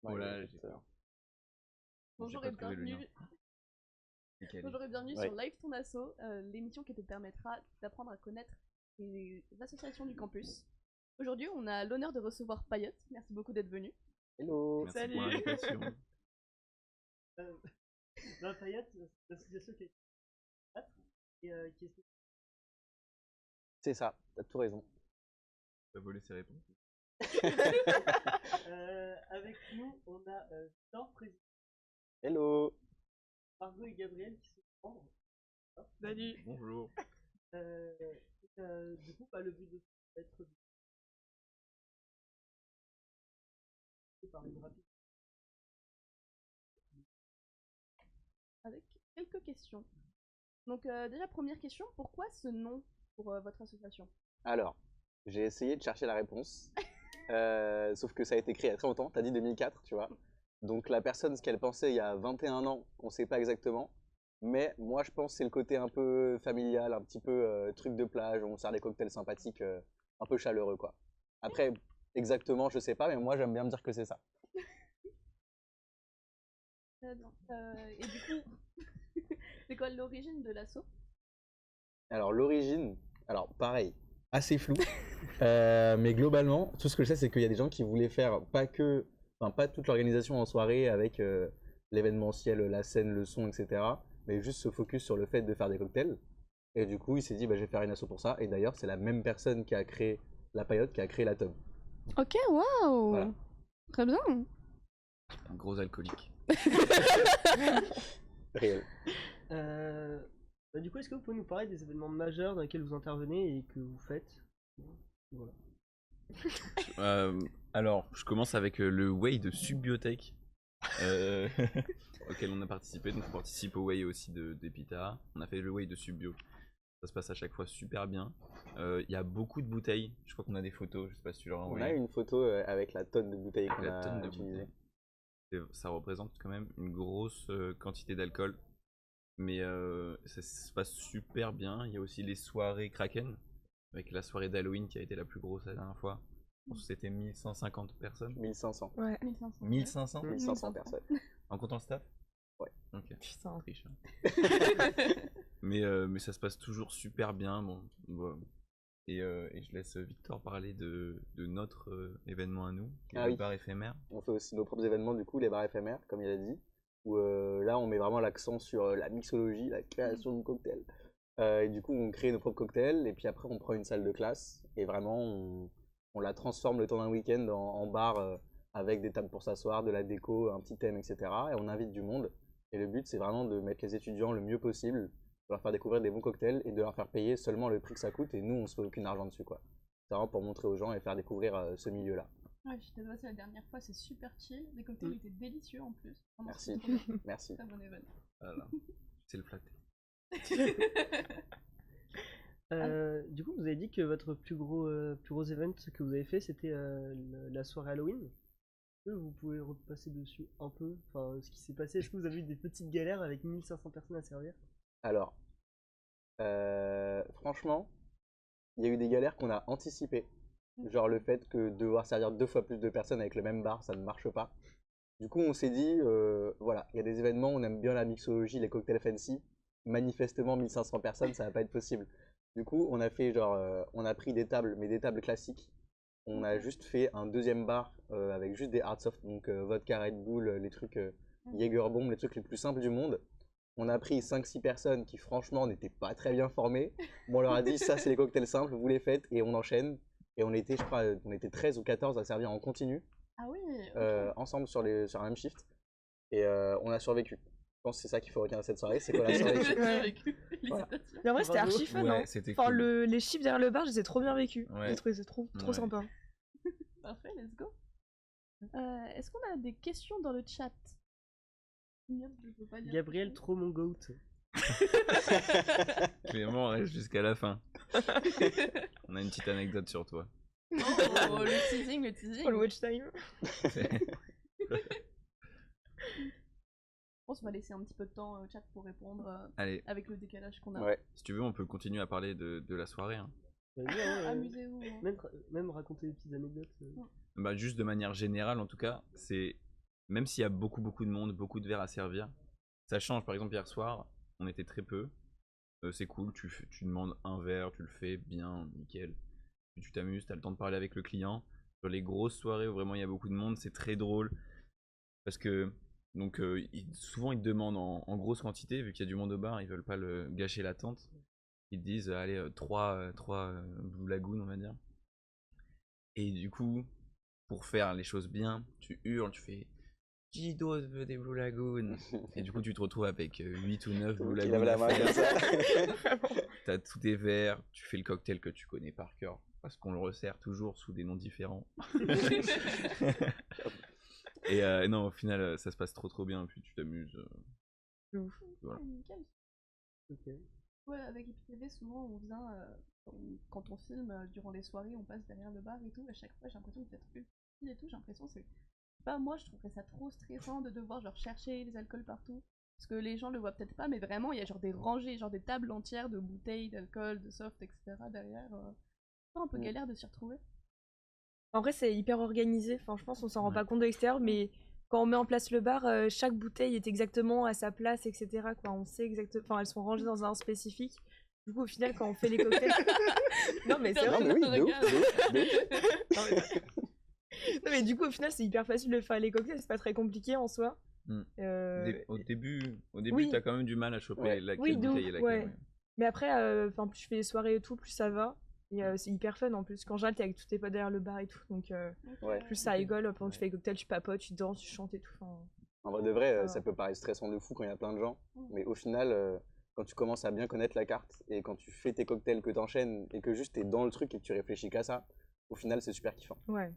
Voilà, j'ai peur. Bonjour et bienvenue. Bonjour et bienvenue sur Live Ton Asso, l'émission qui te permettra d'apprendre à connaître les associations du campus. Aujourd'hui, on a l'honneur de recevoir Payot. Merci beaucoup d'être venu. Hello. Merci Salut. pour l'invitation. Payot, c'est l'association qui est qui est C'est ça, t'as tout raison. T'as volé ses réponses. avec nous, on a Victor, président, Hello. Margot et Gabriel qui sont membres. Salut. Bonjour. Du coup, le but de ça va être par une rapide. Avec quelques questions. Donc déjà, première question, pourquoi ce nom pour votre association? Alors, j'ai essayé de chercher la réponse, sauf que ça a été créé il y a très longtemps, t'as dit 2004, tu vois. Donc la personne, ce qu'elle pensait il y a 21 ans, on sait pas exactement. Mais moi, je pense que c'est le côté un peu familial, un petit peu truc de plage, on sert des cocktails sympathiques, un peu chaleureux, quoi. Après, exactement, je sais pas, mais moi, j'aime bien me dire que c'est ça. Très bien. Et du coup, c'est quoi l'origine de l'asso? Alors l'origine, alors pareil, assez flou, mais globalement, tout ce que je sais, c'est qu'il y a des gens qui voulaient faire pas toute l'organisation en soirée avec l'événementiel, la scène, le son, etc. Mais juste se focus sur le fait de faire des cocktails. Et du coup, il s'est dit, bah, je vais faire une asso pour ça. Et d'ailleurs, c'est la même personne qui a créé la Payotte qui a créé la Tub. Ok, waouh. Voilà. Très bien. Un gros alcoolique. Réel. Du coup, est-ce que vous pouvez nous parler des événements majeurs dans lesquels vous intervenez et que vous faites? Voilà. Alors, je commence avec le Way de Subbiotech auquel on a participé. Donc, on participe au Way aussi d'Epita. On a fait le Way de Subbio. Ça se passe à chaque fois super bien. Il y a beaucoup de bouteilles. Je crois qu'on a des photos. Je sais pas si tu leur as On envoyé. a une photo avec la tonne de bouteilles qu'on La tonne a de utilisées. bouteilles. Et ça représente quand même une grosse quantité d'alcool. Mais ça se passe super bien. Il y a aussi les soirées Kraken. Avec la soirée d'Halloween qui a été la plus grosse la dernière fois. Je pense que c'était 1150 personnes. 1500. Ouais, 1500. 1500 1500 personnes. En comptant le staff? Ouais. Ok. Putain. Triche, hein. mais ça se passe toujours super bien. Bon. Et je laisse Victor parler de notre événement à nous, qui est le bar éphémère. On fait aussi nos propres événements, du coup, les bars éphémères, comme il a dit. Où là, on met vraiment l'accent sur la mixologie, la création de cocktails. Et du coup, on crée nos propres cocktails. Et puis après, on prend une salle de classe. Et vraiment, on la transforme le temps d'un week-end en bar avec des tables pour s'asseoir, de la déco, un petit thème, etc. Et on invite du monde. Et le but, c'est vraiment de mettre les étudiants le mieux possible, de leur faire découvrir des bons cocktails et de leur faire payer seulement le prix que ça coûte. Et nous, on se fait aucun argent dessus, quoi. C'est vraiment pour montrer aux gens et faire découvrir ce milieu-là. Ouais, je t'ai passé la dernière fois, c'est super chill. Les cocktails étaient délicieux en plus. Vraiment, Merci. c'était trop bien. Merci. Très bon événement. Voilà. C'est le flatté. Du coup, vous avez dit que votre plus gros event que vous avez fait, c'était la soirée Halloween. Est-ce que vous pouvez repasser dessus un peu, enfin, ce qui s'est passé? Est-ce que vous avez eu des petites galères avec 1500 personnes à servir? Alors, franchement, il y a eu des galères qu'on a anticipées. Genre le fait que devoir servir 2 fois plus de personnes avec le même bar, ça ne marche pas. Du coup, on s'est dit, voilà, il y a des événements, on aime bien la mixologie, les cocktails fancy. Manifestement, 1500 personnes, ça va pas être possible. Du coup, on a fait genre, on a pris des tables, mais des tables classiques. On a juste fait un deuxième bar avec juste des hard soft, donc vodka, Red Bull, les trucs Jägerbomb, les trucs les plus simples du monde. On a pris 5-6 personnes qui franchement n'étaient pas très bien formées. Bon, on leur a dit, ça c'est les cocktails simples, vous les faites, et on enchaîne. Et on était, je crois, on était 13 ou 14 à servir en continu. Ah oui, ok. Ensemble sur un même shift. Et on a survécu. Je pense que c'est ça qu'il faut retenir de cette soirée, c'est qu'on a survécu. Voilà. Mais en vrai, c'était Bravo. archi fun. Ouais, Hein. c'était Enfin, cool. les chiffres derrière le bar, je les ai trop bien vécus. Ouais. J'ai trouvé ça trop Ouais. sympa. Parfait, let's go. Est-ce qu'on a des questions dans le chat? Ignoble, je peux pas lire. Gabriel, trop mon goat. Clément reste jusqu'à la fin. On a une petite anecdote sur toi. Oh, le teasing, le teasing. Oh, le watch time. On va laisser un petit peu de temps au chat pour répondre Allez, avec le décalage qu'on a. Ouais. si tu veux, on peut continuer à parler de la soirée. Hein. Vas-y, hein, Amusez-vous. Hein. même raconter des petites anecdotes. Bah, juste de manière générale, en tout cas, c'est même s'il y a beaucoup de monde, beaucoup de verres à servir, ça change. Par exemple, hier soir, on était très peu. C'est cool, tu demandes un verre, tu le fais bien, nickel. Puis tu t'amuses, t'as le temps de parler avec le client. Sur les grosses soirées où vraiment il y a beaucoup de monde, c'est très drôle. Parce que donc souvent ils te demandent en grosse quantité, vu qu'il y a du monde au bar, ils veulent pas gâcher l'attente. Ils te disent allez 3 Blue Lagoon on va dire. Et du coup, pour faire les choses bien, tu hurles, tu fais qui d'autre veut des Blue Lagoon? Et du coup, tu te retrouves avec 8 ou 9 Blue Lagoon. La main comme ça. T'as tous tes verres, tu fais le cocktail que tu connais par cœur. Parce qu'on le resserre toujours sous des noms différents. Et non, au final, ça se passe trop bien, puis tu t'amuses. Ouf. Voilà. Nickel. Ok. Ouais, avec IPTV, souvent on vient, quand on filme, durant les soirées, on passe derrière le bar et tout. À chaque fois, j'ai l'impression que d'être ultime et tout. J'ai l'impression que c'est. Pas moi, je trouverais ça trop stressant de devoir genre chercher les alcools partout. Parce que les gens le voient peut-être pas, mais vraiment, il y a genre des rangées, genre des tables entières de bouteilles d'alcool, de soft, etc. derrière. C'est un peu galère de s'y retrouver. En vrai, c'est hyper organisé. Enfin, je pense qu'on s'en rend Ouais. pas compte de l'extérieur, mais quand on met en place le bar, chaque bouteille est exactement à sa place, etc. Quoi. On sait exactement. Enfin, elles sont rangées dans un ordre spécifique. Du coup, au final, quand on fait les cocktails. Non, mais c'est Non, vrai. mais oui, de ouf. Non, mais... non, mais du coup, au final, c'est hyper facile de faire les cocktails. C'est pas très compliqué en soi. Au début, Oui. t'as quand même du mal à choper Ouais. laquelle Oui, de bouteille est ouf, laquelle. ouais. Ouais. Mais après, plus je fais les soirées et tout, plus ça va. Et c'est hyper fun en plus. Quand j'aille, t'es avec tous tes potes derrière le bar et tout. Donc, Ouais. plus ça rigole. Pendant que tu fais les cocktails, tu papotes, tu danses, tu chantes et tout. Enfin, En vrai de vrai, Ça ça va. peut paraître stressant de fou quand il y a plein de gens, mais au final, quand tu commences à bien connaître la carte et quand tu fais tes cocktails, que t'enchaînes et que juste t'es dans le truc et que tu réfléchis qu'à ça, au final c'est super kiffant. ouais.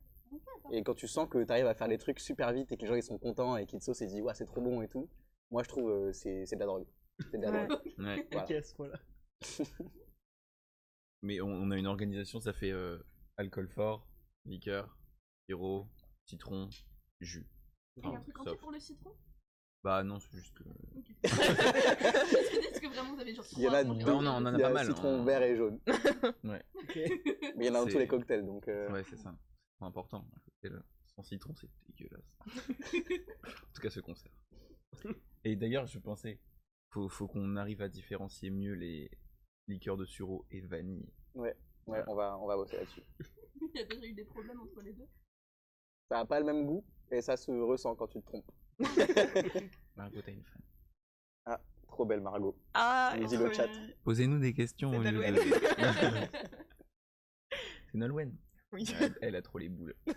Et quand tu sens que t'arrives à faire les trucs super vite et que les gens ils sont contents et qu'ils te saucent et disent ouais c'est trop bon et tout, moi je trouve c'est de la drogue. C'est de la Ouais. drogue. Ouais. Voilà. Ok, à ce point-là. Mais on a une organisation, ça fait alcool fort, liqueur, sirop, citron, jus. Il y a un Enfin, truc entier soft. pour le citron. Bah non, c'est juste que. Est-ce que vraiment vous avez genre Il y en a trois deux. Non, on en a Il y pas mal. citron vert et jaune. Ouais, Ok. Mais il y en a dans tous C'est- les cocktails donc. ouais, c'est ça. C'est important. Un cocktail sans citron, c'est dégueulasse. En tout cas, ce concert. Et d'ailleurs, je pensais, faut qu'on arrive à différencier mieux les liqueurs de sureau et vanille. Ouais, on va bosser là-dessus. Il y a déjà eu des problèmes entre les deux. Ça a pas le même goût et ça se ressent quand tu te trompes. Margot, t'as une fan. Ah, trop belle Margot. Ah, Nous dit le chat. Posez-nous des questions C'est au lieu Nolwenn. de. C'est Nolwenn. Oui. Elle a trop les boules. Elle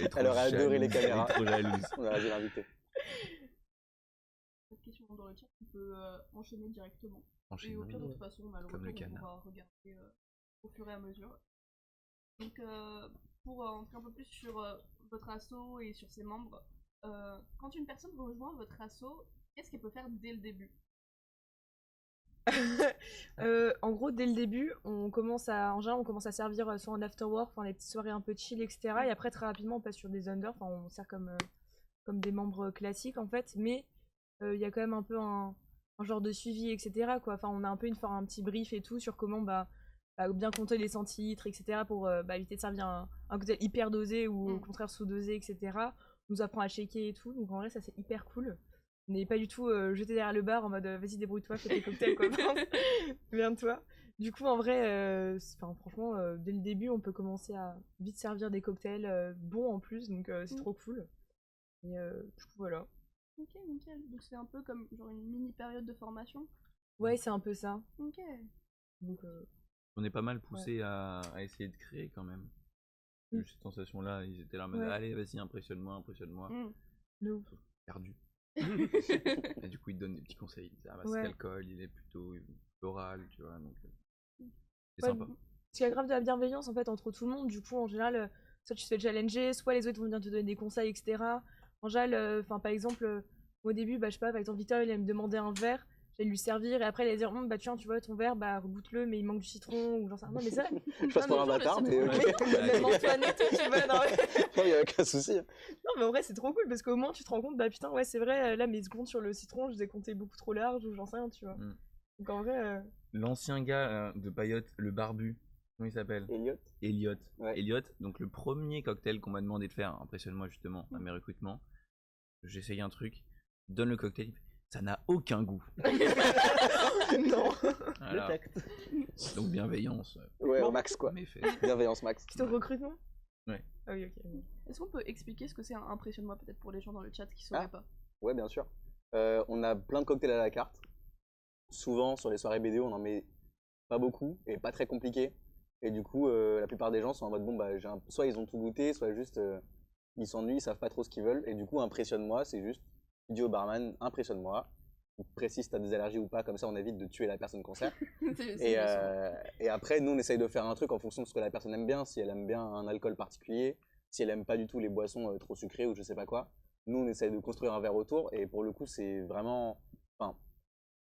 est trop Elle aurait adoré les jalouse, caméras. Elle est trop jalouse. On aurait dû l'inviter. Cette question dans le chat, on peut enchaîner directement. Et Enchaînement. au pire, de toute façon, on a le Comme le retour, donc canard. on va regarder au fur et à mesure. Donc, pour entrer un peu plus sur votre asso et sur ses membres, quand une personne rejoint votre asso, qu'est-ce qu'elle peut faire dès le début? En gros, dès le début, en général, on commence à servir soit en afterwork, enfin les petites soirées un peu chill, etc. Et après, très rapidement, on passe sur des under, enfin on sert comme des membres classiques en fait, mais il y a quand même un peu un genre de suivi, etc. quoi. Enfin, on a un peu un petit brief et tout sur comment bien compter les centilitres, etc. pour éviter de servir un cocktail hyper dosé ou au contraire sous-dosé, etc. On nous apprend à shaker et tout, donc en vrai, ça c'est hyper cool. On n'est pas du tout jeté derrière le bar en mode vas-y débrouille-toi, fais tes cocktails quoi, viens-toi. Du coup en vrai, franchement, dès le début on peut commencer à vite servir des cocktails bons en plus, donc c'est trop cool. Et du coup voilà. Ok, nickel. Donc c'est un peu comme genre une mini période de formation. Ouais, c'est un peu ça. Ok. Donc, On est pas mal poussé à essayer de créer quand même. J'ai eu cette sensation-là, ils étaient là en mode Ouais. allez, vas-y, impressionne-moi. de ouf. Perdu. Et du coup, ils te donnent des petits conseils. Ils disent, ah bah Ouais. cet alcool, il est plutôt floral, tu vois. Donc, c'est Ouais, sympa. parce qu'il y a grave de la bienveillance en fait entre tout le monde. Du coup, en général, soit tu te fais challenger, soit les autres vont venir te donner des conseils, etc. En général, par exemple, au début, je sais pas, par exemple, Victor, il allait me demander un verre, j'allais lui servir, et après, il allait dire, tiens, tu vois, ton verre, goûte-le, mais il manque du citron, ou j'en sais rien. Non, mais c'est vrai. Je passe pour un bâtard, mais ok. Même Antoine et tout, tu vois, non, Non, il y a aucun souci. Non, mais en vrai, c'est trop cool parce qu'au moins tu te rends compte, putain, ouais, c'est vrai, là, mes secondes sur le citron, je les ai comptées beaucoup trop larges ou j'en sais rien, tu vois. Donc en vrai. L'ancien gars de Payotte, le barbu, Comment il s'appelle? Elliot. Ouais. Elliot, donc le premier cocktail qu'on m'a demandé de faire, impressionne-moi justement à mes recrutements. J'essaye un truc, donne le cocktail, ça n'a aucun goût. Non. Voilà. Le tact. Donc bienveillance. Ouais, au max quoi. Mais fait. Bienveillance max. C'est ton recrutement? Ouais. Ah oui, ok. Est-ce qu'on peut expliquer ce que c'est un impressionne-moi peut-être pour les gens dans le chat qui sauraient pas? Ouais, bien sûr. On a plein de cocktails à la carte. Souvent, sur les soirées BDO, on en met pas beaucoup et pas très compliqué. Et du coup, la plupart des gens sont en mode bon, bah, soit ils ont tout goûté, soit juste ils s'ennuient, ils savent pas trop ce qu'ils veulent. Et du coup, impressionne-moi, c'est juste, tu dis au barman, impressionne-moi. Précise si t'as des allergies ou pas, comme ça on évite de tuer la personne qu'on sert. Et après, nous on essaye de faire un truc en fonction de ce que la personne aime bien. Si elle aime bien un alcool particulier, si elle aime pas du tout les boissons trop sucrées ou je sais pas quoi. Nous on essaye de construire un verre autour et pour le coup c'est vraiment... Enfin,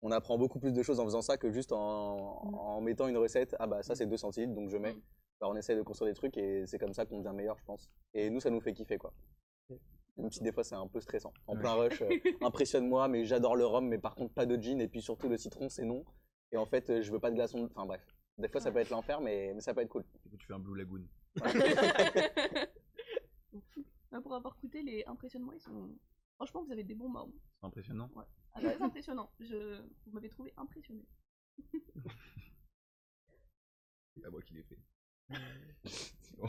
on apprend beaucoup plus de choses en faisant ça que juste en mettant une recette. Ah bah ça c'est 2 centilitres donc je mets. Alors, on essaye de construire des trucs et c'est comme ça qu'on devient meilleur je pense. Et nous ça nous fait kiffer quoi. Même si des fois c'est un peu stressant. En plein rush, impressionne-moi, mais j'adore le rhum, mais par contre pas de gin, et puis surtout le citron c'est non. Et en fait je veux pas de glaçons, enfin bref. Des fois ça peut être l'enfer, mais ça peut être cool. Du coup tu fais un Blue Lagoon. Pour avoir goûté les impressionnements, ils sont... Franchement vous avez des bons morts. C'est impressionnant. Ouais. Ah, très impressionnant. Vous m'avez trouvé impressionné. C'est pas moi qui l'ai fait. C'est bon.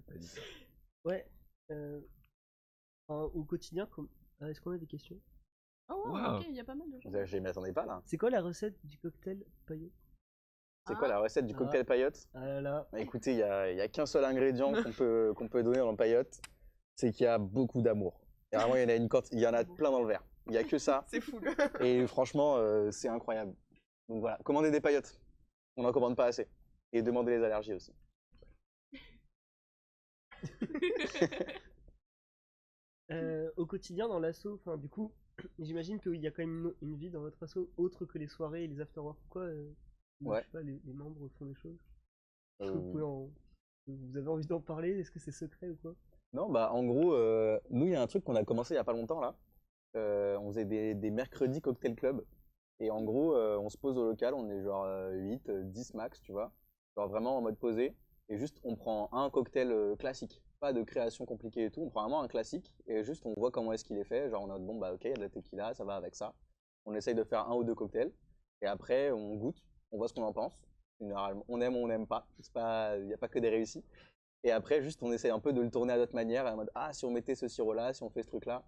Pas dit ça. Ouais. Au quotidien, est-ce qu'on a des questions? Oh wow. Ok, il y a pas mal de choses. Je m'y attendais pas là. C'est quoi la recette du cocktail paillote? C'est quoi la recette du cocktail paillote? Ah là là. Bah, écoutez, il y a qu'un seul ingrédient qu'on peut donner dans le paillote, c'est qu'il y a beaucoup d'amour. Et vraiment, il y en a plein dans le verre. Il n'y a que ça. C'est fou. Et franchement, c'est incroyable. Donc voilà, commandez des paillotes. On n'en commande pas assez. Et demandez les allergies aussi. Au quotidien dans l'asso, enfin du coup, j'imagine qu'il y a quand même une vie dans votre asso autre que les soirées et les afterwork. Pourquoi ouais. Je sais pas, les membres font des choses. Vous avez envie d'en parler? Est-ce que c'est secret ou quoi? Non, bah en gros, nous il y a un truc qu'on a commencé il y a pas longtemps là. On faisait des mercredis cocktail club. Et en gros, on se pose au local, on est genre 8, 10 max, tu vois. Genre vraiment en mode posé. Et juste on prend un cocktail classique. Pas de création compliquée et tout, on prend vraiment un classique et juste on voit comment est-ce qu'il est fait, genre on a bon bah ok il y a de la tequila, ça va avec ça. On essaye de faire 1 ou 2 cocktails et après on goûte, on voit ce qu'on en pense. Généralement on aime ou on n'aime pas, il n'y a pas que des réussis. Et après juste on essaye un peu de le tourner à notre manière, en mode ah si on mettait ce sirop là, si on fait ce truc là.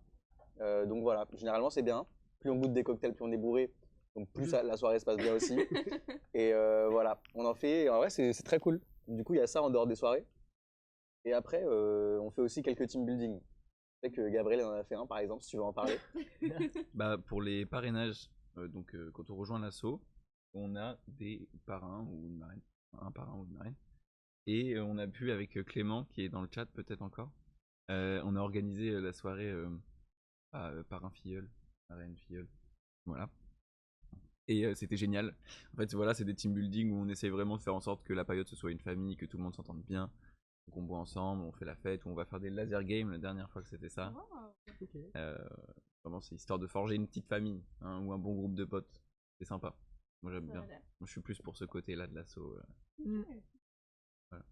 Donc voilà, généralement c'est bien, plus on goûte des cocktails, plus on est bourré, donc plus la soirée se passe bien aussi. Et voilà, on en fait, et en vrai c'est très cool. Du coup il y a ça en dehors des soirées. Et après, on fait aussi quelques team building. Je sais que Gabriel en a fait un par exemple, si tu veux en parler. Bah, pour les parrainages, donc quand on rejoint l'asso, on a des parrains ou une marraine. Un parrain ou une marraine. Et on a pu, avec Clément, qui est dans le chat peut-être encore, on a organisé la soirée parrain filleul, marraine filleul. Voilà. Et c'était génial. En fait, voilà, c'est des team building où on essaye vraiment de faire en sorte que la paillote ce soit une famille, que tout le monde s'entende bien. Donc on boit ensemble, on fait la fête, on va faire des laser games la dernière fois que c'était ça. Wow. Okay. Vraiment c'est histoire de forger une petite famille hein, ou un bon groupe de potes. C'est sympa. Moi j'aime bien. Moi je suis plus pour ce côté-là de l'assaut. Voilà.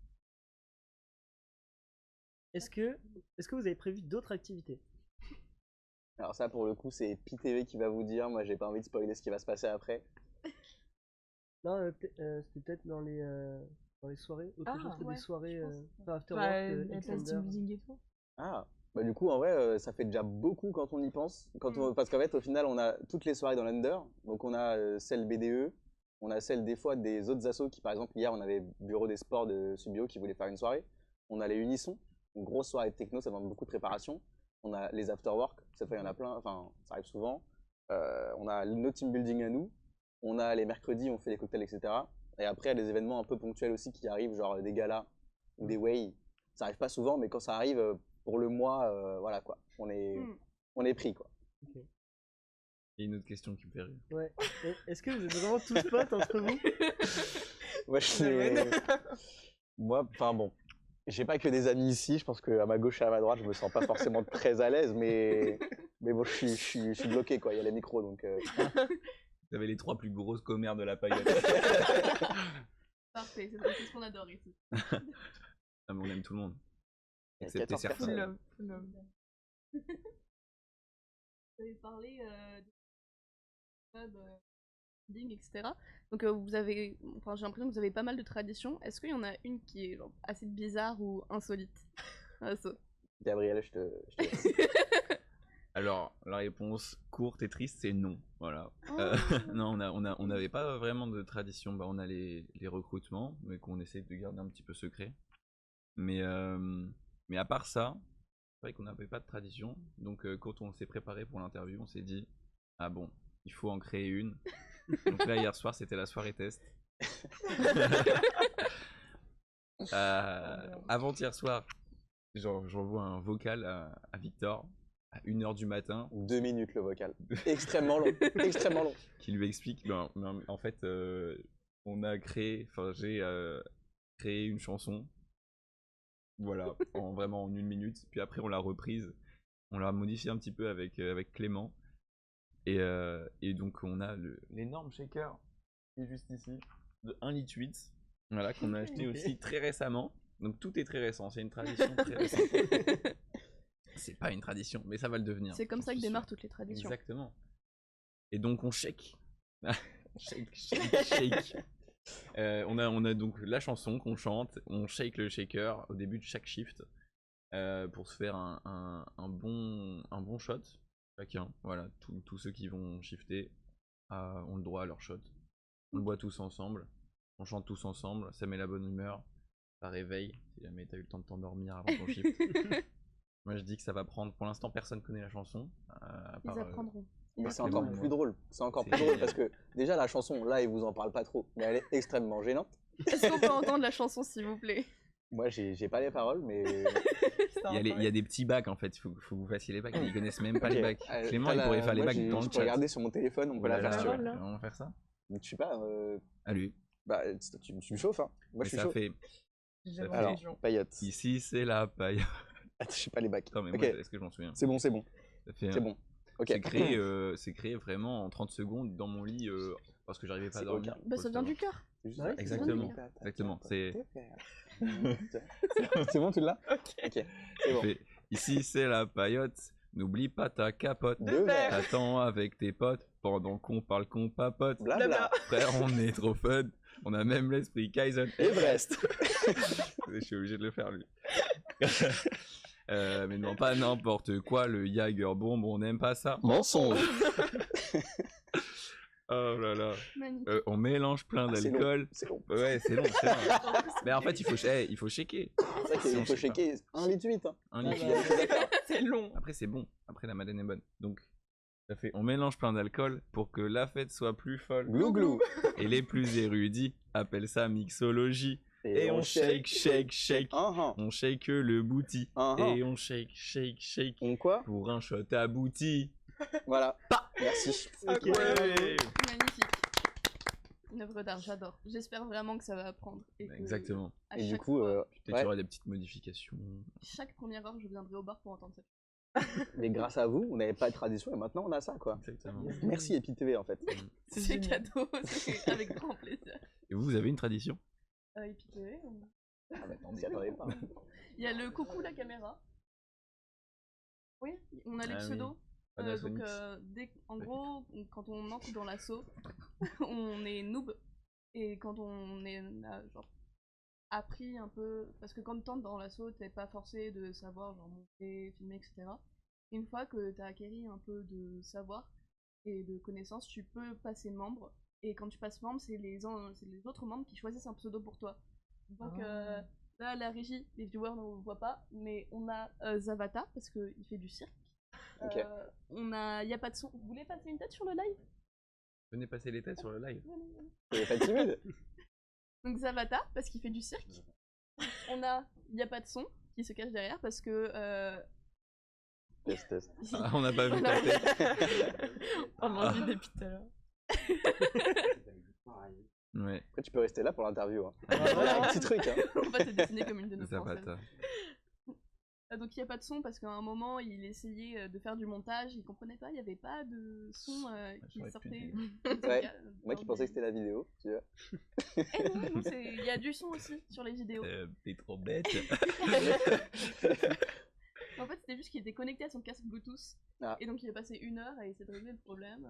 Est-ce que vous avez prévu d'autres activités? Alors ça pour le coup c'est PTV qui va vous dire, moi j'ai pas envie de spoiler ce qui va se passer après. Non, c'était peut-être dans les soirées, autre chose que des soirées afterwork, team et tout. Ah, bah du coup en vrai ça fait déjà beaucoup quand on y pense, parce qu'en fait au final on a toutes les soirées dans l'Under, donc on a celle BDE, on a celle des fois des autres assos qui par exemple hier on avait Bureau des Sports de Subio qui voulait faire une soirée, on a les Unissons, une grosse soirée de techno, ça demande beaucoup de préparation, on a les afterwork, cette fois il y en a plein, enfin ça arrive souvent, on a nos team building à nous, on a les mercredis, on fait les cocktails etc. Et après, il y a des événements un peu ponctuels aussi qui arrivent, genre des galas ou des way. Ça arrive pas souvent, mais quand ça arrive, pour le mois, voilà quoi. On est pris quoi. Okay. Il y a une autre question qui me fait rire. Ouais. Est-ce que vous êtes vraiment tous potes entre vous? Moi, enfin bon, j'ai pas que des amis ici. Je pense qu'à ma gauche et à ma droite, je me sens pas forcément très à l'aise, mais bon, je suis bloqué quoi. Il y a les micros donc. Vous avez les 3 plus grosses commères de la paillote. Parfait, c'est ce qu'on adore ici. Ah, mais on aime tout le monde. Il y a Excepté 14 certains. Full personnes. love. Vous avez parlé de club, building, etc. Donc j'ai l'impression que vous avez pas mal de traditions. Est-ce qu'il y en a une qui est genre, assez bizarre ou insolite? Gabriel, je te laisse. Alors, la réponse courte et triste, c'est non. Voilà. Oh. Non, on n'avait pas vraiment de tradition. Bah, on a les recrutements, mais qu'on essaie de garder un petit peu secret. Mais à part ça, c'est vrai qu'on n'avait pas de tradition. Donc, quand on s'est préparé pour l'interview, on s'est dit ah bon, il faut en créer une. Donc là, hier soir, c'était la soirée test. Avant-hier soir, j'envoie un vocal à Victor à 1h du matin 2 minutes le vocal. Extrêmement long. Extrêmement long. qui lui explique en fait j'ai créé une chanson, voilà, vraiment en 1 minute, puis après on l'a reprise, on l'a modifié un petit peu avec Clément, et donc on a l'énorme shaker qui est juste ici de 1,8 litre, voilà, qu'on a acheté aussi très récemment. Donc tout est très récent, c'est une tradition très récente. C'est pas une tradition, mais ça va le devenir. C'est comme ça que suis démarrent sûr. toutes les traditions. Exactement. Et donc on shake. shake. On a donc la chanson qu'on chante, on shake le shaker au début de chaque shift pour se faire un bon shot chacun. Voilà, tous ceux qui vont shifter ont le droit à leur shot. On le boit tous ensemble, on chante tous ensemble, ça met la bonne humeur, ça réveille si jamais t'as eu le temps de t'endormir avant ton shift. Moi je dis que ça va prendre, pour l'instant personne connaît la chanson. Ils apprendront. Mais c'est encore plus drôle. C'est encore plus drôle parce que déjà la chanson, là, il vous en parle pas trop, mais elle est extrêmement gênante. Est-ce qu'on peut entendre la chanson s'il vous plaît? Moi, j'ai pas les paroles, mais. Il y a des petits bacs en fait, il faut que vous fassiez les bacs, ils connaissent même pas Ok. les bacs. Clément il pourrait faire les moi, bacs dans le je peux chat. regarder sur mon téléphone, on peut la faire si tu veux. On va faire ça. Je sais pas. Allez. Bah, tu me chauffes, hein. Moi, je suis ça chaud. fait. J'aime fait- la Alors, région. paillotte. Ici c'est la paille. Attends, je sais pas les bacs. Attends, mais Ok. moi, est-ce que je m'en souviens? C'est bon, c'est bon. Ça fait, C'est bon. Ok. C'est créé vraiment en 30 secondes dans mon lit parce que j'arrivais pas à C'est dormir. aucun. Bah ça vient du cœur. C'est juste Ouais, ça. exactement. Tiens, Exactement, tiens, c'est- C'est bon, tu l'as? Ok. C'est bon. Fait, ici c'est la paillote, n'oublie pas ta capote. Deux verres. T'attends avec tes potes pendant qu'on parle qu'on papote. Blabla. Frère, on est trop fun. On a même l'esprit Kaizen Everest. Je suis obligé de le faire lui. Mais non, pas n'importe quoi, le Jager bomb, on n'aime pas ça. Mensonge. Oh là là. Magnifique. On mélange plein Ah, c'est d'alcool. C'est long. Ouais, c'est long, c'est long. Mais en fait, il faut shaker. C'est vrai qu'il faut shaker 1,8 litre. Hein. Un Ah, litre. bah, C'est long. Après, c'est bon. Après, la madeleine est bonne. Donc, ça fait, on mélange plein d'alcool pour que la fête soit plus folle. Glou glou. Et les plus érudits appellent ça mixologie. Et on shake. On shake le booty. Et on shake. On quoi? Pour un shot abouti. Voilà. Merci. Ok. Magnifique. Une œuvre d'art, j'adore. J'espère vraiment que ça va apprendre. Et que Exactement. à Et du chaque coup, fois, Peut-être qu'il ouais. y aura des petites modifications. chaque première heure, je viendrai au bar pour entendre ça. Mais grâce à vous, on n'avait pas de tradition et maintenant on a ça, quoi. Exactement. Merci EpiTV en fait. C'est C'est génial. cadeau, c'est avec grand plaisir. Et vous avez une tradition? Et puis, Ah bah on s'y attendait pas. il y a le coucou la caméra. Oui, on a les Ah oui. pseudos. Pas de la Donc, Sonics. en gros, quand on entre dans l'assaut, on est noob. Et quand on a genre, appris un peu. Parce que quand tu entres dans l'assaut, t'es pas forcé de savoir genre, monter, filmer, etc. Une fois que tu as acquéri un peu de savoir et de connaissances, tu peux passer membre. Et quand tu passes membre, c'est les autres membres qui choisissent un pseudo pour toi. Donc là, à la régie, les viewers ne le voient pas, mais on a Zavata parce qu'il fait du cirque. Ok. On a Y a pas de son. Vous voulez passer une tête sur le live? Venez passer les têtes sur le live. T'es pas timide? Donc Zavata parce qu'il fait du cirque. On a Y a pas de son qui se cache derrière parce que Test. Ah, on n'a pas vu ta tête. On m'a dit depuis tout à l'heure. Ouais, Après tu peux rester là pour l'interview. Hein. Ah, Voilà un petit truc. Hein. on va te dessiner comme une de nos ça va. françaises. Donc il n'y a pas de son parce qu'à un moment il essayait de faire du montage, il comprenait pas, il n'y avait pas de son qui sortait. Ouais. Moi qui pensais que c'était la vidéo, tu vois. Eh non, il y a du son aussi sur les vidéos. T'es trop bête. En fait c'était juste qu'il était connecté à son casque Bluetooth et donc il a passé 1 heure à essayer de régler le problème.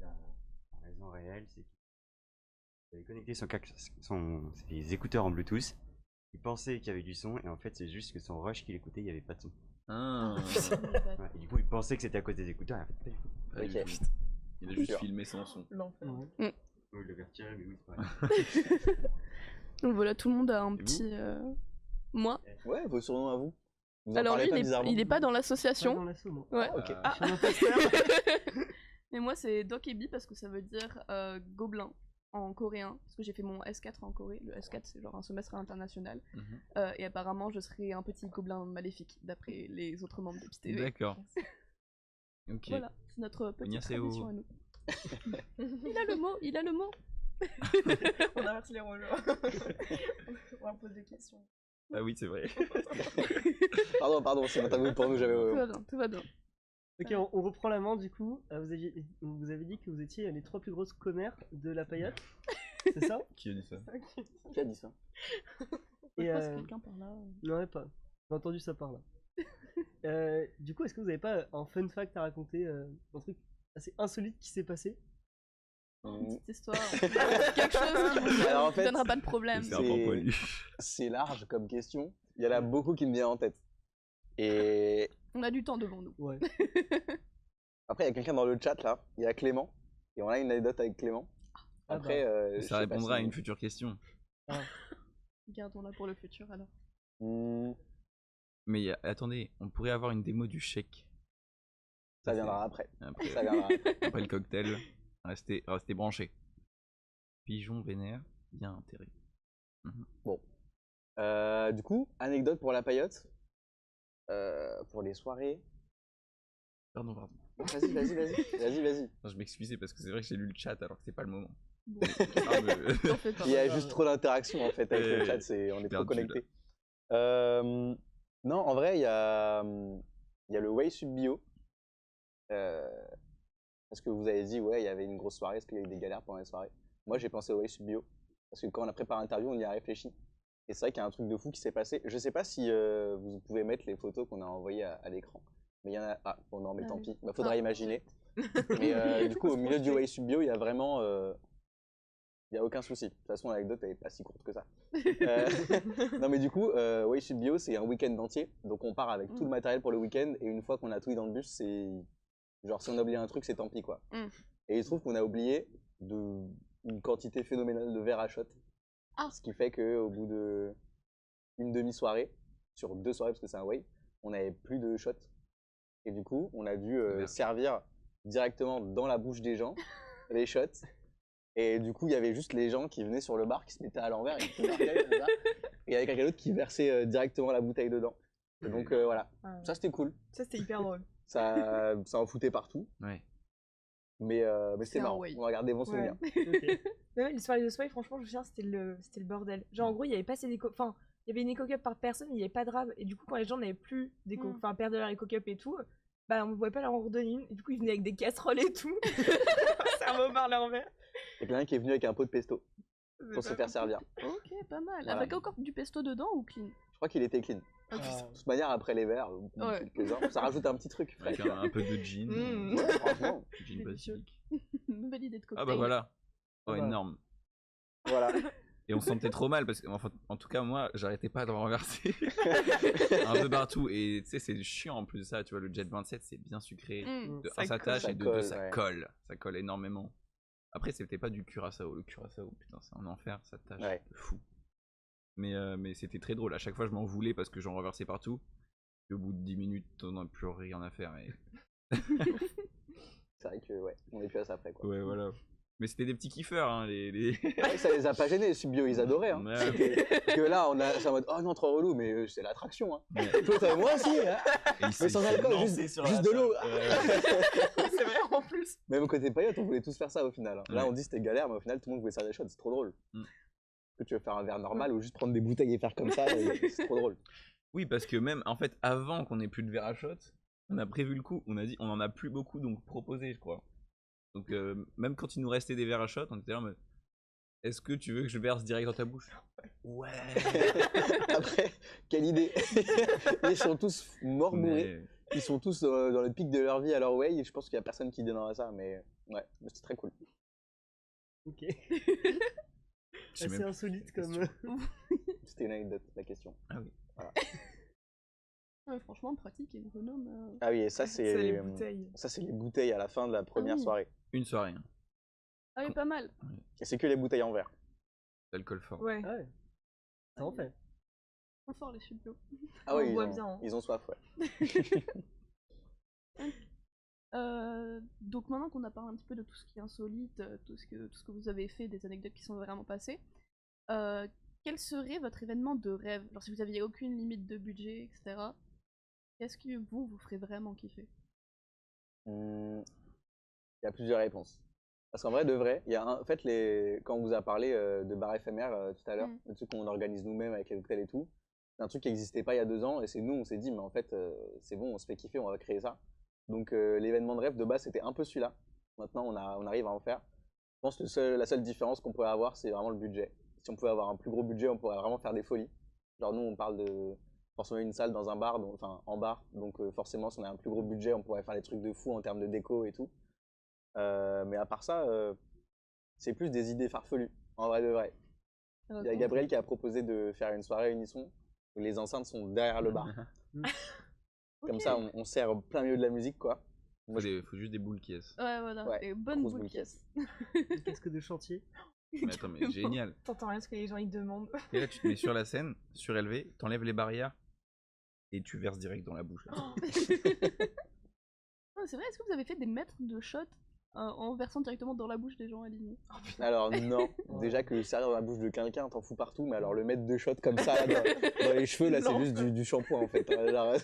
La raison réelle, c'est qu'il avait connecté ses écouteurs en Bluetooth. Il pensait qu'il y avait du son et en fait c'est juste que son rush qu'il écoutait, il n'y avait pas de son. Ah. Ouais, et du coup il pensait que c'était à cause des écouteurs et en fait pas du tout. Pas du tout. Il a juste filmé sans son. L'enfer. Il l'avait retiré mais oui c'est pareil. Donc voilà, tout le monde a un petit... Moi. Ouais, vos surnoms à vous. Alors lui, il est pas dans l'association. Pas dans l'assaut, non. Ouais. Ok. Mais moi c'est Dokebi parce que ça veut dire gobelin en coréen, parce que j'ai fait mon S4 en Corée. Le S4 c'est genre un semestre international. Et apparemment je serai un petit gobelin maléfique d'après les autres membres de PTV. D'accord. Ok. Voilà, c'est notre petite Annyeonghaseyo. tradition à nous. Il a le mot. On inverse les rôles. On va poser des questions. Ah oui, c'est vrai. Pardon, c'est pas pour nous, j'avais... Tout va bien. Ok, on reprend la main du coup. Vous avez dit que vous étiez les 3 plus grosses commères de la paillote. C'est ça? Qui a dit ça? Qui a dit ça? Je pense que quelqu'un par là. Non, pas. J'ai entendu ça par là. Du coup, est-ce que vous avez pas un fun fact à raconter, un truc assez insolite qui s'est passé? Une petite histoire. Quelque chose qui vous donnera pas de problème. C'est large comme question. Il y en a beaucoup qui me viennent en tête. Et on a du temps devant nous. Ouais. Après, il y a quelqu'un dans le chat là. Il y a Clément. Et on a une anecdote avec Clément. Après, ça répondra à une future question. Gardons-la pour le futur alors. Mais attendez, on pourrait avoir une démo du chèque. Ça viendra après. Après le cocktail. Restez branchés. Pigeon vénère, bien intérêt. Bon. Du coup, anecdote pour la paillote. Pour les soirées. Pardon. Vas-y. Non, je m'excusais parce que c'est vrai que j'ai lu le chat alors que c'est pas le moment. Bon. Il y a juste trop d'interaction en fait avec le chat, on est trop connectés. Non, en vrai, il y a le Way Sub Bio. Parce que vous avez dit, ouais, il y avait une grosse soirée, est-ce qu'il y a eu des galères pendant les soirées? Moi, j'ai pensé au Way Sub Bio. Parce que quand on a préparé l'interview, on y a réfléchi. Et c'est vrai qu'il y a un truc de fou qui s'est passé. Je sais pas si vous pouvez mettre les photos qu'on a envoyées à l'écran. Mais il y en a. Ah, bon, non, mais tant pis. Faudra imaginer. Mais du coup, au milieu du Way Sub Bio, il y a vraiment. Il n'y a aucun souci. De toute façon, l'anecdote elle est pas si courte que ça. Non, mais du coup, Way Sub Bio, c'est un week-end entier. Donc, on part avec tout le matériel pour le week-end. Et une fois qu'on a tout dans le bus, c'est. Genre, si on a oublié un truc, c'est tant pis, quoi. Et il se trouve qu'on a oublié une quantité phénoménale de verre à shot. Ce qui fait qu'au bout d'une demi-soirée, sur 2 soirées, parce que c'est un way, on n'avait plus de shot. Et du coup, on a dû servir directement dans la bouche des gens les shots. Et du coup, il y avait juste les gens qui venaient sur le bar, qui se mettaient à l'envers, et il y avait quelqu'un d'autre qui versait directement la bouteille dedans. Et donc voilà, ça c'était cool. Ça c'était hyper drôle. Ça en foutait partout. Ouais. Mais c'était marrant, on va garder des bons souvenirs. Ouais, les soirées de soirée, franchement, je me souviens, c'était le bordel. Genre en gros, il y avait pas assez d'éco... Enfin, il y avait une éco-cup par personne, mais il n'y avait pas de rab. Et du coup, quand les gens n'avaient plus d'éco... Enfin, perdaient leur éco-cup et tout, bah on ne pouvait pas leur en redonner une. Et du coup, ils venaient avec des casseroles et tout. Cerveau par l'envers. Il y a quelqu'un qui est venu avec un pot de pesto pour se faire servir. Ok, pas mal. Voilà. Avec encore du pesto dedans ou clean? Je crois qu'il était clean. De toute manière, après les verres, ça rajoute un petit truc. Avec un peu de gin. Ouais, franchement. Gin basique. Nouvelle idée de cocktail. Ah bah voilà. Oh, énorme. Voilà. Et on se sentait trop mal parce que, en tout cas, moi, j'arrêtais pas d'en renverser un peu partout. Et tu sais, c'est chiant en plus de ça. Tu vois, le Jet 27, c'est bien sucré. De 1, ça tâche et de 2, ça colle. Ça colle énormément. Après, c'était pas du curaçao. Le curaçao, putain, c'est un enfer. Ça tâche de fou. Mais c'était très drôle. À chaque fois, je m'en voulais parce que j'en renversais partout. Et au bout de 10 minutes, on n'a plus rien à faire. Et... c'est vrai que, on est plus à ça après, quoi. Ouais, voilà. Mais c'était des petits kiffeurs, hein, ça les a pas gênés, les Subbio, ils adoraient, hein. Parce que là, c'est en mode, oh non, trop relou, mais c'est l'attraction, hein. Moi aussi, hein. Mais sans alcool, juste de l'eau. C'est vrai, en plus. Même côté paillote, on voulait tous faire ça au final. Là, on dit c'était galère, mais au final, tout le monde voulait faire des shots, c'est trop drôle. Que tu veux faire un verre normal ou juste prendre des bouteilles et faire comme ça, c'est trop drôle. Oui, parce que même, en fait, avant qu'on ait plus de verre à shot, on a prévu le coup, on a dit on en a plus beaucoup, donc proposez, je crois. Donc même quand il nous restait des verres à shot, on était là en mode, est-ce que tu veux que je verse direct dans ta bouche? Ouais. Après, quelle idée. Ils sont tous morts bourrés. Ils sont tous dans le pic de leur vie à leur way. Et je pense qu'il y a personne qui donnera ça, mais ouais, c'était très cool. Ok. sais Assez même insolite plus comme. C'était une anecdote, la question. Ah oui. Voilà. Ouais, franchement, pratique et économe. Ah oui, et ça, C'est c'est les bouteilles. ça, c'est les bouteilles à la fin de la première oui. soirée. Une soirée, hein. Ah oui, pas mal. Et c'est que les bouteilles en verre. D'alcool fort. Ouais. Ah ouais. Ça en fait. Trop fort les studios. Ah On oui, boit bien, hein. ils ont soif, ouais. Donc maintenant qu'on a parlé un petit peu de tout ce qui est insolite, tout ce que vous avez fait, des anecdotes qui sont vraiment passées, quel serait votre événement de rêve? Genre si vous aviez aucune limite de budget, etc. Qu'est-ce que vous ferez vraiment kiffer? Il y a plusieurs réponses. Parce qu'en vrai, de vrai, il y a en fait, quand on vous a parlé de bar éphémère tout à l'heure, le truc qu'on organise nous-mêmes avec les hôtels et tout, c'est un truc qui n'existait pas il y a 2 ans, et c'est nous, on s'est dit, mais en fait, c'est bon, on se fait kiffer, on va créer ça. Donc l'événement de rêve de base, c'était un peu celui-là. Maintenant, on arrive à en faire. Je pense que la seule différence qu'on pourrait avoir, c'est vraiment le budget. Si on pouvait avoir un plus gros budget, on pourrait vraiment faire des folies. Genre nous, on parle de transformer une salle dans un bar, enfin en bar, donc forcément, si on a un plus gros budget, on pourrait faire des trucs de fou en termes de déco et tout. Mais à part ça, c'est plus des idées farfelues, en vrai de vrai. Il y a Gabriel qui a proposé de faire une soirée unisson où les enceintes sont derrière le bar. Comme ça, on sert plein milieu de la musique, quoi. Faut juste des boules qui est. Ouais, voilà, Ouais, des bonnes grosse boules boule qui est. Des casques de chantier. Mais attends, mais génial. T'entends rien ce que les gens ils demandent. Et là, tu te mets sur la scène, surélevé, t'enlèves les barrières et tu verses direct dans la bouche. Ah, c'est vrai, est-ce que vous avez fait des mètres de shots en versant directement dans la bouche des gens alignés? Alors non, déjà que le servir dans la bouche de quelqu'un, t'en fous partout, mais alors le mettre de shot comme ça là, dans les cheveux, là, c'est juste du shampoing en fait. Genre,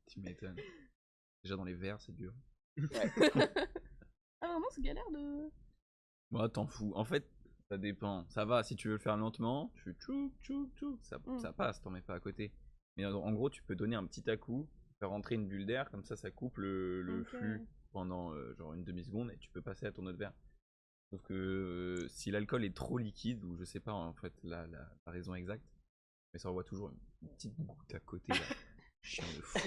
Tu m'étonnes. Déjà dans les verres, c'est dur. Ah vraiment, c'est galère de... Moi, t'en fous. En fait, ça dépend. Ça va, si tu veux le faire lentement, tu fais tchouk, tchouk, tchouk. Ça passe, t'en mets pas à côté. Mais en gros, tu peux donner un petit à-coup, faire rentrer une bulle d'air, comme ça coupe le flux pendant genre une demi-seconde et tu peux passer à ton autre verre. Sauf que si l'alcool est trop liquide, ou je sais pas en fait la raison exacte, mais ça envoie toujours une petite goutte à côté là. Chiant de fou.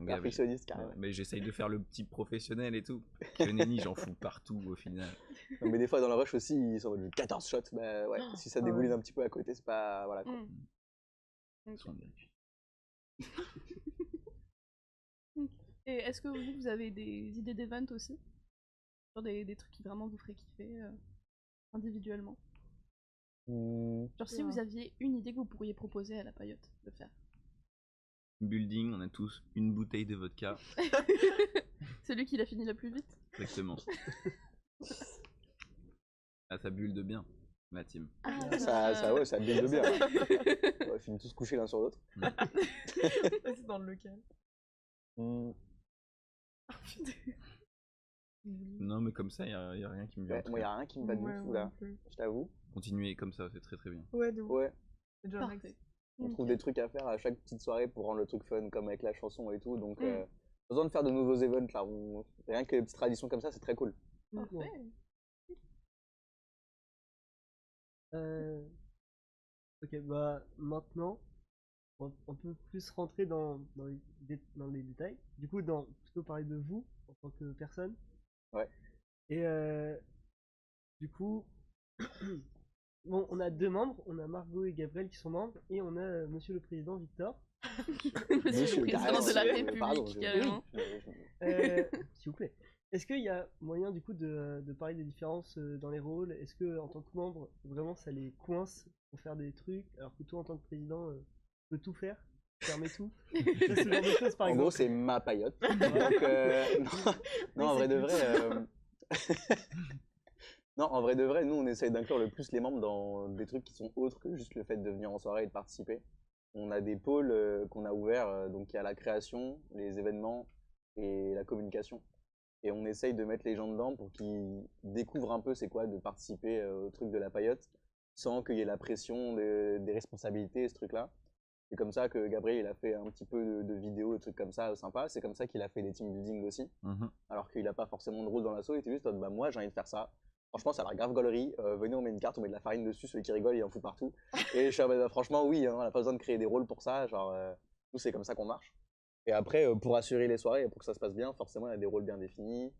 perfectionniste carrément. Mais j'essaye de faire le petit professionnel et tout. Que nenni, j'en fous partout au final. Non, mais des fois dans la rush aussi, ils sont en mode 14 shots. Bah ouais, si ça débouline un petit peu à côté, c'est pas. Voilà quoi. Et est-ce que vous avez des idées d'event aussi? Sur des trucs qui vraiment vous feraient kiffer individuellement? Genre si vous aviez une idée que vous pourriez proposer à la paillote de faire. Building, on a tous une bouteille de vodka. Celui qui l'a fini la plus vite. Exactement. Ah, ça bulle de bien, ma team. Ça bulle de bien. On finit tous couchés l'un sur l'autre. C'est dans le local. Non, mais comme ça, y a rien qui me vient. Moi, y a rien qui me bat du tout là, je t'avoue. Continuez comme ça, c'est très très bien. Ouais, de ouf. Ouais. C'est déjà max. On trouve des trucs à faire à chaque petite soirée pour rendre le truc fun, comme avec la chanson et tout. Donc, besoin de faire de nouveaux events là. Rien que les petites traditions comme ça, c'est très cool. Parfait. Ok, bah maintenant, on peut plus rentrer dans les détails. Du coup, plutôt parler de vous en tant que personne. Ouais. Et du coup, bon, on a 2 membres, on a Margot et Gabriel qui sont membres, et on a Monsieur le Président Victor. Monsieur le Président de la République, pardon, carrément. S'il vous plaît. Est-ce qu'il y a moyen du coup de parler des différences dans les rôles? Est-ce que en tant que membre, vraiment ça les coince pour faire des trucs, alors que toi en tant que président, tu peux tout faire, fermer tout? Ça, ce genre de choses, par en exemple. gros, c'est ma paillote. Donc, non, en vrai de vrai. Non, en vrai de vrai, nous on essaye d'inclure le plus les membres dans des trucs qui sont autres que juste le fait de venir en soirée et de participer. On a des pôles qu'on a ouverts, donc il y a la création, les événements et la communication. Et on essaye de mettre les gens dedans pour qu'ils découvrent un peu c'est quoi de participer au truc de la paillote, sans qu'il y ait la pression des responsabilités et ce truc-là. C'est comme ça que Gabriel il a fait un petit peu de vidéos, de trucs comme ça, sympa. C'est comme ça qu'il a fait des team building aussi. Alors qu'il a pas forcément de rôle dans l'assaut, il était juste bah moi j'ai envie de faire ça. Franchement ça a l'air grave gaulerie, venez on met une carte, on met de la farine dessus, celui qui rigole il en fout partout. Et je suis bah, franchement oui, hein, on n'a pas besoin de créer des rôles pour ça, genre nous c'est comme ça qu'on marche. Et après pour assurer les soirées, pour que ça se passe bien, forcément il y a des rôles bien définis.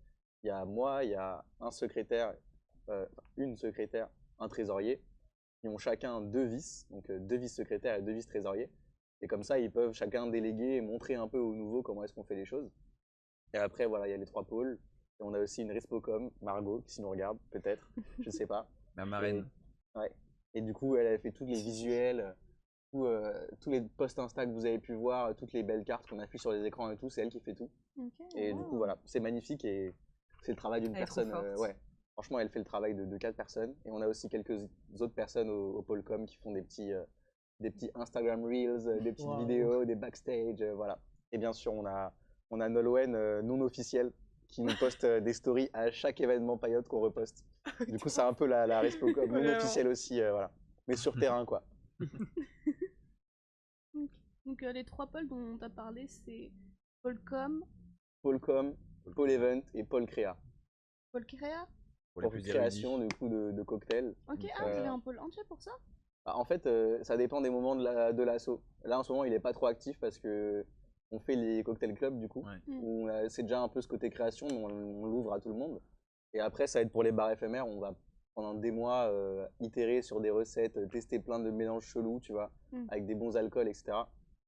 Il y a moi, il y a un secrétaire, une secrétaire, un trésorier. Ils ont chacun 2 vices, donc 2 vice-secrétaires et 2 vice-trésoriers. Et comme ça, ils peuvent chacun déléguer et montrer un peu aux nouveaux comment est-ce qu'on fait les choses. Et après, voilà, il y a les 3 pôles. Et on a aussi une respocom, Margot, qui nous regarde, peut-être, je sais pas. La marraine. Ouais. Et du coup, elle a fait tous les visuels, tous les posts Insta que vous avez pu voir, toutes les belles cartes qu'on affiche sur les écrans et tout, c'est elle qui fait tout. Et du coup, voilà, c'est magnifique et c'est le travail d'une personne. Ouais. Franchement, elle fait le travail de 4 personnes. Et on a aussi quelques autres personnes au pôle com qui font des petits Instagram Reels, des petites vidéos, des backstage, voilà. Et bien sûr, on a Nolwenn non officielle qui nous poste des stories à chaque événement paillote qu'on reposte. Du coup, c'est un peu la respocom non officielle aussi, voilà. Mais sur terrain, quoi. Donc les 3 pôles dont on a parlé, c'est pôle com, pôle event et pôle créa. Pôle créa pour création du coup de cocktails. Ok, vous avez un pôle entier pour ça? En fait, ça dépend des moments de l'assaut. Là, en ce moment, il est pas trop actif parce que on fait les cocktail clubs du coup, où c'est déjà un peu ce côté création, mais on l'ouvre à tout le monde. Et après, ça va être pour les bars éphémères, on va pendant des mois itérer sur des recettes, tester plein de mélanges chelous, tu vois, avec des bons alcools, etc.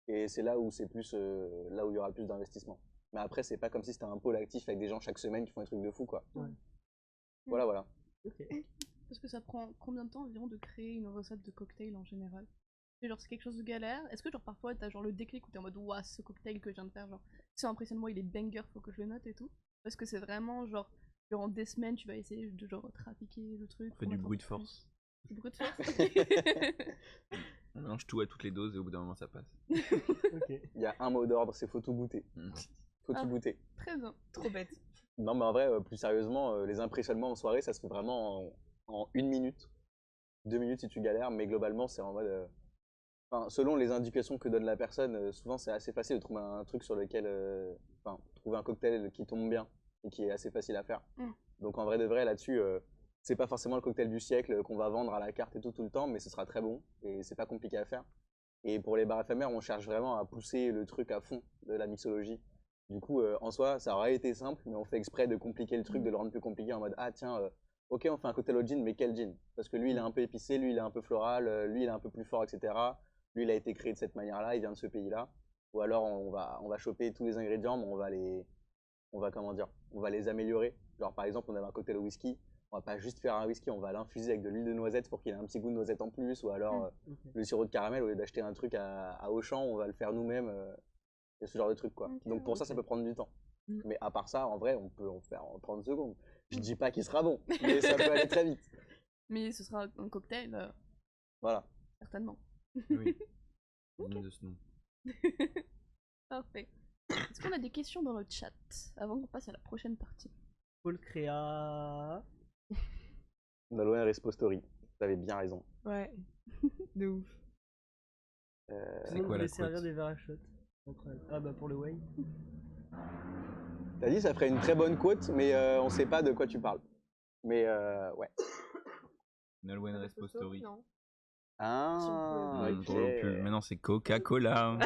Et c'est là où c'est plus, là où il y aura plus d'investissement. Mais après, c'est pas comme si c'était un pôle actif avec des gens chaque semaine qui font des trucs de fou, quoi. Voilà. Okay. Parce que ça prend combien de temps environ de créer une recette de cocktail en général? Et genre c'est quelque chose de galère? Est-ce que genre parfois t'as genre le déclic où t'es en mode ouah ce cocktail que je viens de faire, genre ça impressionne moi il est banger, faut que je le note et tout? Parce que c'est vraiment genre durant des semaines tu vas essayer de genre trafiquer le truc. On fait du bruit de force. Du bruit de force. On mélange tout à toutes les doses et au bout d'un moment ça passe. Il y a un mot d'ordre, c'est faut tout goûter. Faut tout goûter. Très bien. Trop bête. Non mais en vrai, plus sérieusement, les impressionnements en soirée, ça se fait vraiment en 1 minute, 2 minutes si tu galères, mais globalement c'est en mode... selon les indications que donne la personne, souvent c'est assez facile de trouver un truc sur lequel... trouver un cocktail qui tombe bien et qui est assez facile à faire. Donc en vrai de vrai là-dessus, c'est pas forcément le cocktail du siècle qu'on va vendre à la carte et tout le temps, mais ce sera très bon et c'est pas compliqué à faire. Et pour les bars éphémères, on cherche vraiment à pousser le truc à fond de la mixologie. Du coup, en soi, ça aurait été simple, mais on fait exprès de compliquer le truc, de le rendre plus compliqué en mode ah tiens, ok, on fait un cocktail au gin, mais quel gin? Parce que lui, il est un peu épicé, lui, il est un peu floral, lui, il est un peu plus fort, etc. Lui, il a été créé de cette manière-là, il vient de ce pays-là. Ou alors, on va choper tous les ingrédients, mais on va les améliorer. Genre, par exemple, on a un cocktail au whisky, on va pas juste faire un whisky, on va l'infuser avec de l'huile de noisette pour qu'il ait un petit goût de noisette en plus. Ou alors, le sirop de caramel, au lieu d'acheter un truc à Auchan, on va le faire nous-mêmes. Et ce genre de truc, quoi. Donc pour ça peut prendre du temps. Mais à part ça, en vrai, on peut en faire en 30 secondes. Je dis pas qu'il sera bon, mais ça peut aller très vite. Mais ce sera un cocktail. Voilà. Certainement. Oui. De ce nom. Parfait. Est-ce qu'on a des questions dans le chat avant qu'on passe à la prochaine partie? Pôle créa. Nolwenn Respo Story. Vous avez bien raison. Ouais. De ouf. C'est quoi la servir des verres à shot. Ah bah pour le whey. T'as dit ça ferait une très bonne quote, mais on sait pas de quoi tu parles. Mais ouais. Nolwenn Respo Story. Non. Ah, ok. Maintenant c'est Coca-Cola.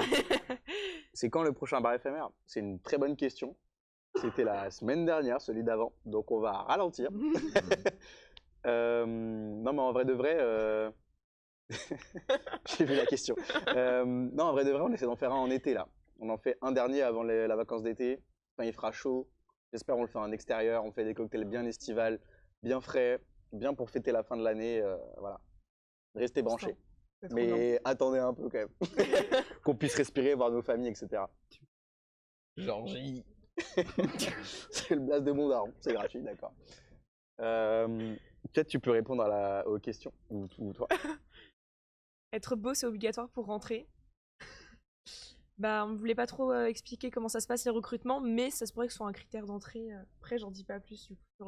C'est quand le prochain bar éphémère? C'est une très bonne question. C'était la semaine dernière, celui d'avant, donc on va ralentir. Non mais en vrai de vrai, j'ai vu la question. Non en vrai de vrai, on essaie d'en faire un en été là. On en fait un dernier avant la vacances d'été. Enfin il fera chaud. J'espère on le fait en extérieur. On fait des cocktails bien estivales, bien frais, bien pour fêter la fin de l'année. Voilà. Restez branchés. Mais attendez un peu quand même. Qu'on puisse respirer, voir nos familles, etc. Georgie. C'est le blast de mon daron, c'est gratuit, d'accord. Peut-être tu peux répondre aux questions, ou toi. Être beau, c'est obligatoire pour rentrer. Bah, on voulait pas trop expliquer comment ça se passe les recrutements, mais ça se pourrait que ce soit un critère d'entrée. Après, j'en dis pas plus du coup,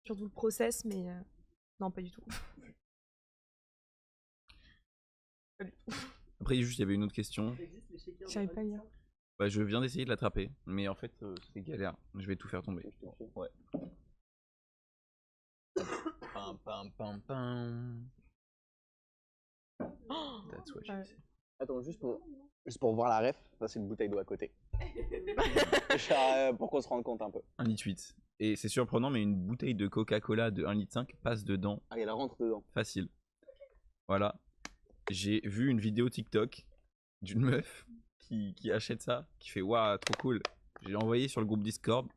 sur tout le process, mais non, pas du tout. Après, juste, il y avait une autre question. Je savais pas lire. Bah, je viens d'essayer de l'attraper, mais en fait, c'est galère. Je vais tout faire tomber. Ouais. Pam, pam, pam, pam. That's what she said. Attends, juste pour voir la ref, ça c'est une bouteille d'eau à côté. Pour qu'on se rende compte un peu. 1,8 litre. Et c'est surprenant, mais une bouteille de Coca-Cola de 1,5 litre passe dedans. Ah, elle rentre dedans. Facile. Voilà. J'ai vu une vidéo TikTok d'une meuf qui achète ça, qui fait waouh, trop cool. J'ai envoyé sur le groupe Discord.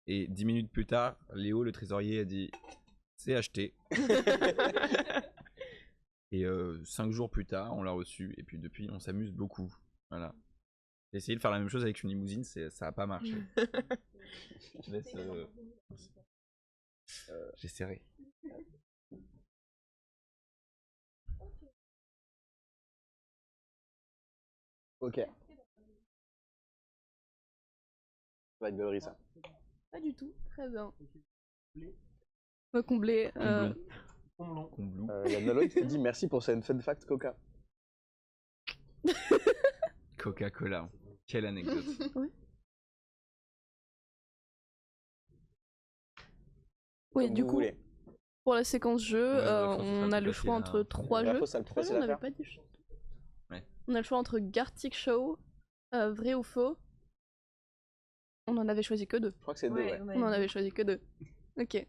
Et 10 minutes plus tard, Léo, le trésorier, a dit c'est acheté. Et 5 jours plus tard, on l'a reçu. Et puis depuis, on s'amuse beaucoup. Voilà. J'ai essayé de faire la même chose avec une limousine, ça a pas marché. Je laisse. J'essaierai. Ok. Ça va être galerie ça. Pas du tout, très bien. Comblé. Comblou. Il y a Nolo qui te dit merci pour cette fun fact Coca. Coca-Cola. Quelle anecdote. Oui, du coup, pour la séquence jeu, on a le choix entre 3 jeux. On n'avait pas dit. Ouais. On a le choix entre Gartic Show, vrai ou faux. On en avait choisi que 2. Je crois que c'est 2, ouais. On en avait choisi que 2. Ok.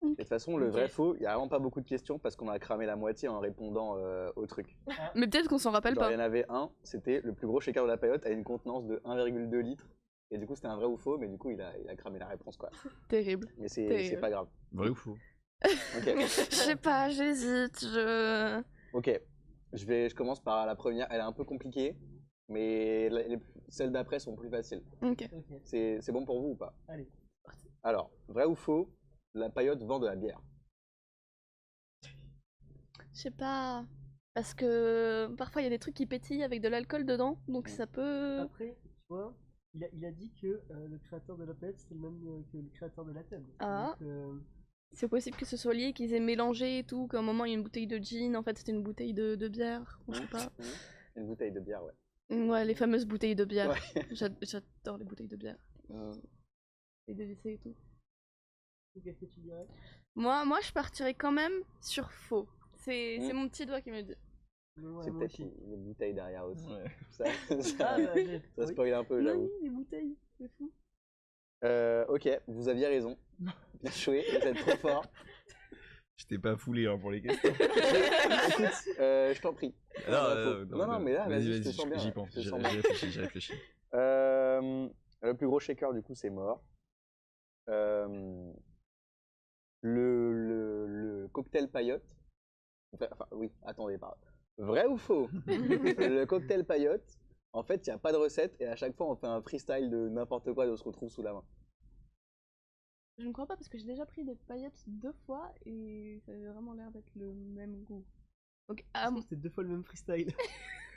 De toute façon, le vrai faux, il n'y a vraiment pas beaucoup de questions parce qu'on a cramé la moitié en répondant au truc. Mais peut-être qu'on s'en rappelle pas. Il y en avait un, c'était le plus gros shaker de la paillote à une contenance de 1,2 litres. Et du coup, c'était un vrai ou faux, mais du coup, il a cramé la réponse, quoi. Terrible. Mais c'est pas grave. Vrai ou faux? Ok. Je sais pas, j'hésite. Ok. Je commence par la première. Elle est un peu compliquée, mais celles d'après sont plus faciles. Ok. C'est bon pour vous ou pas? Allez. Alors, vrai ou faux, la paillote vend de la bière? Je sais pas. Parce que parfois il y a des trucs qui pétillent avec de l'alcool dedans, donc ça peut. Après, tu vois, il a dit que le créateur de la paillette c'était le même que le créateur de la thème. Ah. Donc, c'est possible que ce soit lié, qu'ils aient mélangé et tout, qu'à un moment il y a une bouteille de gin, en fait c'était une bouteille de bière, je sais pas. Une bouteille de bière, ouais. Ouais, les fameuses bouteilles de bière. Ouais. J'adore les bouteilles de bière. Les dévissées et tout. qu'est-ce que tu dirais? Moi je partirais quand même sur faux. C'est mon petit doigt qui me le dit. C'est peut-être une bouteille derrière aussi. Ouais. Ça spoil un peu, j'avoue. Oui, les bouteilles, c'est fou. Ok, vous aviez raison. Bien joué, vous êtes trop fort. Je t'ai pas foulé pour les questions. Écoute, je t'en prie. Non, mais là, vas-y, je te sens bien. j'y pense, j'y réfléchis. Le plus gros shaker, du coup, c'est mort. Le cocktail paillote. Enfin, oui, attendez, pardon. Vrai ou faux? Le cocktail paillote, en fait, il n'y a pas de recette et à chaque fois, on fait un freestyle de n'importe quoi de ce qu'on trouve sous la main. Je ne crois pas parce que j'ai déjà pris des paillettes 2 fois et ça avait vraiment l'air d'être le même goût. Donc, c'était 2 fois le même freestyle.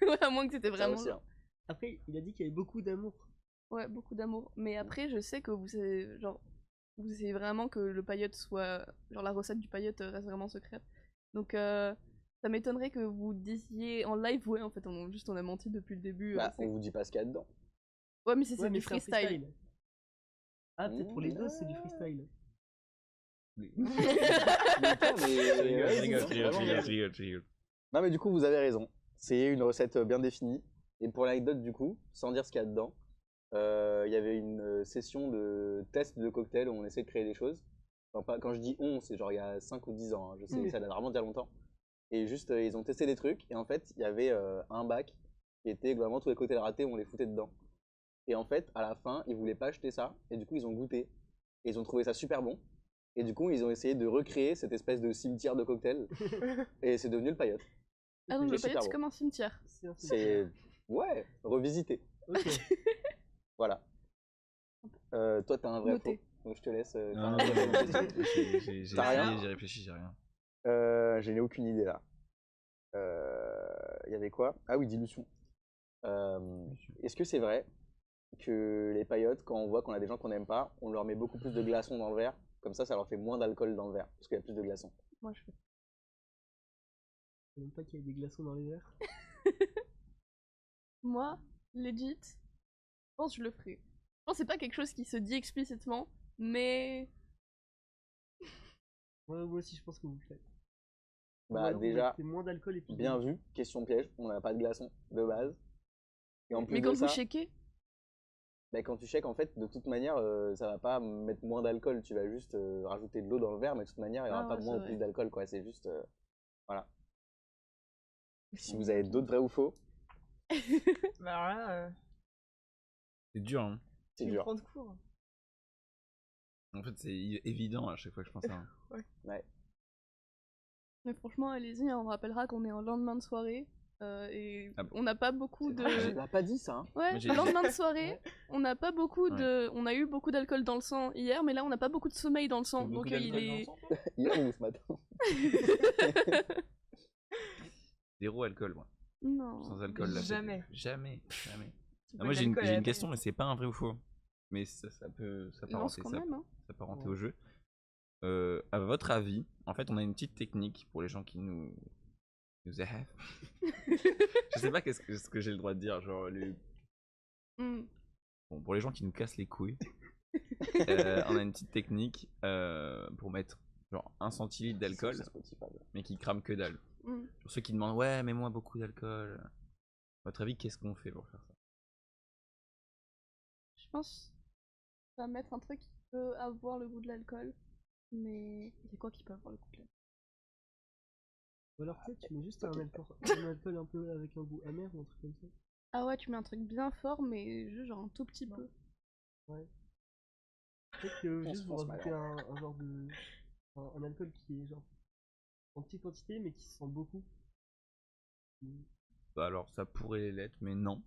Ouais, à moins que c'était vraiment. Aussi, hein. Après, il a dit qu'il y avait beaucoup d'amour. Ouais, beaucoup d'amour. Mais après, je sais que vous essayez vraiment que le paillote soit. Genre, la recette du paillote reste vraiment secrète. Donc, ça m'étonnerait que vous disiez en live, ouais, en fait, on a menti depuis le début. Bah, on vous dit pas ce qu'il y a dedans. Ouais, mais c'est du freestyle. Ah, peut-être pour les doses, c'est du freestyle. Je rigole. Non, mais du coup, vous avez raison. C'est une recette bien définie. Et pour l'anecdote, du coup, sans dire ce qu'il y a dedans, il y avait une session de test de cocktail où on essaie de créer des choses. Enfin, quand je dis on, c'est genre il y a 5 ou 10 ans. Hein. Je sais, ça date vraiment d'il y a longtemps. Et juste, ils ont testé des trucs. Et en fait, il y avait un bac qui était globalement tous les cocktails ratés, on les foutait dedans. Et en fait, à la fin, ils voulaient pas acheter ça. Et du coup, ils ont goûté. Et ils ont trouvé ça super bon. Et du coup, ils ont essayé de recréer cette espèce de cimetière de cocktails. Et c'est devenu le paillote. Ah donc le paillote, c'est comme un cimetière. C'est... Ouais, revisité. Ok. Voilà. Toi, t'as un vrai faux. Donc je te laisse. J'ai réfléchi, j'ai rien. Je n'ai aucune idée là. Il y avait quoi? Ah oui, dilution. Est-ce que c'est vrai que les paillotes, quand on voit qu'on a des gens qu'on n'aime pas, on leur met beaucoup plus de glaçons dans le verre? Comme ça leur fait moins d'alcool dans le verre, parce qu'il y a plus de glaçons. Moi, je fais. Même pas qu'il y ait des glaçons dans les verres. Moi, legit, je pense que je le ferai. Je pense que c'est pas quelque chose qui se dit explicitement, mais... Ouais, moi aussi, je pense que vous le faites. Bah Alors, vous déjà, mettez moins d'alcool et plus de bien jus. vu, question piège, on n'a pas de glaçons de base. Et en plus Mais de quand ça, vous shakez, bah, quand tu shakes, en fait, de toute manière, ça va pas mettre moins d'alcool, tu vas juste rajouter de l'eau dans le verre, mais de toute manière, il n'y aura Ah pas ouais, moins c'est ou plus vrai. d'alcool, quoi. C'est juste, voilà. Si vous avez d'autres vrais ou faux, Bah alors là, C'est dur, hein. c'est tu me dur. prends de court. En fait, c'est évident à chaque fois que je pense à un. Ouais. mais franchement, allez-y, hein, on rappellera qu'on est en lendemain de soirée. Et Ah bon. on n'a pas beaucoup de... Je l'ai pas dit ça, hein. Ouais, Mais j'ai- lendemain de soirée, Ouais. on n'a pas beaucoup de... On a eu beaucoup d'alcool dans le sang hier, mais là on n'a pas beaucoup de sommeil dans le sang, donc il est... Hier ou ce matin. Zéro alcool, moi. Non. Sans alcool, là. c'est- Jamais. Jamais. Tu Ah, peux moi, j'ai une, d'alcool à j'ai la une question, taille. mais c'est pas un vrai ou faux. Mais ça peut Lance s'apparenter quand ça, même, hein. s'apparenter au jeu. À votre avis, en fait, on a une petite technique pour les gens qui nous aiment. Je sais pas ce que j'ai le droit de dire, genre Hmm. Bon, pour les gens qui nous cassent les couilles, on a une petite technique pour mettre genre 1 centilitre d'alcool, C'est Spotify. mais qui crame que dalle. Hmm. Pour ceux qui demandent, ouais, mets-moi beaucoup d'alcool. À votre avis, qu'est-ce qu'on fait pour faire ça? Je pense qu'on va mettre un truc qui peut avoir le goût de l'alcool, mais... C'est quoi qui peut avoir le goût de l'alcool? Ou alors peut-être tu mets juste un alcool un peu avec un goût amer ou un truc comme ça. Ah ouais, tu mets un truc bien fort, mais juste genre un tout petit peu. Peut-être que On juste se vous pense rajoutez un genre de... un alcool qui est genre en petite quantité mais qui se sent beaucoup. Bah alors, ça pourrait l'être, mais non.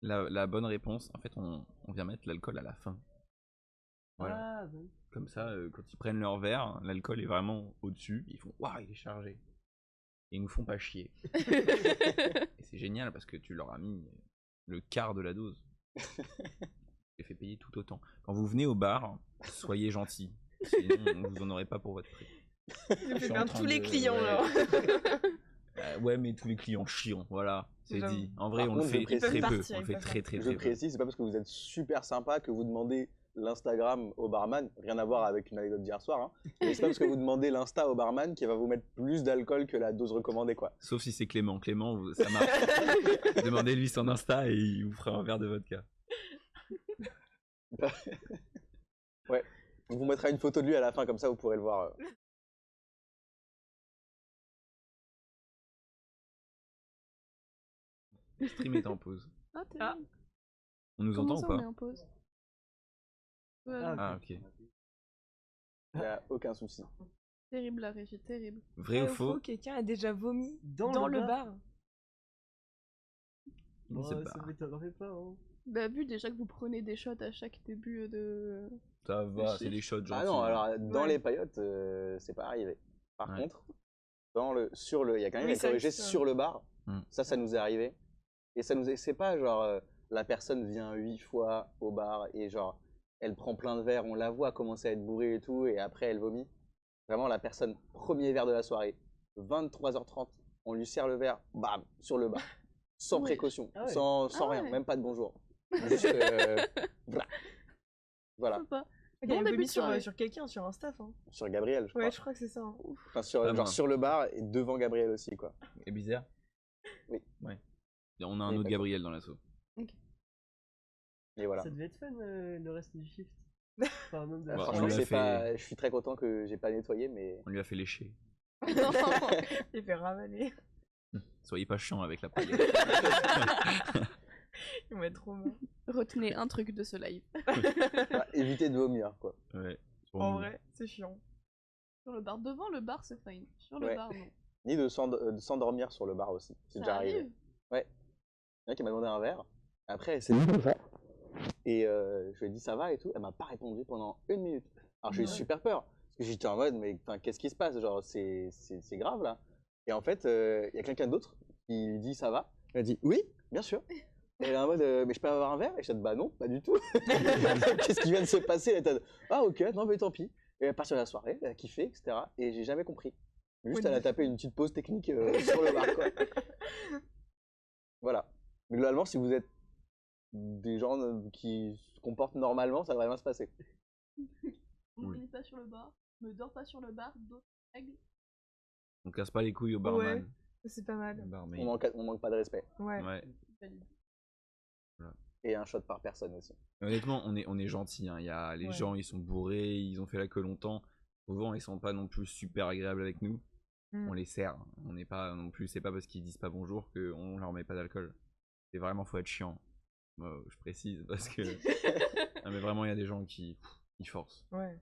La bonne réponse, en fait, on vient mettre l'alcool à la fin. Voilà. Ah bah oui. Comme ça, quand ils prennent leur verre, l'alcool est vraiment au-dessus. Ils font waouh, il est chargé. Et ils nous font pas chier. Et c'est génial parce que tu leur as mis le quart de la dose. Et fait payer tout autant. Quand vous venez au bar, soyez gentils. Sinon, vous en aurez pas pour votre prix. Il nous fait suis en perdre train tous les de- clients ouais. là. Ouais, mais tous les clients chiants, voilà, c'est J'avoue. dit. En vrai, Par on le contre, je fait précise- très Ils peuvent peu. partir, On le ils fait peuvent très très Je très peu. précise, c'est pas parce que vous êtes super sympa que vous demandez l'Instagram au barman, rien à voir avec une anecdote d'hier soir, hein. Mais c'est pas parce que vous demandez l'Insta au barman qu'il va vous mettre plus d'alcool que la dose recommandée, quoi. Sauf si c'est Clément. Clément, ça marche. Demandez-lui son Insta et il vous fera un verre de vodka. Ouais, on vous mettra une photo de lui à la fin, comme ça vous pourrez le voir. Le stream est en pause. Ah, t'es Ah. bien. On nous Comment entend ça, ou on est pas? en pause? Ouais, Ah, ouais. Ah, ok. Il n'y a aucun souci. Terrible la régie, terrible. Vrai ou faux? Quelqu'un a déjà vomi Dans le le bar. Dans ce Ça bar. m'étonnerait pas, hein. Bah, vu déjà que vous prenez des shots à chaque début de... Ça va, Le c'est des shots gentils. Ah non, alors dans Ouais. les paillotes, c'est pas arrivé. Par Ouais. contre, il y a quand même Oui, un c'est vrai corrigé que ça- sur le bar. Hmm. Ça nous est arrivé. Et c'est pas genre la personne vient 8 fois au bar et genre elle prend plein de verres, on la voit commencer à être bourrée et tout, et après elle vomit. Vraiment la personne, premier verre de la soirée, 23h30, on lui sert le verre, bam, sur le bar. Sans Ouais. précaution, Ah ouais. sans Ah rien, ouais. même pas de bonjour. Juste, voilà, Sympa. Il y a Bon un début vomi de soirée. sur quelqu'un, sur un staff. Hein. sur Gabriel, je crois. Ouais, je crois que c'est ça. Hein. Enfin, sur, Ah, genre moi. sur le bar et devant Gabriel aussi, quoi. Et bizarre? Oui. Ouais. On a un Oui, autre d'accord. Gabriel dans l'assaut. Et voilà. Ça devait être fun le reste du shift. Enfin, même de la Bah, Franchement, on lui a c'est fait- pas... je suis très content que j'ai pas nettoyé, mais On lui a fait lécher. Il fait ravaler. Soyez pas chiant avec la paillette. Il va être trop mal. Retenez un truc de ce live. évitez de vomir, quoi. Ouais. Pour En nous. vrai, c'est chiant. Sur le bar. Devant le bar, c'est fine. Sur le Ouais. bar, non. Ni de s'endormir sur le bar aussi. C'est Ça déjà arrivé. arrive. Il y en a qui m'a demandé un verre. Après, elle s'est mise comme ça. Et je lui ai dit ça va et tout. Elle m'a pas répondu pendant 1 minute. Alors j'ai eu Ouais. super peur. Parce que j'étais en mode, mais qu'est-ce qui se passe? Genre, c'est grave là. Et en fait, il y a quelqu'un d'autre qui lui dit ça va. Elle a dit oui, bien sûr. Et elle est en mode, mais je peux avoir un verre? Et je dis bah non, pas du tout. Qu'est-ce qui vient de se passer? Elle était en mode, ah ok, non mais tant pis. Et elle est partie de la soirée, elle a kiffé, etc. Et j'ai jamais compris. Juste, elle a tapé une petite pause technique sur le bar, quoi. Voilà. Mais globalement, si vous êtes des gens qui se comportent normalement, ça devrait bien se passer. On ne finit pas sur le bar, ne dort pas sur le bar, d'autres règles. On casse pas les couilles au barman. Ouais, c'est pas mal. Barmaid. On manque pas de respect. Ouais. Ouais. Et un shot par personne aussi. Honnêtement, on est gentils. Hein. Les gens, ils sont bourrés, ils ont fait la queue longtemps. Souvent, ils sont pas non plus super agréables avec nous. On les sert. On n'est pas non plus. C'est pas parce qu'ils disent pas bonjour qu'on leur met pas d'alcool. C'est vraiment, faut être chiant. Je précise parce que. Non, mais vraiment, il y a des gens qui forcent. Ouais.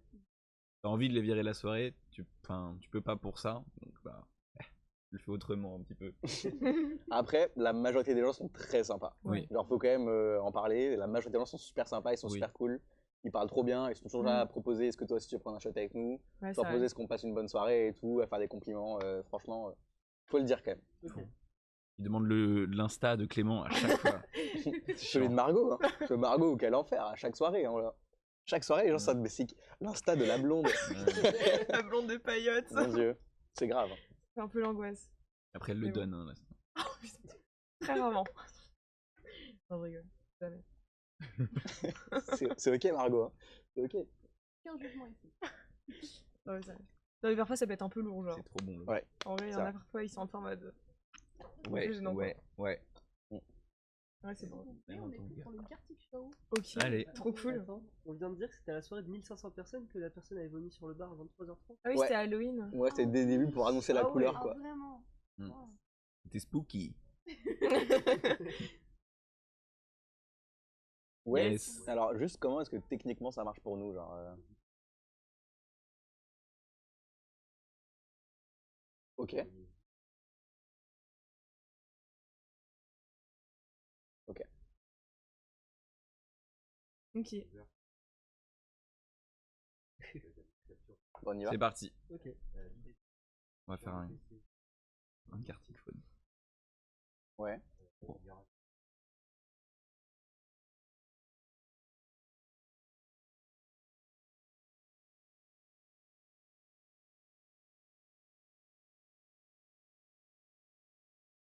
T'as envie de les virer la soirée, tu peux pas pour ça. Donc, bah, je le fais autrement un petit peu. Après, la majorité des gens sont très sympas. Oui. Genre, faut quand même en parler. La majorité des gens sont super sympas, ils sont super cool. Ils parlent trop bien, ils sont toujours là à proposer est-ce que toi aussi tu veux prendre un shot avec nous, proposer est-ce qu'on passe une bonne soirée et tout, à faire des compliments. Franchement, faut le dire quand même. Ils demandent l'insta de Clément à chaque fois. Celui de Margot, hein. Celui de Margot, quel enfer à chaque soirée. Hein, voilà. Chaque soirée, les gens savent, mais c'est l'insta de la blonde. La blonde de paillotes. Mon Dieu, c'est grave. C'est un peu l'angoisse. Après, elle le donne. Hein, l'insta. Très rarement. Non, je rigole. Jamais. C'est ok, Margot. Hein. C'est ok. Aucun jugement ici. Ouais, ça... Non, mais parfois ça peut être un peu lourd, genre. C'est trop bon. Ouais. En vrai, il y en a parfois, ils sont un peu en mode. Ouais, gênant, ouais. Ouais, c'est bon. Et on est prêt pour le Gartic Show. Ok. Allez. Trop cool. Attends, on vient de dire que c'était à la soirée de 1500 personnes que la personne avait vomi sur le bar à 23h30. Ah oui, Ouais. c'était Halloween. Ouais, c'était dès le début pour annoncer la couleur, Ah, quoi. vraiment. C'était spooky. Ouais. Yes. Alors, juste comment est-ce que techniquement ça marche pour nous, genre. Ok. Ok. Ok. On y va. C'est parti. Ok. On va faire un Gartic phone. Ouais.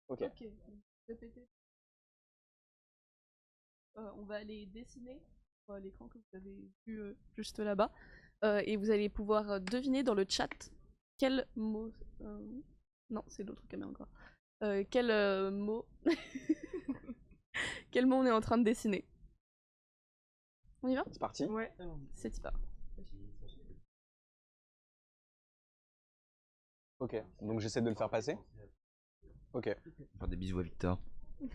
Ok. Ok. Répétez. On va aller dessiner sur l'écran que vous avez vu juste là-bas. Et vous allez pouvoir deviner dans le chat quel mot. Non, c'est l'autre caméra encore. Quel mot. Quel mot on est en train de dessiner. On y va? C'est parti. Ouais. C'est pas. Ok. Donc j'essaie de le faire passer. Ok. Faire des bisous à Victor. Je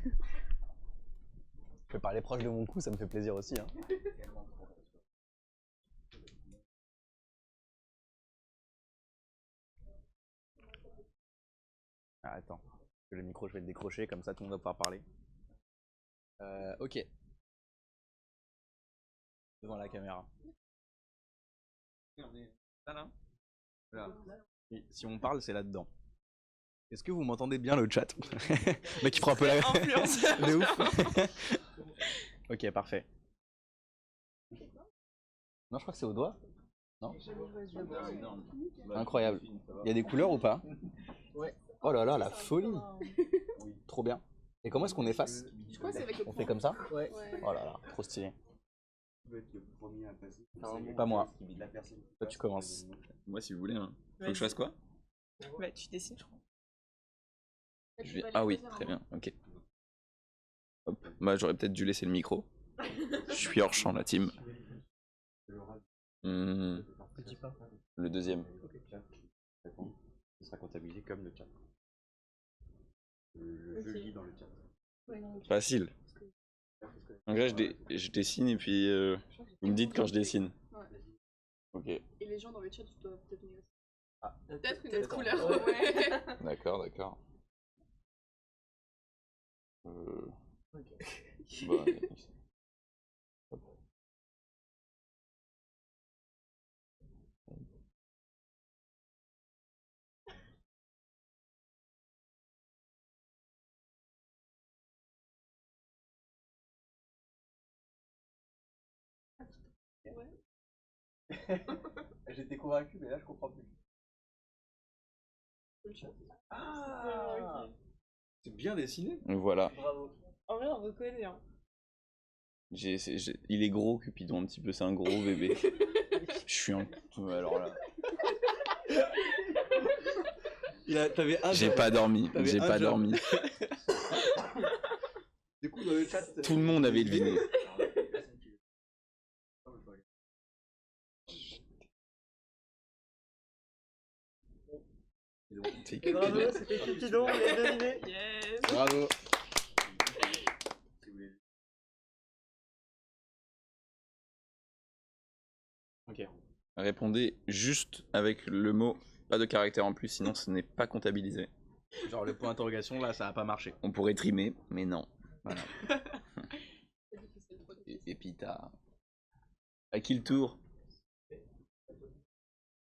peux parler proche de mon cou, ça me fait plaisir aussi. Hein. Ah, attends. Le micro, je vais le décrocher, comme ça tout le monde va pouvoir parler. Ok. Devant la caméra. Voilà. Si on parle, c'est là-dedans. Est-ce que vous m'entendez bien le chat? Le mec qui prend un peu la de ouf. Ok, parfait. Non, je crois que c'est au doigt. Non? Incroyable. Il y a des couleurs ou pas? Ouais. Oh là là, la folie. Trop bien. Et comment est-ce qu'on efface? Je crois que c'est avec le On fait comme ça? Ouais. Oh là là, trop stylé. Non, Pas moi. La personne. Toi, tu commences. Moi, si vous voulez. Hein. Faut que je fasse quoi? Bah, tu dessines, je crois. Ah oui, très bien. Ok. Hop. Bah, j'aurais peut-être dû laisser le micro. Je suis hors champ, la team. Petit pas. Le deuxième. Ce sera comptabilisé comme le chat. Je lis dans le chat. Facile. En vrai, je dessine et puis vous me dites quand je dessine. Ouais. Ok. Et les gens dans le chat, tu dois peut-être nous laisser. Peut-être une Peut-être. autre couleur. Ouais. D'accord, d'accord. Ok. Bah, hop. J'étais convaincu, mais là je comprends plus. Ah, c'est bien dessiné. Voilà. Bravo. En vrai, on reconnaît. Hein. Il est gros, Cupidon, un petit peu, c'est un gros bébé. Je suis un... Alors là... J'ai pas dormi, j'ai pas dormi. Du coup, dans le chat... Tout le monde avait deviné. Bravo, c'était Cupidon, il a deviné. Yes. Bravo. Ok. Répondez juste avec le mot, pas de caractère en plus, sinon ce n'est pas comptabilisé. Genre le point d'interrogation, là, ça a pas marché. On pourrait trimer, mais non. Voilà. Et puis t'as... À qui le tour?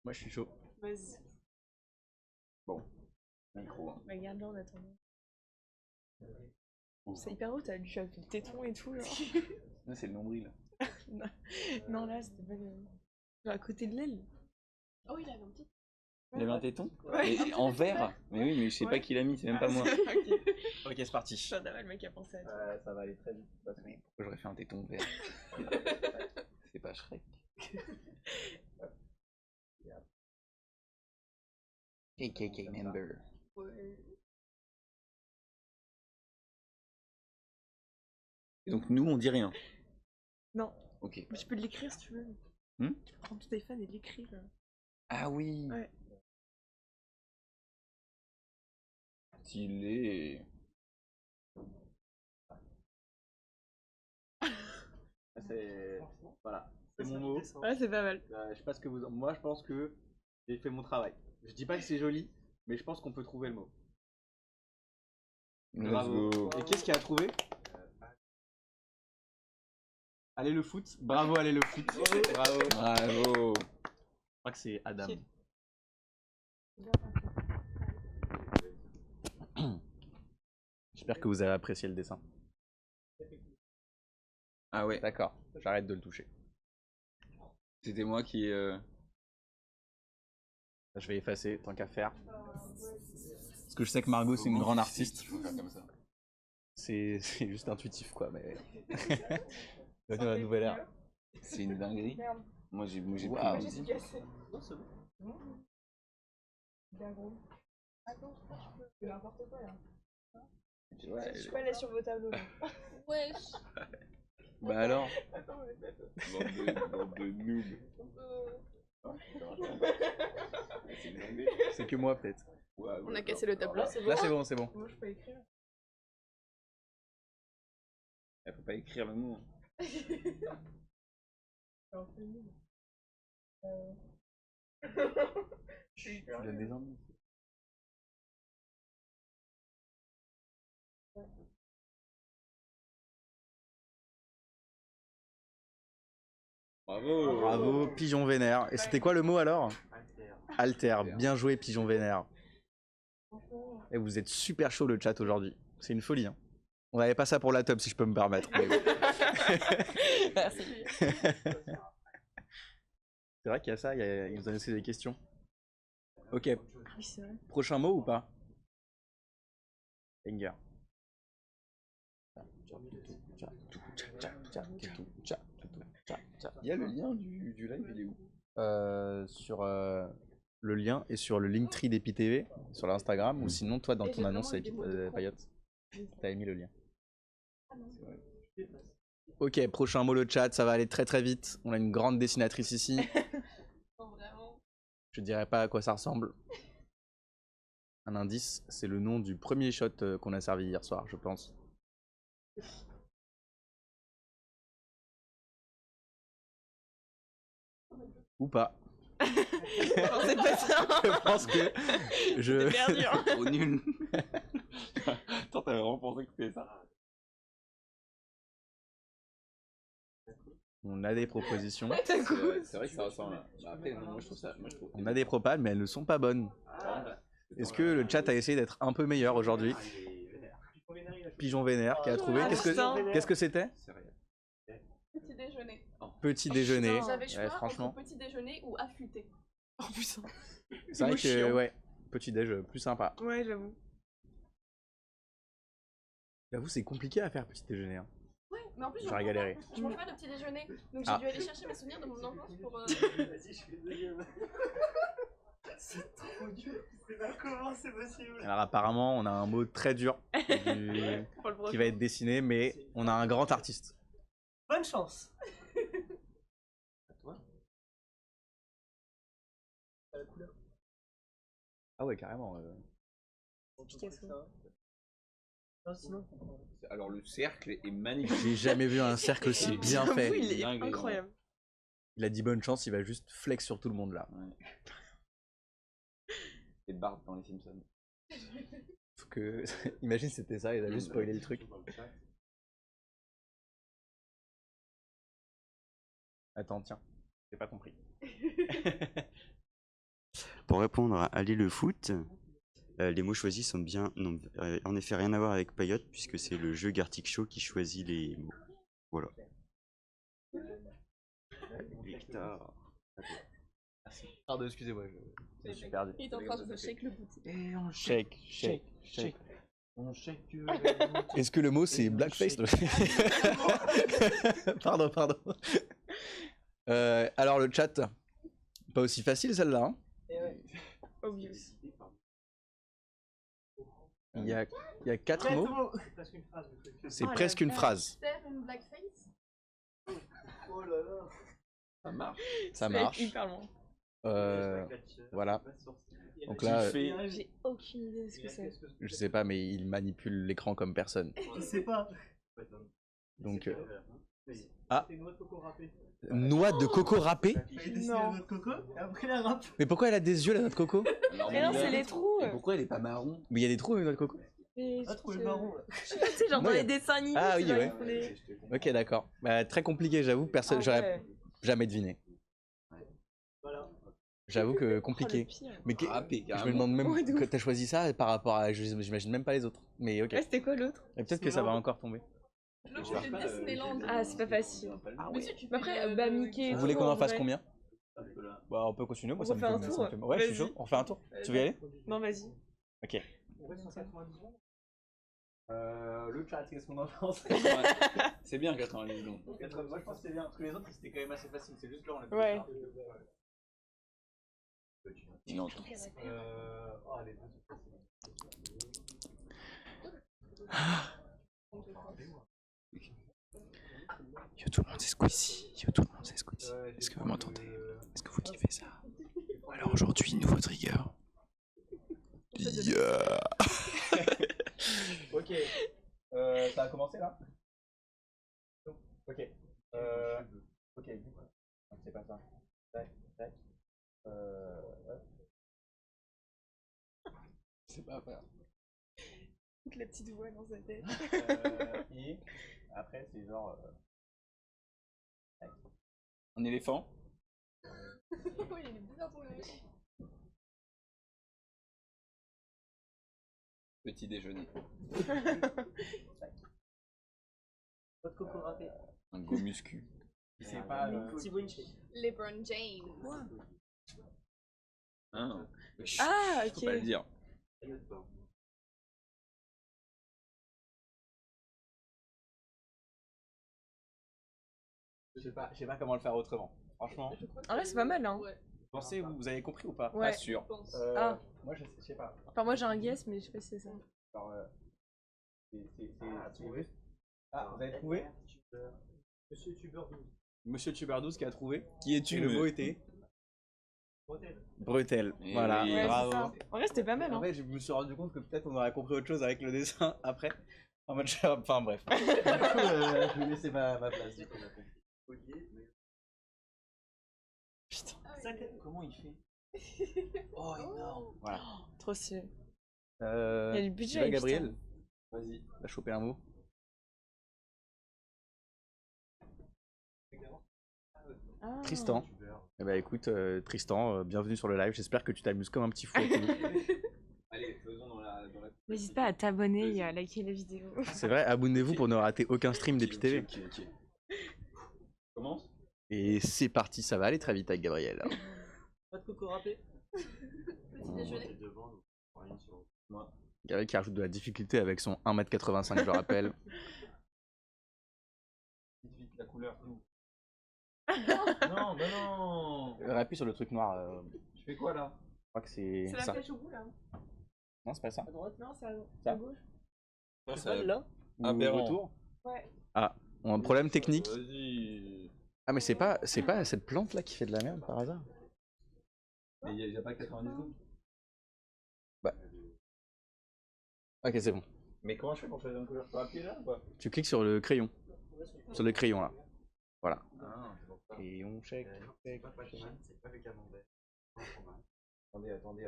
Moi, je suis chaud. Vas-y. Bon. Micro. Hein. Bah, garde-le en attendant. C'est hyper haut, t'as lu avec le téton et tout. Genre. Là, c'est le nombril. Non, là, c'était pas. Genre à côté de l'aile. Oh, il avait un petit. Il avait un téton? Ouais. Mais en vert? Mais oui, mais je sais pas qui l'a mis, c'est même pas moi. Ok, c'est parti. J'en avais le mec qui a pensé à ça. Ça va aller très vite. Mais pourquoi j'aurais fait un téton vert? C'est pas Shrek. KKK member. Ouais. Et donc nous, on dit rien. Non. Ok. Mais tu peux l'écrire si tu veux. Hmm? Tu peux prendre ton téléphone et l'écrire. Ah oui. Ouais. Stylé. C'est... Voilà. C'est mon mot. Ouais, c'est pas mal. Je sais pas ce que vous... Moi, je pense que j'ai fait mon travail. Je dis pas que c'est joli, mais je pense qu'on peut trouver le mot. Let's Bravo. go. Et qu'est-ce qu'il a trouvé? Allez le foot. Bravo, allez le foot. Bravo. Bravo. Je crois que c'est Adam. Ok. J'espère que vous avez apprécié le dessin. Ah ouais. D'accord, j'arrête de le toucher. C'était moi qui... Je vais effacer tant qu'à faire. Parce que je sais que Margot c'est une grande artiste. Faut faire comme ça. C'est juste intuitif quoi, mais... Bienvenue à la nouvelle ère. C'est une dinguerie. Moi j'ai Waouh. pris une cassé. Non, c'est bon. Bien gros. Attends, je peux n'importe quoi là. Ouais, Je suis pas allée sur vos tableaux là. Wesh. Bah alors. Attends, mais bande de noobs. C'est que moi peut-être. On a cassé le tableau. Là c'est bon. Moi je peux écrire. Elle peut pas écrire le mot. Tu donnes des indices. Bravo. Bravo, Pigeon Vénère. Et c'était quoi le mot alors? Alter. Bien joué, Pigeon Vénère. Et vous êtes super chaud le chat aujourd'hui. C'est une folie. Hein. On n'avait pas ça pour la top si je peux me permettre. Mais bon. C'est vrai qu'il y a ça, il nous a laissé des questions. Ok, Oui, c'est vrai. prochain mot ou pas? Banger. Il y a le lien du live, il est où? Sur le lien et sur le Linktree d'EpiTV, sur l'Instagram, ou sinon toi dans Et ton j'ai annonce vraiment eu des mots de Payotte, t'as mis le lien. Ah non. Ok, prochain mot le chat, ça va aller très très vite. On a une grande dessinatrice ici. Non, vraiment. Je dirais pas à quoi ça ressemble. Un indice, c'est le nom du premier shot qu'on a servi hier soir, je pense. Ou pas. Non, c'est pas ça. Je pense que je... T'es perdu. Hein. Trop nul. Attends, t'avais vraiment pensé que c'était ça? On a des propositions. C'est vrai que ça ressemble. Bah après, non, moi je trouve ça. On a des propales, mais elles ne sont pas bonnes. Est-ce que le chat a essayé d'être un peu meilleur aujourd'hui? Pigeon Vénère qui a trouvé. Ah, putain. Qu'est-ce que c'était? Petit déjeuner. Petit déjeuner. J'avais le choix Ouais, franchement. entre petit déjeuner ou affûté. Oh putain. C'est vrai que, ouais. petit déj plus sympa. Ouais, j'avoue. J'avoue, c'est compliqué à faire petit déjeuner. Hein. Ouais, mais en plus, J'aurais galéré. je mange pas de petit déjeuner. Donc j'ai Ah. dû aller chercher mes souvenirs de mon enfance pour. Vas-y, je fais le deuxième. C'est trop dur. C'est pas comment c'est possible. Alors apparemment, on a un mot très dur qui va être dessiné, mais on a un grand artiste. Bonne chance. À toi. La couleur. Ah ouais, carrément. Picasso. Non, sinon. Alors le cercle est magnifique. J'ai jamais vu un cercle aussi bien J'avoue, fait. il est Dingue, incroyable. Il a dit bonne chance, il va juste flex sur tout le monde là. Et Bart dans les Simpsons. Faut que... Imagine c'était ça, il a juste spoilé le truc. Attends, tiens, j'ai pas compris. Pour répondre à Ali le foot, les mots choisis sont bien, n'ont en effet rien à voir avec Payotte puisque c'est le jeu Gartic Show qui choisit les mots. Voilà. Victor. Pardon, excusez-moi, je suis perdu. Il est en train de shake le boutique. Et on shake. On shake. Est-ce que le mot c'est blackface? Pardon. Alors le chat, pas aussi facile celle-là. Hein. Obvious. Il y a 4 mots. Presque une phrase. C'est Oh la presque une vache. phrase. Faire une blackface. Oh là là. Ça marche. Ça va être marche. hyper loin. Voilà. Donc là, J'ai aucune idée de ce que c'est. je sais pas, mais il manipule l'écran comme personne. Je sais pas. Donc, C'est une noix de coco râpée. noix de coco râpée. Elle dessine Non. la noix de coco et après la râpe. Mais pourquoi elle a des yeux la noix de coco? Mais non, c'est les trous. Et pourquoi elle est pas marron? Mais il y a des trous avec noix de coco. Ah, trouvé le marron là. Tu sais, genre Non, dans y a- les dessins animés. Ah tu oui, vois, ouais. ils font des- Ok, d'accord. Bah, très compliqué, j'avoue. Personne, Ah j'aurais ouais. jamais deviné. Voilà. J'avoue que Oh, le compliqué. pire. Mais Râpé, je carrément. me demande même Ouais, de que ouf. t'as choisi ça par rapport à. J'imagine même pas les autres. Mais ok. Ouais, c'était quoi l'autre? Et peut-être que ça va encore tomber. L'autre c'était Disneyland. Ah, c'est pas facile. Mais si, tu Mais fais après, le- bah, Mickey. Vous voulez tout, qu'on en en fasse vrai. combien? Bah, on peut continuer. Moi, On ça me refait un fait- tour, ça me fait- Ouais, je suis vas-y. chaud. On fait un tour. Tu veux y aller? Non, vas-y. Ok. Le chat, qu'est-ce qu'on en pense? C'est bien 90 secondes. Moi, je pense que c'est bien. Parce que les autres, c'était quand même assez facile. C'est juste que là, on a Ouais. Non, Oh, les deux. Yo tout le monde c'est Squeezie. Yo tout le monde c'est Squeezie. Est-ce que vous m'entendez? Est-ce que vous kiffez ça? Alors aujourd'hui, nouveau trigger. Yeah. Ok. Ça a commencé là? Ok. Ok. C'est pas ça. Tac, tac. Ouais. C'est pas faire. Toute la petite voix dans sa tête. Et après, c'est genre. Un éléphant. Oui, il est bizarre ton éléphant. Petit déjeuner. Noix de coco râpée. Un go muscu. C'est pas. Petit Winchie. LeBron James. Hein? Ah, Faut pas le ok. dire. Je sais pas comment le faire autrement. Franchement, En vrai, c'est pas mal, hein. Ouais, pensez, vous avez compris ou pas? Ouais. Pas sûr. je pense. Ah. Moi, je sais pas. Enfin, moi j'ai un guess, mais je sais pas si c'est ça. Alors, c'est juste. Ah, vous avez trouvé? Monsieur Tubeur 12. Monsieur Tuber12 qui a trouvé. Qui es-tu? Et le mot était Bretelle. Bretel. Eh Voilà, oui. Ouais, c'est bravo. ça. En vrai, c'était pas mal, En hein. vrai, je me suis rendu compte que peut-être on aurait compris autre chose avec le dessin après. En mode, enfin bref. Du coup, je vais laisser ma place. Du coup. Putain, comment il fait? Oh, énorme. Voilà. Trop stylé. Il y a du budget, va, putain. Gabriel? Vas-y, t'as chopé un mot. Ah. Tristan. Eh ben écoute, Tristan, bienvenue sur le live. J'espère que tu t'amuses comme un petit fou avec nous. Allez, faisons dans la. N'hésite pas à t'abonner et à liker la vidéo. C'est vrai, abonnez-vous pour ne rater aucun stream d'Epi TV. Ok. Commence. Et c'est parti, ça va aller très vite avec Gabriel. Noix de coco râpée. Petit déjeuner. Gabriel qui rajoute de la difficulté avec son 1m85, je le rappelle. La couleur. Non, bah non. Appuie sur le truc noir. Je fais quoi là? Je crois que c'est C'est la ça. flèche au bout là. Non, c'est pas ça. À droite. Non, c'est à Ça gauche. Ah, C'est pas là. Ou Aberrant. retour. Ouais. Ah, on a un problème technique. Vas-y. Ah, mais c'est pas cette plante là qui fait de la merde par hasard. Mais y a pas 90 secondes. Ok, c'est bon. Mais comment je fais pour choisir une couleur? Je peux appuyer là ou pas? Tu cliques sur le crayon. Sur le crayon là. Voilà. Ah, c'est pour ça. Crayon, check. C'est pas Batman, c'est pas le camembert.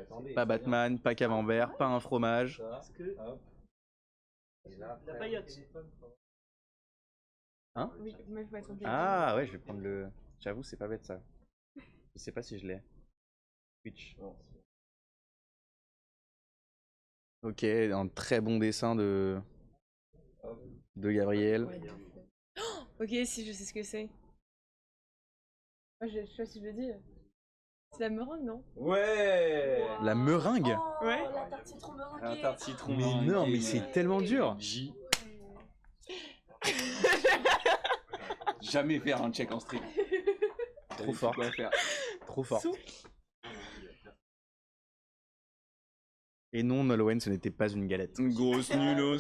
Attendez. Pas Batman, pas camembert, pas un fromage. Ça, Est-ce que hop. Et là, la après, paillote. Hein? Oui, mais faut être obligé. Ah ouais, je vais prendre le. J'avoue, c'est pas bête ça. Je sais pas si je l'ai. Twitch. bon, Ok, un très bon dessin de Gabriel. Ok, si je sais ce que c'est. Moi, je sais pas si je le dis. C'est la meringue, non? Ouais. La meringue? Ouais. La tarte citron meringuée. Un tarte citron. Mais non, mais c'est tellement dur. Jamais faire un check en stream. Trop fort. Quoi faire. Trop fort. Et non, Nolwenn, ce n'était pas une galette. Une grosse nulos.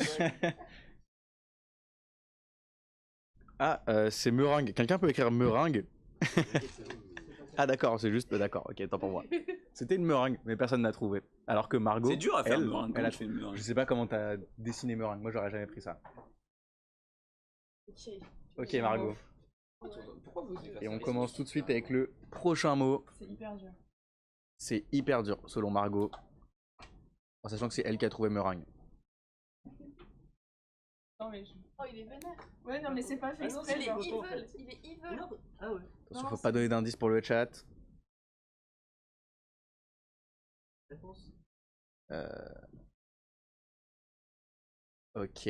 Ah, c'est meringue. Quelqu'un peut écrire meringue? Ah d'accord, c'est juste d'accord. Ok, tant pour moi. C'était une meringue, mais personne n'a trouvé. Alors que Margot, C'est dur à faire elle, meringue. elle a- Comment tu fais une meringue? je sais pas comment t'as dessiné meringue. Moi, j'aurais jamais pris ça. Ok, Margot. Pourquoi vous osez faire Et ça? on commence tout de suite avec le prochain mot. C'est hyper dur. C'est hyper dur, selon Margot. En sachant que c'est elle qui a trouvé meringue. Non, mais Oh, il est vénère. Ouais, non, mais c'est pas fait Ah non, exprès. Il est c'est genre. photo, en evil. fait. Il est evil. Ah ouais. Attention, Non, faut pas donner d'indice pour le chat. Réponse. Ok.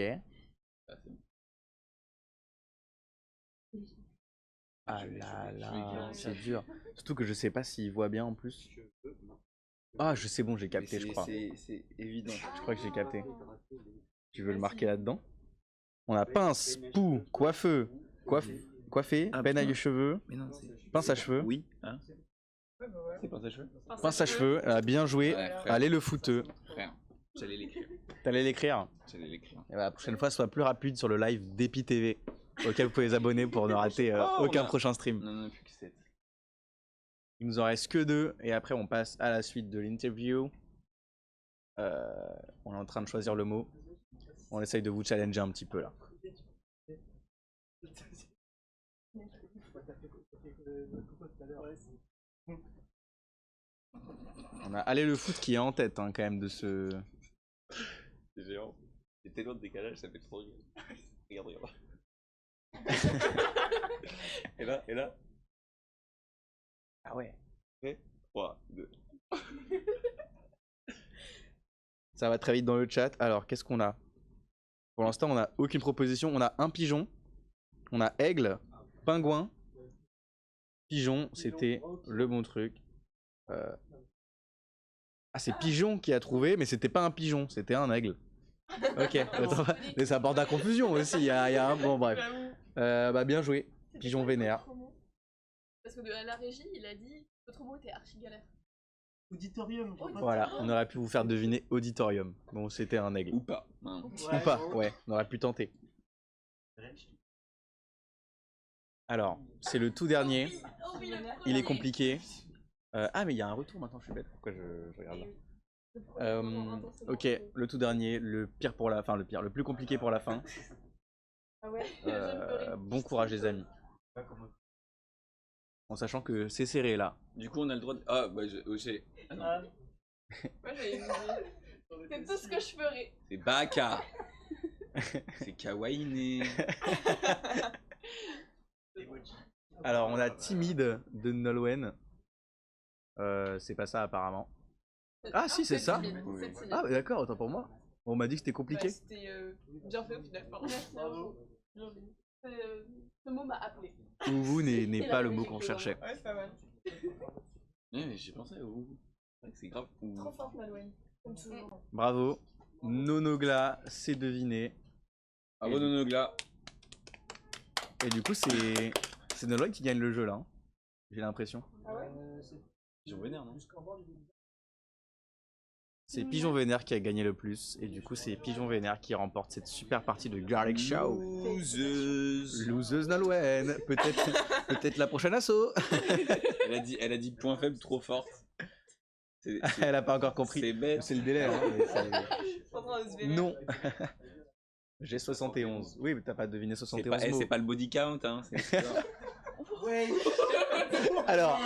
Ah là là, c'est dur. Surtout que je sais pas s'il voit bien en plus. Ah, je sais, bon, j'ai capté, je crois. C'est évident. Je crois que j'ai capté. Tu veux le marquer là-dedans? On a pince, poux, coiffeux, coiffé, Ah, peigne à putain. cheveux, Mais non, c'est. pince à cheveux. Oui. Hein? Ouais, bah ouais. C'est pince à cheveux? Pince à cheveux, bien joué. Ouais, frère. Allez le fouteux. Frère. J'allais l'écrire. T'allais l'écrire. J'allais l'écrire. Et bah, la prochaine fois, sois plus rapide sur le live d'Epi TV, auquel vous pouvez vous abonner pour ne rater aucun prochain stream. Non, non, plus que 7. Il nous en reste que 2 et après on passe à la suite de l'interview. On est en train de choisir le mot. On essaye de vous challenger un petit peu là. On a Allez le foot qui est en tête hein, quand même de ce. C'est géant. C'est tellement de décalage, ça fait trop rire. Regarde. Et là Ah ouais. 3, 2. Ça va très vite dans le chat. Alors qu'est-ce qu'on a? Pour l'instant on n'a aucune proposition. On a un pigeon. On a aigle, pingouin. Pigeon, c'était le bon truc. Ah, c'est pigeon qui a trouvé, mais c'était pas un pigeon, c'était un aigle. Ok, attends, mais ça porte à confusion aussi. Il y a un. Bon, bref. Bah, bien joué. Pigeon vénère. Parce que à la régie, il a dit votre mot était archi galère. Auditorium. Voilà, on aurait pu vous faire deviner auditorium. Bon, c'était un aigle. Ou pas. Hein. Ou pas, ouais, on aurait pu tenter. Alors, c'est le tout dernier. Oh oui, le Il est premier. compliqué. Ah, mais il y a un retour maintenant, je suis bête. Pourquoi je regarde là? Ok, le tout dernier, le pire pour la fin, le plus compliqué pour la fin. Ah ouais. Bon courage les amis. En sachant que c'est serré là. Du coup, on a le droit de. Ah, bah, j'ai. Ah non. Ah, Moi, j'avais dit, c'est tout ce que je ferais. C'est Baka. C'est Kawaii. Alors on a timide de Nolwenn. C'est pas ça apparemment. Ah si c'est ça. timide, c'est timide. Ah bah, d'accord, autant pour moi. On m'a dit que c'était compliqué. Ouais, c'était bien fait au final. Bravo. Bien vu. Ce mot m'a appelé. Ouvou n'est C'est pas la le mot logique qu'on dedans. cherchait. Ouais, c'est pas mal. Ouais, mais j'ai pensé au. C'est grave. Trop fort, Nolwenn. Bravo. Nonogla, c'est deviné. Bravo Nonogla. Et du coup, c'est Nonogla qui gagne le jeu là. Hein. J'ai l'impression. Pigeon Vénère, non? C'est Pigeon Vénère qui a gagné le plus. Et du coup, c'est Pigeon Vénère qui remporte cette super partie de Garlic Show. Loseuse Nolwenn. Peut-être la prochaine assaut. Elle a dit point faible trop forte. Elle a pas encore compris. C'est bête. C'est le délai. Hein, non. J'ai 71. Oui, mais t'as pas deviné 71 mots. C'est pas le body count. Hein. Ouais. Alors,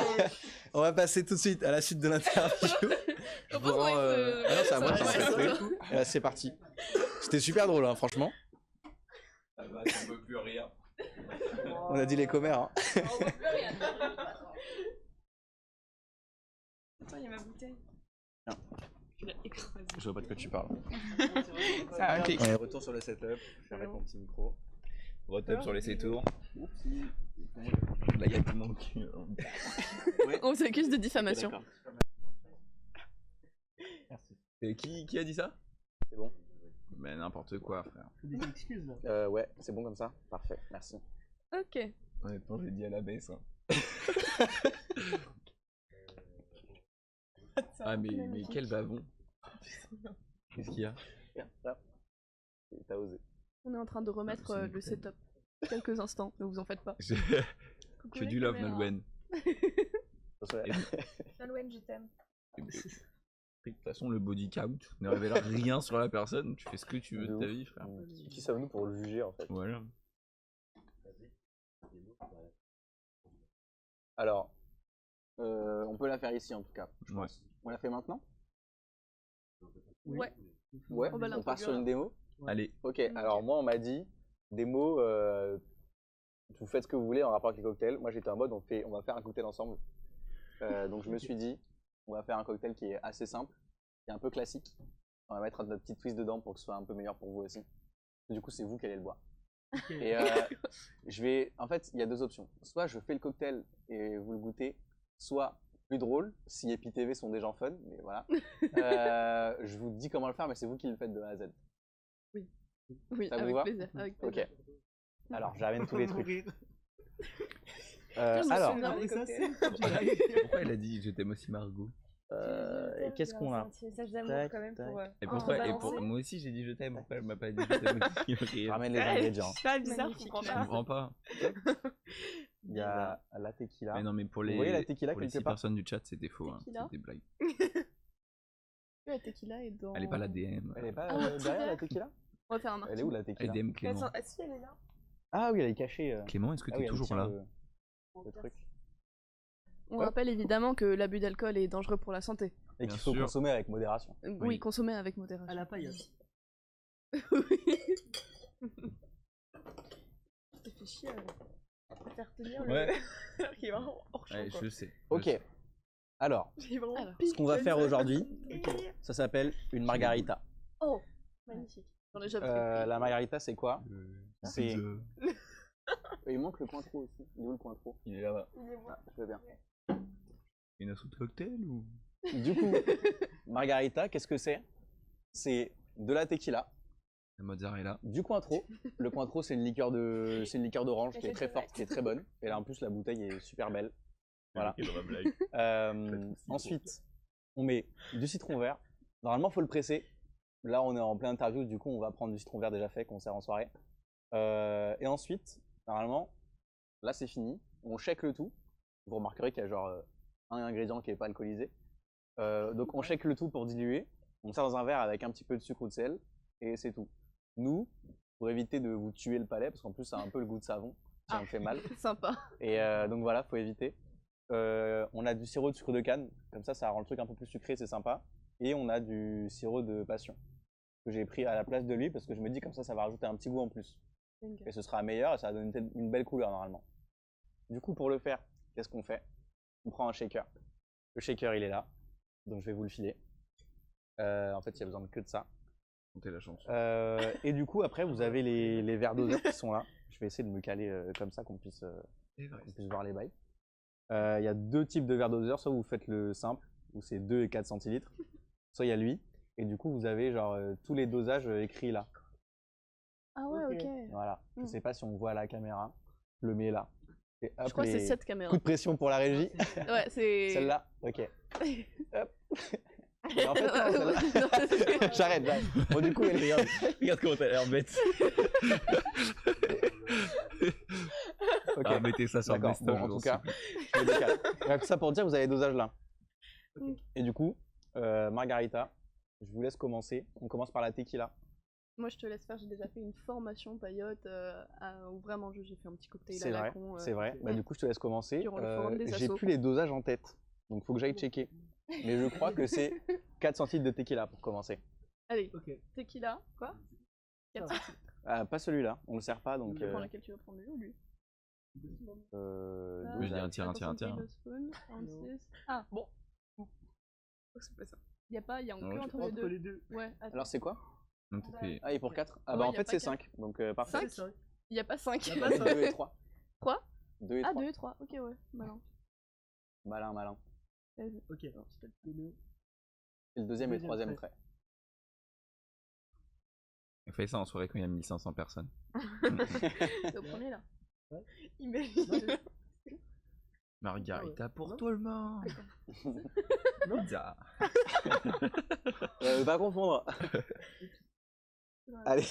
on va passer tout de suite à la suite de l'interview. Je vous rends. Ah non, c'est à moi qui s'en c'est parti. C'était super drôle, hein, franchement. Ah bah, on peut plus rire. On a dit les commères. Hein. On peut plus rien. Attends, il y a ma bouteille. Non. Je l'ai écrasée. Je vois pas de quoi tu parles. Ah, ok. On est retour sur le setup. Je vais mettre mon petit micro. Retop sur les 7 tours. Là, il y a tout mon cul. On s'accuse de diffamation. Merci. Et qui a dit ça? C'est bon. Mais n'importe quoi, frère. Des excuses là. Ouais, c'est bon comme ça. Parfait, merci. Ok. Honnêtement, j'ai dit à la baisse. Hein. Ah, mais quel bavon. Qu'est-ce qu'il y a? T'as osé. On est en train de remettre le setup. Quelques instants, ne vous en faites pas. Que du love, Nolwenn. Nolwenn, je t'aime. De toute façon, le body count ne révèle rien sur la personne. Tu fais ce que tu veux de ta vie, frère. Qui sommes-nous pour le juger en fait? Voilà. Alors, on peut la faire ici en tout cas. Ouais. On la fait maintenant? Ouais. Ouais, On va on part sur une démo? Allez. Ok, alors moi on m'a dit, démo, vous faites ce que vous voulez en rapport avec les cocktails. Moi j'étais en mode, on va faire un cocktail ensemble. Donc je me suis dit, on va faire un cocktail qui est assez simple, qui est un peu classique. On va mettre notre petite twist dedans pour que ce soit un peu meilleur pour vous aussi. Du coup c'est vous qui allez le boire. Et en fait, il y a deux options. Soit je fais le cocktail et vous le goûtez, soit plus drôle, si EpiTV sont des gens fun, mais voilà. Je vous dis comment le faire, mais c'est vous qui le faites de A à Z. Oui, Ça vous avec va? plaisir. Avec plaisir. Ok. Alors, j'amène tous les trucs. Je me Alors, souviens des cocktails. Pourquoi elle a dit je t'aime aussi, Margot? qu'est-ce qu'on a? Un petit message d'amour Tac, quand même tac. pour. Et pourquoi balancer. moi aussi j'ai dit je t'aime, pourquoi elle m'a pas dit je t'aime aussi? Je ramène les ingrédients. C'est pas bizarre, je Magnifique. comprends Je pas. comprends pas. Il y a la tequila. Mais non, mais pour Vous les, voyez la tequila pour les quelque 6 part? personnes du chat, c'était faux. Hein. Tequila. C'était des blagues. La tequila est dans. Elle est pas la DM. Elle est pas Ah, derrière la tequila? On va faire un Elle est où la Elle tequila? DM Clément. Attends, si elle est là. Ah oui, elle est cachée. Clément, est-ce que Ah t'es oui, elle toujours tient là? le truc. On rappelle évidemment que l'abus d'alcool est dangereux pour la santé. Et Bien qu'il faut sûr. consommer avec modération. Oui, Oui. consommer avec modération. À la paille. Je te fais chier à faire tenir Ouais. le. Qui est vraiment hors champ. Ouais, quoi. je sais. Ok. Alors, J'ai vraiment Alors, ce qu'on va faire aujourd'hui, Et- ça s'appelle une margarita. Oh, magnifique. J'en ai déjà pris. La margarita, c'est quoi? C'est- Euh, Il manque le cointreau aussi. Il est où le cointreau? Il est là-bas. Il est bon. Je veux bien. Une assaut de cocktail ou? Du coup, margarita, qu'est-ce que c'est? C'est de la tequila, La mozzarella. du cointreau. Le cointreau, c'est une liqueur d'orange qui est très forte, qui est très bonne. Et là, en plus, la bouteille est super belle. Voilà. Ok, dans ma blague. Ensuite, on met du citron vert. Normalement, il faut le presser. Là, on est en pleine interview, du coup, on va prendre du citron vert déjà fait, qu'on sert en soirée. Et ensuite, normalement, là, c'est fini. On shake le tout. Vous remarquerez qu'il y a genre un ingrédient qui n'est pas alcoolisé. Donc, on shake le tout pour diluer. On sert dans un verre avec un petit peu de sucre ou de sel. Et c'est tout. Nous, pour éviter de vous tuer le palais, parce qu'en plus, ça a un peu le goût de savon. Ça me fait mal. Sympa. Et donc voilà, faut éviter. On a du sirop de sucre de canne, comme ça rend le truc un peu plus sucré, c'est sympa. Et on a du sirop de passion que j'ai pris à la place de lui parce que je me dis comme ça va rajouter un petit goût en plus. Et ce sera meilleur et ça va donner une belle couleur normalement. Du coup, pour le faire, qu'est-ce qu'on fait? On prend un shaker. Le shaker, il est là, donc je vais vous le filer. En fait, il y a besoin que de ça. Comptez la chance. Et du coup, après, vous avez les verres doseurs qui sont là. Je vais essayer de me caler comme ça qu'on puisse voir les bails. Il y a deux types de verres doseurs. Soit vous faites le simple, où c'est 2 et 4 centilitres. Soit il y a lui. Et du coup, vous avez genre tous les dosages écrits là. Ah ouais, ok. Voilà. Je sais pas si on voit à la caméra. Je le mets là. Et hop, Je crois que c'est cette caméra. coup de pression pour la régie. Ouais, c'est. Celle-là. Ok. Hop. Et en fait, non, celle-là. J'arrête. Bon, du coup, Regarde comment t'as l'air bête. Ok. Ah, mettez ça sur le D'accord. best-of, Bon, je en vous tout en cas, supplie. je me décale. Donc, ça pour dire, vous avez les dosages là. Ok. Et du coup, Margarita, je vous laisse commencer. On commence par la tequila. Moi, je te laisse faire. J'ai déjà fait une formation paillote où vraiment j'ai fait un petit cocktail C'est à la vrai, con. c'est vrai. Bah, du coup, je te laisse commencer. Durant le forum des J'ai assos. plus les dosages en tête. Donc, il faut que j'aille checker. Mais je crois que c'est 4 centilitres de tequila pour commencer. Allez, Ok. tequila, quoi 4 Pas celui-là, on le sert pas donc. Tu prends lequel tu veux prendre, lui ou lui? Je dis un tir. Ah, bon. C'est pas ça. Il y a un Ouais, peu je entre les deux. Ouais, attends. Alors, c'est quoi? Donc, t'as fait- Ah, et pour 4? Ah, Ouais, bah en y a fait, pas c'est quatre. 5. Donc, parfait. Cinq Il n'y a pas 5. Y a pas 2 et 3. 3 2 et Ah, 3. 2 et 3. Ok, ouais. Malin. Malin. Vas-y. Ok. Alors, je te le fais. C'est le deuxième et le Deuxième troisième trait. trait. On fait ça en soirée quand il y a 1500 personnes. C'est au premier là. Ouais. Imagine. Margarita pour Non. tout le monde. Pizza. Pas confondre. Allez.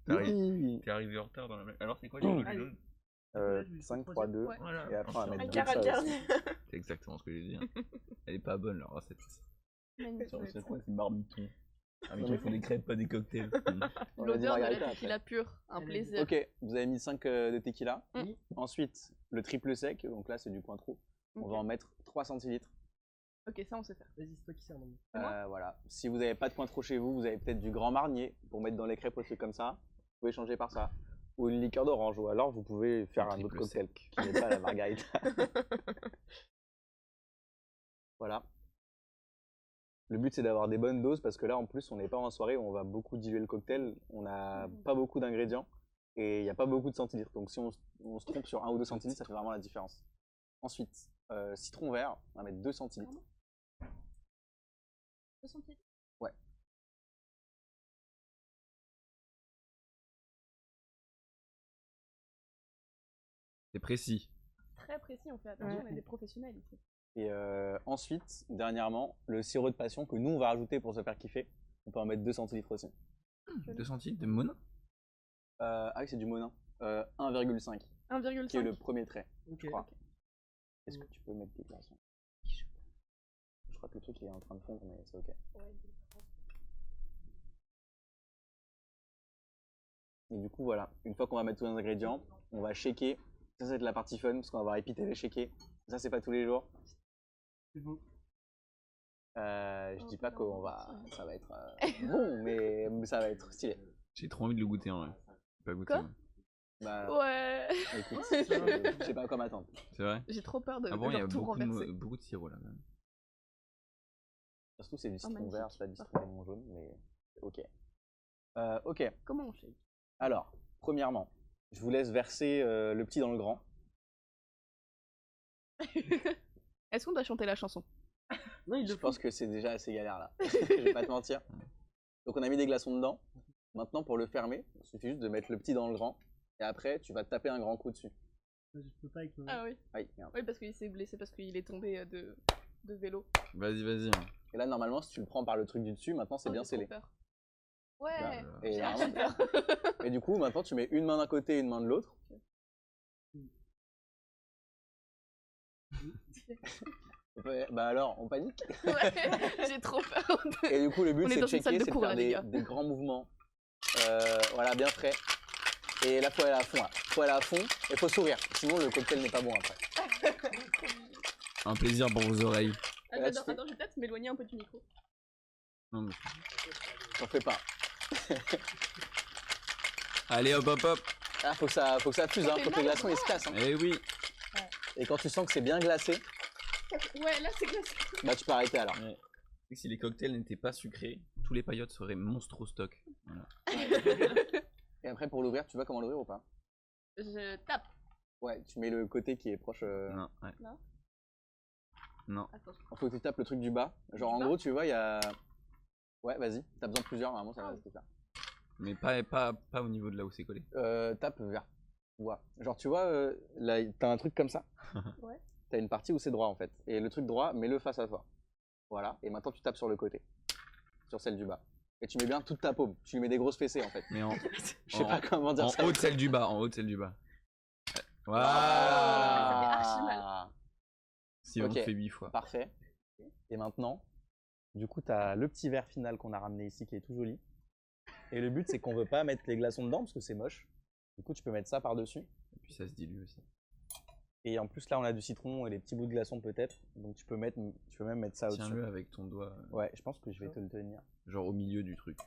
T'arrives. T'es arrivé en retard dans la même. Alors, c'est quoi les règles du jeu 5, 3, 2. Ouais. Voilà. Et après, on va mettre Un 2 quart de ça aussi. C'est exactement ce que j'ai dit. Elle est pas bonne leur recette. Magnifique. C'est marmiton. Ah, mais ils font des crêpes, pas des cocktails. On a dit L'odeur de Margarita la tequila pure. Un Allez. plaisir. Ok, vous avez mis 5 de tequila. Oui. Ensuite, le triple sec. Donc là, c'est du Cointreau. On va en mettre 3 centilitres. Ok, ça on sait faire. Vas-y, c'est toi qui sers maintenant. Voilà. Si vous n'avez pas de Cointreau chez vous, vous avez peut-être du Grand Marnier pour mettre dans les crêpes ou des trucs comme ça. Vous pouvez changer par ça. Ou une liqueur d'orange. Ou alors, vous pouvez faire un autre triple cocktail sec. qui n'est pas la Margarita. Voilà. Le but, c'est d'avoir des bonnes doses parce que là, en plus, on n'est pas en soirée où on va beaucoup diluer le cocktail. On n'a pas beaucoup d'ingrédients et il n'y a pas beaucoup de centilitres. Donc, si on se trompe sur 1 ou 2 centilitres, ça fait vraiment la différence. Ensuite, citron vert, on va mettre 2 centilitres. Ouais. C'est précis. Très précis, on fait attention, on est des professionnels ici. Et ensuite, dernièrement, le sirop de passion que nous, on va rajouter pour se faire kiffer. On peut en mettre 2 centilitres aussi. 2 centilitres de mono. Ah oui, c'est du Monin. 1,5, qui est 1,5. le premier trait, Ok. je crois. Est-ce que tu peux mettre des glaçons? Je crois que le truc il est en train de fondre, mais c'est ok. Et du coup, voilà, une fois qu'on va mettre tous les ingrédients, on va shaker. Ça, va être la partie fun, parce qu'on va avoir épité les shaker. Ça, c'est pas tous les jours. C'est beau. Je dis pas qu'on va. Ça va être bon, mais ça va être stylé. J'ai trop envie de le goûter en vrai. J'ai pas goûté. Quoi moi. Bah, Ouais. écoute, je sais pas à quoi m'attendre. C'est vrai. J'ai trop peur de Ah bon, il y a genre tout renverser. beaucoup de sirop là même. Surtout, c'est du citron magnifique. vert, c'est pas du citron jaune, mais ok. Ok, Comment on shake? alors, premièrement, je vous laisse verser le petit dans le grand. Est-ce qu'on doit chanter la chanson? Non, il Je le pense que c'est déjà assez galère là. Je vais pas te mentir. Donc on a mis des glaçons dedans. Maintenant pour le fermer, il suffit juste de mettre le petit dans le grand. Et après tu vas taper un grand coup dessus. Je peux pas avec Ah oui. Aïe, merde. Oui, parce qu'il s'est blessé parce qu'il est tombé de vélo. Vas-y. Et là normalement si tu le prends par le truc du dessus, maintenant c'est Oh, bien j'ai trop scellé. peur. Ouais. Bah, Et, J'ai normalement- peur. et du coup maintenant tu mets une main d'un côté et une main de l'autre. Bah alors on panique. Ouais, j'ai trop peur. Et du coup le but On est c'est dans de une salle checker, de c'est de cours, faire là, les gars. des grands mouvements. Voilà, bien frais. Et là faut aller à fond là. Faut aller à fond et faut sourire. Sinon le cocktail n'est pas bon après. un plaisir pour vos oreilles. Attends, je vais peut-être m'éloigner un peu du micro. Non, mais... T'en fais pas. Allez hop. Ah, faut que ça fuse, hein. Faut que les glaçons ils se cassent. Hein. Eh oui. Et quand tu sens que c'est bien glacé, Ouais, là c'est glacé. bah tu peux arrêter alors. Ouais. Et si les cocktails n'étaient pas sucrés, tous les paillotes seraient monstro stock. Voilà. Et après pour l'ouvrir, tu vois comment l'ouvrir ou pas? Je tape. Ouais, tu mets le côté qui est proche. Non, ouais. Là. Non. Attends. Faut que tu tapes le truc du bas. Genre Du en bas gros, tu vois, il y a Ouais, vas-y. T'as besoin de plusieurs, normalement, ça va rester ça. Mais pas au niveau de là où c'est collé. Tape vers. Ouais. Genre, tu vois, là, t'as un truc comme ça. Ouais. T'as une partie où c'est droit, en fait. Et le truc droit, mets-le face à toi. Voilà. Et maintenant, tu tapes sur le côté. Sur celle du bas. Et tu mets bien toute ta paume. Tu lui mets des grosses fessées, en fait. Mais en, Je sais pas comment dire ça. en haut de celle du bas. En haut de celle du bas. Voilà. Ça fait archi mal. Si on Ok. le fait 8 fois. Parfait. Et maintenant, du coup, t'as le petit verre final qu'on a ramené ici qui est tout joli. Et le but, c'est qu'on veut pas mettre les glaçons dedans parce que c'est moche. Du coup, tu peux mettre ça par-dessus. Et puis ça se dilue aussi. Et en plus, là, on a du citron et les petits bouts de glaçons peut-être. Donc, tu peux même mettre ça au-dessus. Tiens-le avec ton doigt. Ouais, je pense que je vais te le tenir. Genre au milieu du truc.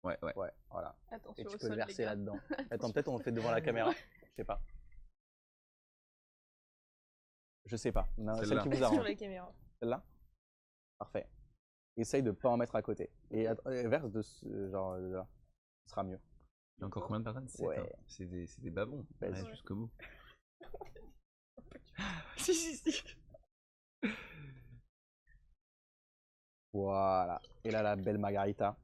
Ouais. Ouais, voilà. Attention Et tu au peux sol, le les verser gars. là-dedans. Attends, peut-être on le fait devant la caméra. Je sais pas. Je sais pas. Non, celle Celle-là. qui vous Sur arrange. les caméras. Celle-là. Parfait. Essaye de pas en mettre à côté. Et verse de ce genre de là. Ce sera mieux. Il y a encore combien de personnes? 7, Ouais. hein. C'est des babons. Vas-y. Reste jusqu'au bout. Si. Voilà. Et là, la belle margarita.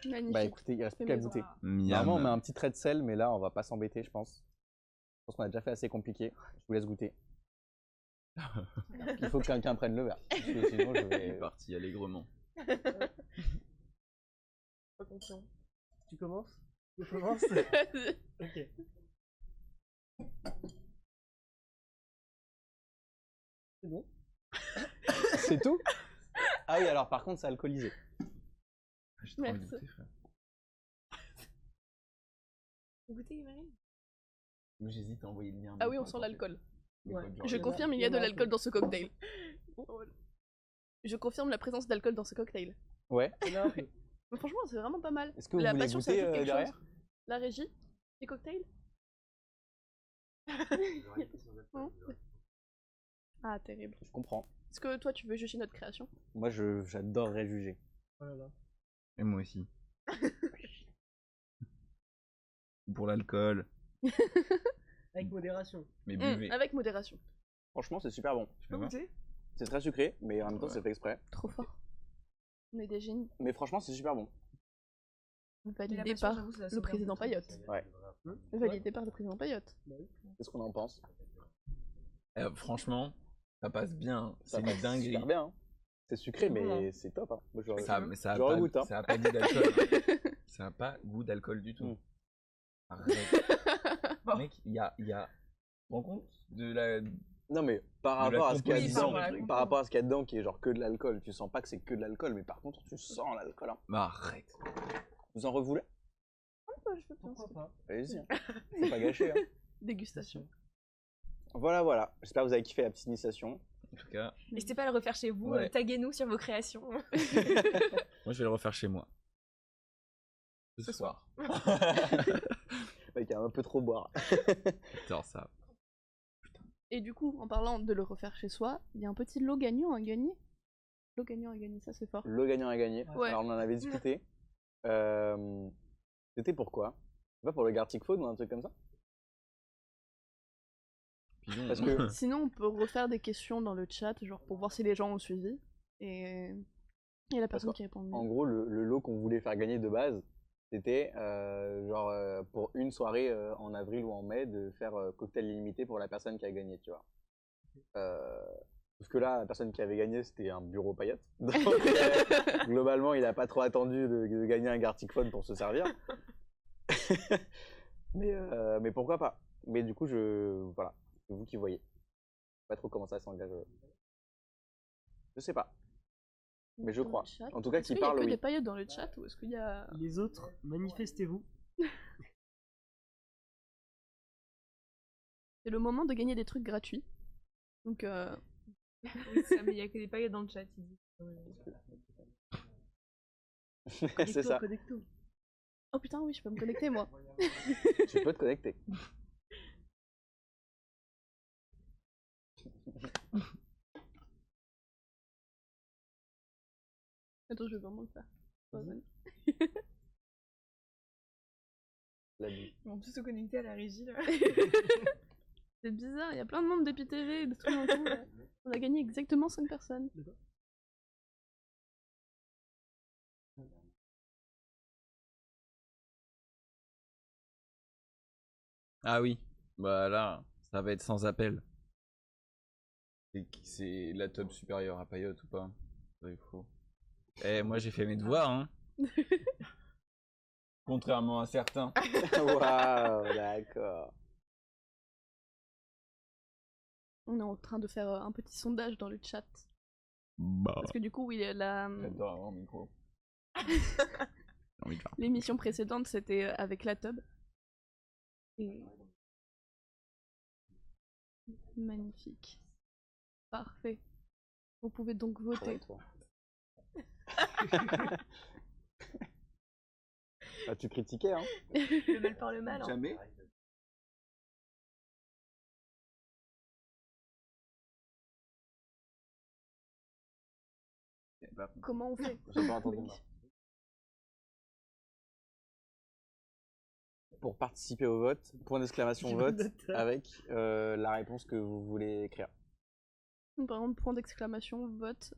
Magnifique. Bah écoutez, il reste plus qu'à Fais-moi goûter. voir. Normalement, on met Miam. un petit trait de sel, mais là, on va pas s'embêter, je pense. Je pense qu'on a déjà fait assez compliqué. Je vous laisse goûter. Il faut que quelqu'un prenne le verre. Parce que sinon, je Il est vais. parti allègrement. Pas confiant. Tu commences? Je commence? Ok. C'est bon? C'est tout? Ah oui, alors par contre, c'est alcoolisé. J'ai trop envie de Merci. goûter, frère. Goûtez, Marine. Moi, j'hésite à envoyer le lien. Ah oui, on sent l'alcool. Ouais. Je Il y en a- confirme, il y il y a en de a un l'alcool peu. dans ce cocktail. Je confirme la présence d'alcool dans ce cocktail. Ouais. Il y en a un peu. Mais franchement, c'est vraiment pas mal. Est-ce que vous La voulez passion, ça goûter ajoute quelque derrière? chose. La régie? Les cocktails? Non. Ah, terrible. Je comprends. Est-ce que toi, tu veux juger notre création? Moi, j'adorerais juger. Oh là là. Et moi aussi. Pour l'alcool. Avec modération. Mais buvez. Avec modération. Franchement, c'est super bon. Tu veux voir? C'est très sucré, mais en même temps, Ouais. c'est fait exprès. Trop fort. On est des génies. Mais franchement, c'est super bon. Validé par le président Payotte. Ouais. Validé par le président Payotte. Qu'est-ce qu'on en pense? Franchement, ça passe bien. Ça C'est passe une dinguerie. super bien. Hein. C'est sucré, C'est bon, mais hein. c'est top. Hein. Moi, j'aurais- Ça, ça a J'aurais pas, goûté, hein. ça a pas goût d'alcool. Ça a pas goût d'alcool du tout. Mm. Arrête. Mec, il y a. Tu te rends compte de la. Non, mais par De la rapport à ce qu'il y a composition dedans, du truc. par rapport à ce qu'il y a dedans, qui est genre que de l'alcool, tu sens pas que c'est que de l'alcool, mais par contre, tu sens l'alcool. Hein. Bah, arrête. Vous en revoulez? Je veux bien. Pourquoi pas? Allez-y. Hein. Faut pas gâcher. Hein. Dégustation. Voilà, voilà. J'espère que vous avez kiffé la petite initiation. En tout cas, N'hésitez pas à le refaire chez vous. Ouais. Taguez-nous sur vos créations. moi, je vais le refaire chez moi. Ce soir. Mec, il a un peu trop boire. J'adore ça. Et du coup, en parlant de le refaire chez soi, il y a un petit lot gagnant à gagner. Lot gagnant à gagner, ça c'est fort. Le gagnant a gagné. Ouais. Alors, on en avait discuté. C'était pourquoi? C'est pas pour le Gartic Phone ou un truc comme ça? Pigeon. Parce que Sinon, on peut refaire des questions dans le chat, genre pour voir si les gens ont suivi. Et la personne que, qui répond en mieux. gros, le lot qu'on voulait faire gagner de base, c'était pour une soirée en avril ou en mai de faire cocktail illimité pour la personne qui a gagné, tu vois. Parce que là, la personne qui avait gagné, c'était un bureau paillotte. Donc, globalement, il n'a pas trop attendu de gagner un Gartic Phone pour se servir. mais pourquoi pas? Mais du coup, voilà, c'est vous qui voyez. Je sais pas trop comment ça s'engage. Je sais pas. Mais je Dans le crois. chat. En tout cas, Est-ce qui qu'il y a parle, que oui. des paillettes dans le chat ou est-ce qu'il y a... Les autres, manifestez-vous. C'est le moment de gagner des trucs gratuits. Donc, Oui, ça, mais il y a que des paillettes dans le chat. Ils disent. C'est ça. Connecto. oh putain, oui, je peux me connecter moi. Tu peux te connecter. Attends, je vais vraiment le faire. La vie. On peut se connecter à la régie là. C'est bizarre, il y a plein de monde d'EpiTV, de tout d'un coup. Là. On a gagné exactement 5 personnes. Ah oui, bah là, ça va être sans appel. C'est la top supérieure à Payotte ou pas? Il faut. Eh, moi j'ai fait mes devoirs, hein. Contrairement à certains. Waouh, d'accord. On est en train de faire un petit sondage dans le chat. Bah. Parce que du coup, oui, J'adore avoir un micro. l'émission précédente, c'était avec la tub. Et... Magnifique. Parfait. Vous pouvez donc voter. Ah, tu critiquais, hein? Le mal par le mal. Hein. Jamais. Comment on fait? J'ai pas entendu. Pour participer au vote, point d'exclamation vote avec la réponse que vous voulez écrire. Par exemple, point d'exclamation, vote.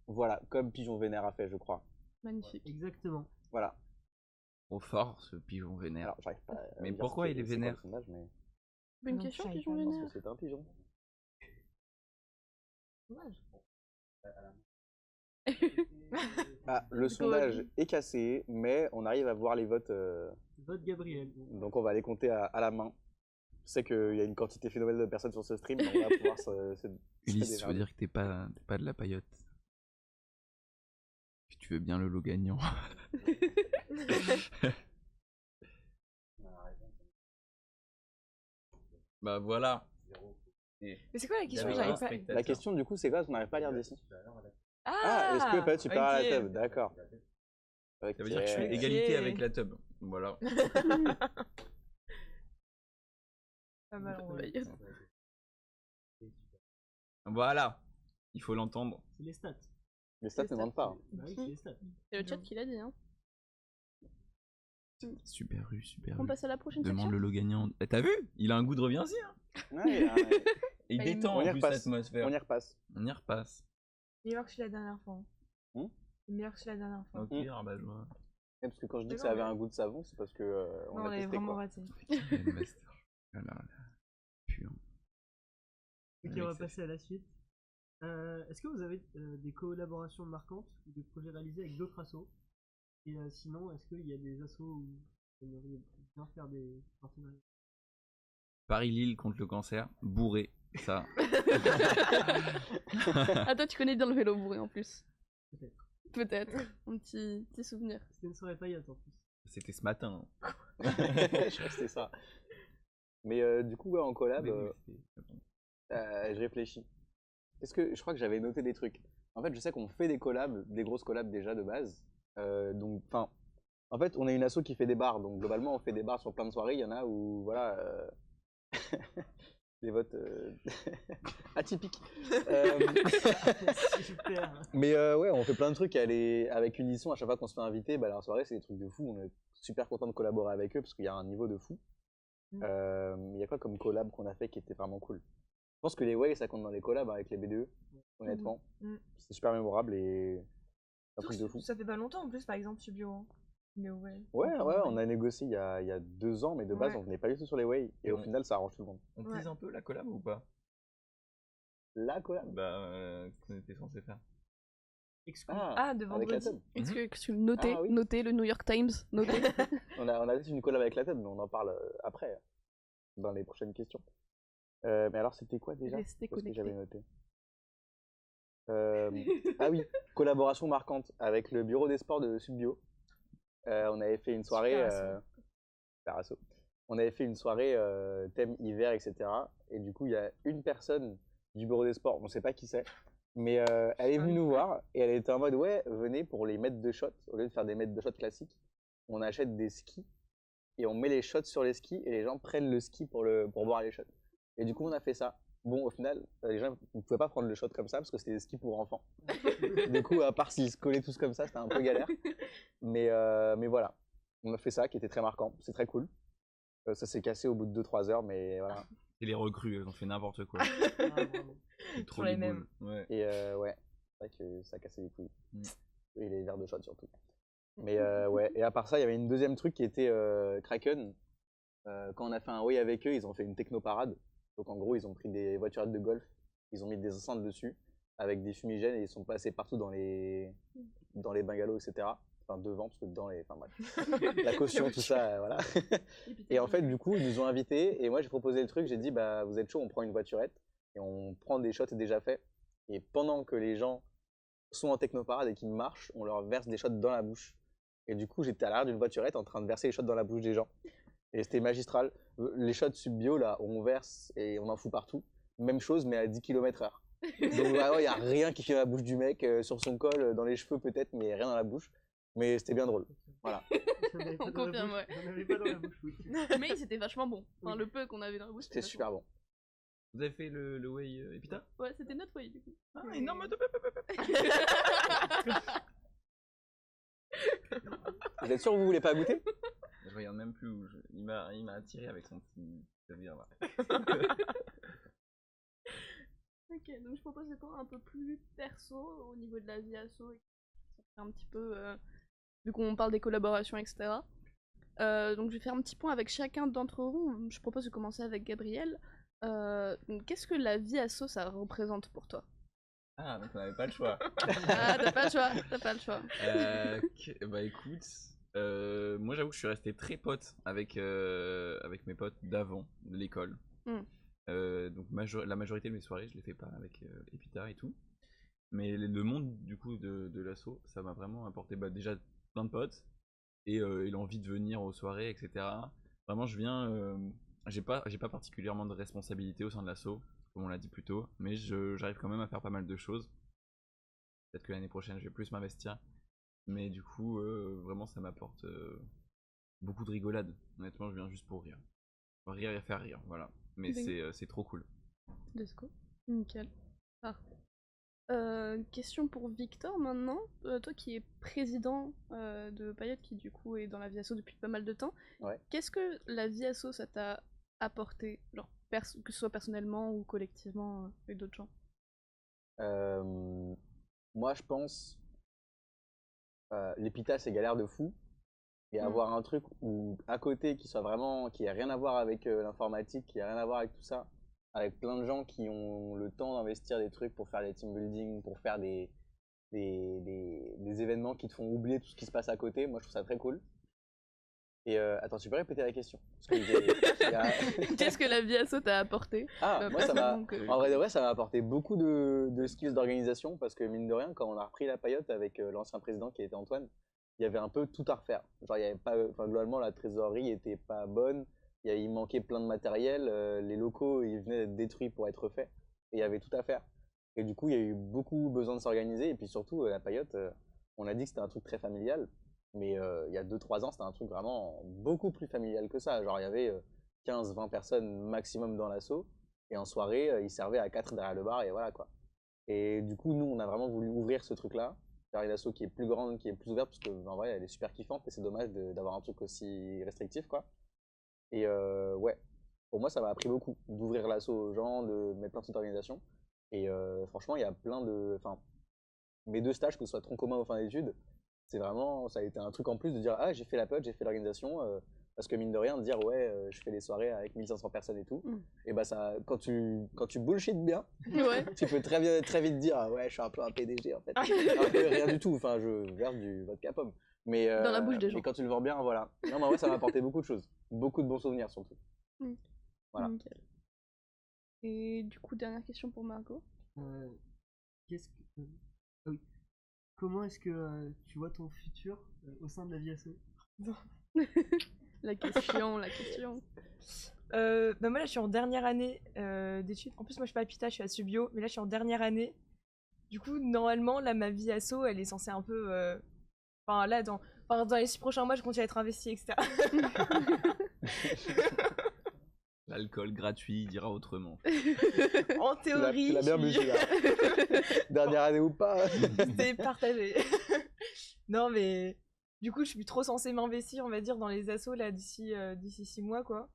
Voilà, comme Pigeon Vénère a fait, je crois. Magnifique. Exactement. Voilà. Trop fort ce pigeon vénère. Alors, j'arrive pas à Mais dire pourquoi ce il est c'est quoi vénère? le sondage, mais... Bonne Non, question, je savais pigeon pas, Parce vénère. que c'est un pigeon. Dommage. Ah, le sondage est cassé, mais on arrive à voir les votes. Vote Gabriel. Donc on va les compter à la main. Je sais qu'il y a une quantité phénoménale de personnes sur ce stream, donc on va pouvoir se Ulysse, je veux dire que t'es pas de la paillote. Si tu veux bien le lot gagnant. Bah voilà. Mais c'est quoi la question? Il y J'arrive avait pas. La question du coup c'est quoi? On n'arrive pas à lire d'ici. Ah, Ah, est-ce que peut-être tu pars à la ok. tub? D'accord. Ça veut dire que je suis Ok. égalité avec la tub. Voilà. Pas mal, en vrai. Voilà. Il faut l'entendre. C'est les stats. Les stats ne mentent pas. Hein. Bah oui, c'est les stats. C'est le chat qui l'a dit, hein. Super rue, super On rue. passe à la prochaine Demande section. le lot gagnant. Eh, t'as vu? Il a un goût de reviens-y. Hein. Ouais, ouais. Et il Bah, détend on y en plus repasse. l'atmosphère. On y repasse. On y repasse. Meilleur que celui la dernière fois. Hmm Meilleur que celui la dernière fois. Ok, Mm. rabat-joie. Ouais, parce que quand je dis que Non, ça avait mais- un goût de savon, c'est parce que on Non, l'a on l'avait testé vraiment quoi. raté. Quel master. Ah là là. Puant. Ok, Avec on va ça. passer à la suite. Est-ce que vous avez des collaborations marquantes ou des projets réalisés avec d'autres assos? Et sinon, est-ce qu'il y a des assos où vous aimeriez bien faire des partenariats? Paris-Lille contre le cancer. Bourré. Ça. Ah, toi, tu connais bien le vélo bourré en plus. Peut-être. Peut-être. Un petit souvenir. C'était une soirée paillote en plus. C'était ce matin. Hein. Je crois que c'était ça. Mais du coup, ouais, en collab, Mais oui, c'était- je réfléchis. Est-ce que je crois que j'avais noté des trucs. En fait, je sais qu'on fait des collabs, des grosses collabs déjà de base. Donc, enfin, en fait, on est une asso qui fait des bars. Donc, globalement, on fait des bars sur plein de soirées. Il y en a où, voilà, des votes atypiques. Super. Mais ouais, on fait plein de trucs avec Unisson. À chaque fois qu'on se fait inviter, bah, la soirée, c'est des trucs de fou. On est super content de collaborer avec eux parce qu'il y a un niveau de fou. Il y a quoi comme collab qu'on a fait qui était vraiment cool? Je pense que les Way, ça compte dans les collabs avec les BDE, honnêtement. C'est super mémorable et un truc de fou. Ça fait pas longtemps en plus, par exemple, Subio. Hein. Mais ouais. Ouais, on a négocié il y a 2 ans, mais de base, Ouais. on venait pas du tout sur les Way. Et au final, ça arrange tout le monde. On Ouais. tease un peu la collab ou pas? La collab? Bah, qu'on était censé faire. Ah, de avec la vendredi. tub. Est-ce que notez, Ah oui. notez le New York Times, notez. On a peut-être une collab avec la tub, mais on en parle après, dans les prochaines questions. Mais alors, c'était quoi déjà? Restez Qu'est-ce que connectés. j'avais noté? Ah oui, collaboration marquante avec le bureau des sports de Subbio. On avait fait une soirée. Super asso. On avait fait une soirée thème hiver, etc. Et du coup, il y a une personne du bureau des sports, on ne sait pas qui c'est, mais elle est venue nous voir et elle était en mode ouais, venez pour les mètres de shot. Au lieu de faire des mètres de shot classiques, on achète des skis et on met les shots sur les skis et les gens prennent le ski pour boire les shots. Et du coup, on a fait ça. Bon, au final, les gens ne pouvaient pas prendre le shot comme ça parce que c'était des skis pour enfants. Du coup, à part s'ils se collaient tous comme ça, c'était un peu galère. Mais voilà, on a fait ça qui était très marquant. C'est très cool. Ça s'est cassé au bout de 2-3 heures, mais voilà. Et les recrues, elles ont fait n'importe quoi. Ah, bravo. C'est trop Sur les les mêmes. boules. Ouais. Et ouais, c'est vrai que ça cassait les couilles. Mm. Et les verres de shot surtout. Mais ouais, et à part ça, il y avait une deuxième truc qui était Kraken. Quand on a fait un way avec eux, ils ont fait une techno-parade. Donc en gros, ils ont pris des voiturettes de golf, ils ont mis des enceintes dessus avec des fumigènes et ils sont passés partout dans les bungalows, etc. Enfin, devant, parce que dedans, enfin bref. La caution, tout ça, voilà. Et en fait, du coup, ils nous ont invités et moi, j'ai proposé le truc. J'ai dit, bah, vous êtes chaud, on prend une voiturette et on prend des shots déjà faits. Et pendant que les gens sont en technoparade et qu'ils marchent, on leur verse des shots dans la bouche. Et du coup, j'étais à l'arrière d'une voiturette en train de verser les shots dans la bouche des gens. Et c'était magistral. Les shots subbio, là, on verse et on en fout partout. Même chose, mais à 10 km/h. Donc, il n'y a rien qui fait dans la bouche du mec, sur son col, dans les cheveux peut-être, mais rien dans la bouche. Mais c'était bien drôle. Voilà. On confirme, ouais. J'en avais pas dans la bouche, oui. Mais c'était vachement bon. Enfin, le peu qu'on avait dans la bouche. C'était super bon. Vous avez fait le way Epita? Ouais, c'était notre way du coup. Ah, énorme. Vous êtes sûr que vous voulez pas goûter? Je regarde même plus où il m'a attiré avec son petit navire là. Ok, donc je propose des points un peu plus perso au niveau de la vie asso. Un petit peu, vu qu'on parle des collaborations, etc. Donc je vais faire un petit point avec chacun d'entre vous. Je propose de commencer avec Gabriel. Qu'est-ce que la vie asso, ça représente pour toi? Ah, donc on n'avait pas le choix. Ah, t'as pas le choix, t'as pas le choix. Bah écoute, moi j'avoue que je suis resté très pote avec mes potes d'avant, de l'école. Donc la majorité de mes soirées, je les fais pas avec Epita et tout. Mais le monde du coup de l'asso, ça m'a vraiment apporté déjà plein de potes et l'envie de venir aux soirées, etc. Vraiment, je viens, j'ai pas particulièrement de responsabilité au sein de l'asso, comme on l'a dit plus tôt, mais j'arrive quand même à faire pas mal de choses. Peut-être que l'année prochaine, je vais plus m'investir. Mais du coup, vraiment, ça m'apporte beaucoup de rigolade. Honnêtement, je viens juste pour rire. Rire et faire rire, voilà. Mais c'est trop cool. Let's go. Nickel. Parfait. Question pour Victor maintenant. Toi qui es président de Payot, qui du coup est dans la vie asso depuis pas mal de temps. Ouais. Qu'est-ce que la vie asso ça t'a apporté, genre que ce soit personnellement ou collectivement avec d'autres gens? Moi, je pense l'Epita, c'est galère de fou. Et avoir un truc où, à côté qui soit vraiment, qui ait rien à voir avec l'informatique, qui ait rien à voir avec tout ça, avec plein de gens qui ont le temps d'investir des trucs pour faire des team building, pour faire des événements qui te font oublier tout ce qui se passe à côté. Moi, je trouve ça très cool. Et attends, tu peux répéter la question? Qu'est-ce que la vie asso t'a apporté? Ah, moi, ça m'a. En vrai de vrai, ça m'a apporté beaucoup de skills d'organisation parce que, mine de rien, quand on a repris la Payotte avec l'ancien président qui était Antoine, il y avait un peu tout à refaire. Genre, il y avait pas. Enfin, globalement, la trésorerie était pas bonne. Il manquait plein de matériel. Les locaux, ils venaient d'être détruits pour être faits. Et il y avait tout à faire. Et du coup, il y a eu beaucoup besoin de s'organiser. Et puis surtout, la Payotte, on a dit que c'était un truc très familial. Mais il y a 2-3 ans, c'était un truc vraiment beaucoup plus familial que ça. Genre, il y avait 15-20 personnes maximum dans l'asso. Et en soirée, ils servaient à 4 derrière le bar. Et voilà quoi. Et du coup, nous, on a vraiment voulu ouvrir ce truc-là. Faire une asso qui est plus grande, qui est plus ouverte. Parce qu'en vrai, elle est super kiffante. Et c'est dommage d'avoir un truc aussi restrictif quoi. Et ouais, pour moi, ça m'a appris beaucoup d'ouvrir l'asso aux gens, de mettre plein de trucs d'organisation. Et franchement, il y a plein de. Enfin, mes 2 stages, que ce soit tronc commun ou fin d'études, c'est vraiment. Ça a été un truc en plus de dire ah, j'ai fait la pote, j'ai fait l'organisation. Parce que mine de rien, de dire ouais, je fais des soirées avec 1500 personnes et tout. Et bah, ça, quand tu bullshit bien, tu peux très vite dire ah, ouais, je suis un peu un PDG en fait. Un peu rien du tout. Enfin, je verse du vodka pomme. Mais, dans la bouche des gens. Et quand tu le vends bien, voilà. Non, mais ouais, ça m'a apporté beaucoup de choses. Beaucoup de bons souvenirs surtout. Voilà. Nickel. Et du coup, dernière question pour Margot. Oui. Comment est-ce que tu vois ton futur au sein de la vie asso? La question. Bah moi là je suis en dernière année d'études. En plus moi je suis pas à Epita, je suis à Subio, mais là je suis en dernière année. Du coup normalement là ma vie asso elle est censée un peu enfin là dans les 6 prochains mois je continue à être investie, etc. L'alcool gratuit dira autrement. En théorie. Tu l'as bien bu là. Dernière année ou pas. C'est partagé. Non mais du coup je suis trop censée m'investir on va dire dans les assos là d'ici 6 mois quoi.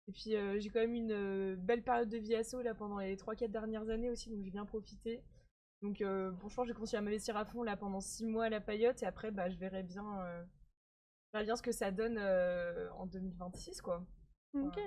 Et puis j'ai quand même une belle période de vie asso là pendant les 3-4 dernières années aussi, donc j'ai bien profité. Donc franchement je vais continuer à m'investir à fond là pendant 6 mois à la Payotte et après bah je verrai bien ce que ça donne en 2026 quoi. Ok.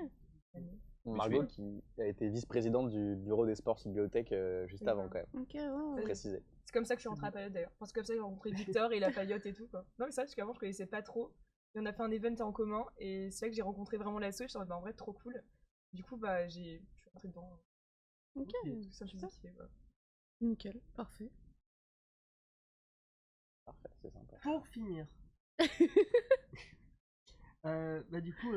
Margot qui a été vice-présidente du bureau des sports bibliothèque juste avant quand même. Ok, ouais. Préciser. C'est comme ça que je suis rentrée à Payotte d'ailleurs. Parce que comme ça, j'ai rencontré Victor et la Payotte et tout quoi. Non, mais ça, parce qu'avant, je connaissais pas trop. Et on a fait un event en commun et c'est là que j'ai rencontré vraiment l'asso. Je suis en mode, en vrai, trop cool. Du coup, je suis rentrée dedans. Ok, Tout ça, je me suis dit, nickel, parfait. Parfait, c'est sympa. Pour finir, du coup,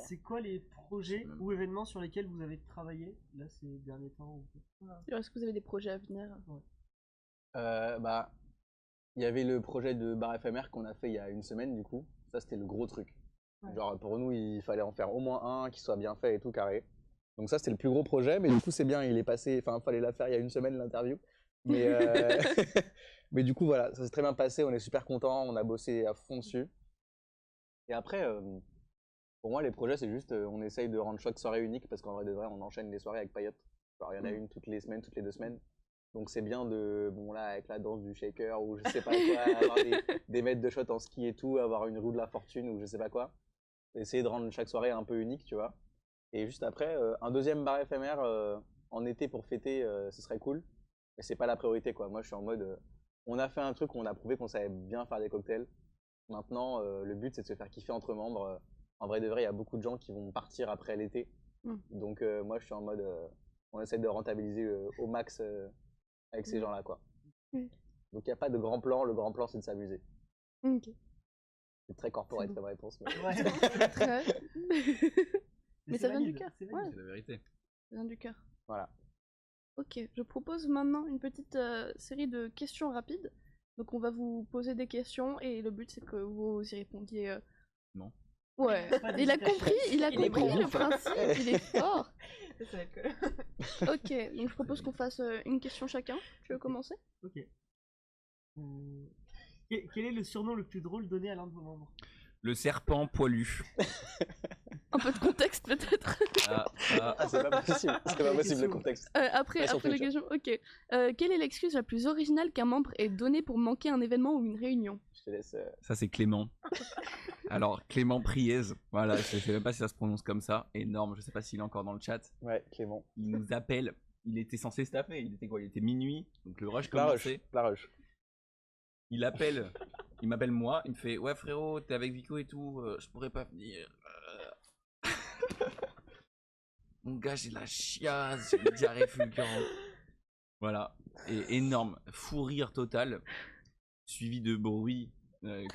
c'est quoi les projets ou événements sur lesquels vous avez travaillé là ces derniers temps Est-ce que vous avez des projets à venir? Il y avait le projet de bar éphémère qu'on a fait il y a une semaine du coup. Ça c'était le gros truc. Ouais. Genre pour nous il fallait en faire au moins un qui soit bien fait et tout carré. Donc ça c'était le plus gros projet, mais du coup c'est bien, il est passé, enfin fallait la faire il y a une semaine l'interview. Mais, mais du coup voilà, ça s'est très bien passé, on est super contents, on a bossé à fond dessus. Et après, pour moi les projets c'est juste, on essaye de rendre chaque soirée unique parce qu'en vrai de vrai on enchaîne les soirées avec Payotte. Alors il y en a une toutes les semaines, toutes les 2 semaines. Donc c'est bien de, bon là avec la danse du shaker ou je sais pas quoi, avoir des mètres de shot en ski et tout, avoir une roue de la fortune ou je sais pas quoi. Essayer de rendre chaque soirée un peu unique, tu vois. Et juste après, un deuxième bar éphémère en été pour fêter, ce serait cool. Mais c'est pas la priorité quoi. Moi je suis en mode, on a fait un truc où on a prouvé qu'on savait bien faire des cocktails. Maintenant, le but c'est de se faire kiffer entre membres. En vrai de vrai, il y a beaucoup de gens qui vont partir après l'été. Donc moi je suis en mode, on essaie de rentabiliser au max avec ces gens-là, quoi. Donc il n'y a pas de grand plan, le grand plan c'est de s'amuser. Ok. C'est très corporate comme réponse. Mais... Très... mais ça vient du cœur. C'est la vérité. Ça vient du cœur. Voilà. Ok, je propose maintenant une petite série de questions rapides. Donc on va vous poser des questions et le but c'est que vous y répondiez. Non. Ouais, il a compris le principe, il est fort. Ça va être cool. Ok, donc je propose qu'on fasse une question chacun. Tu veux commencer? Ok. Quel est le surnom le plus drôle donné à l'un de vos membres? Le serpent poilu. Un peu de contexte peut-être. C'est pas possible, c'est pas possible le contexte. Après la question, ok. Quelle est l'excuse la plus originale qu'un membre ait donnée pour manquer un événement ou une réunion? Je te laisse. Ça c'est Clément. Alors Clément Priez, voilà, je sais même pas si ça se prononce comme ça. Énorme, je sais pas s'il est encore dans le chat. Ouais, Clément. Il nous appelle, il était censé staffer, il était quoi? Il était minuit, donc le rush commençait. La rush. Il appelle, il m'appelle moi, il me fait ouais frérot, t'es avec Vico et tout, je pourrais pas venir. Mon gars, j'ai la chiasse, j'ai une diarrhée fulgurante. Voilà, et énorme, fou rire total, suivi de bruit. Il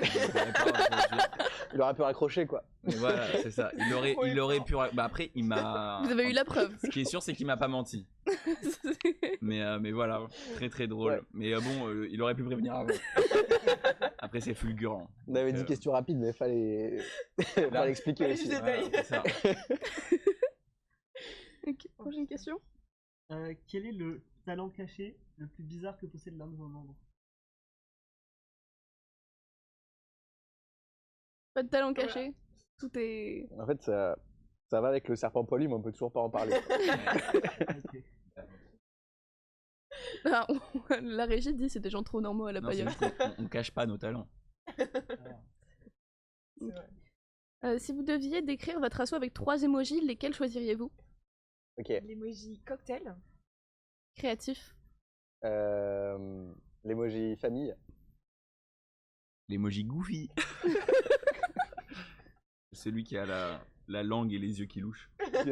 aurait pu raccrocher quoi. Voilà, c'est ça. Il aurait pu. Bah après, il m'a. Vous avez eu la preuve. Ce qui est sûr, c'est qu'il m'a pas menti. mais voilà, très très drôle. Ouais. Mais bon, il aurait pu prévenir avant. Après, c'est fulgurant. On avait dit question rapide, mais fallait expliquer aussi. Voilà, c'est ça. Ok, prochaine question. Quel est le talent caché le plus bizarre que possède l'un de vos membres? Pas de talent caché. Tout est. En fait, ça va avec le serpent poilu, mais on peut toujours pas en parler. Okay. La régie dit c'est des gens trop normaux à la Payotte. On cache pas nos talents. Si vous deviez décrire votre asso avec 3 emojis, lesquels choisiriez-vous? Ok. L'emoji cocktail. Créatif. L'emoji famille. L'emoji goofy. Celui qui a la langue et les yeux qui louchent. Ça, ce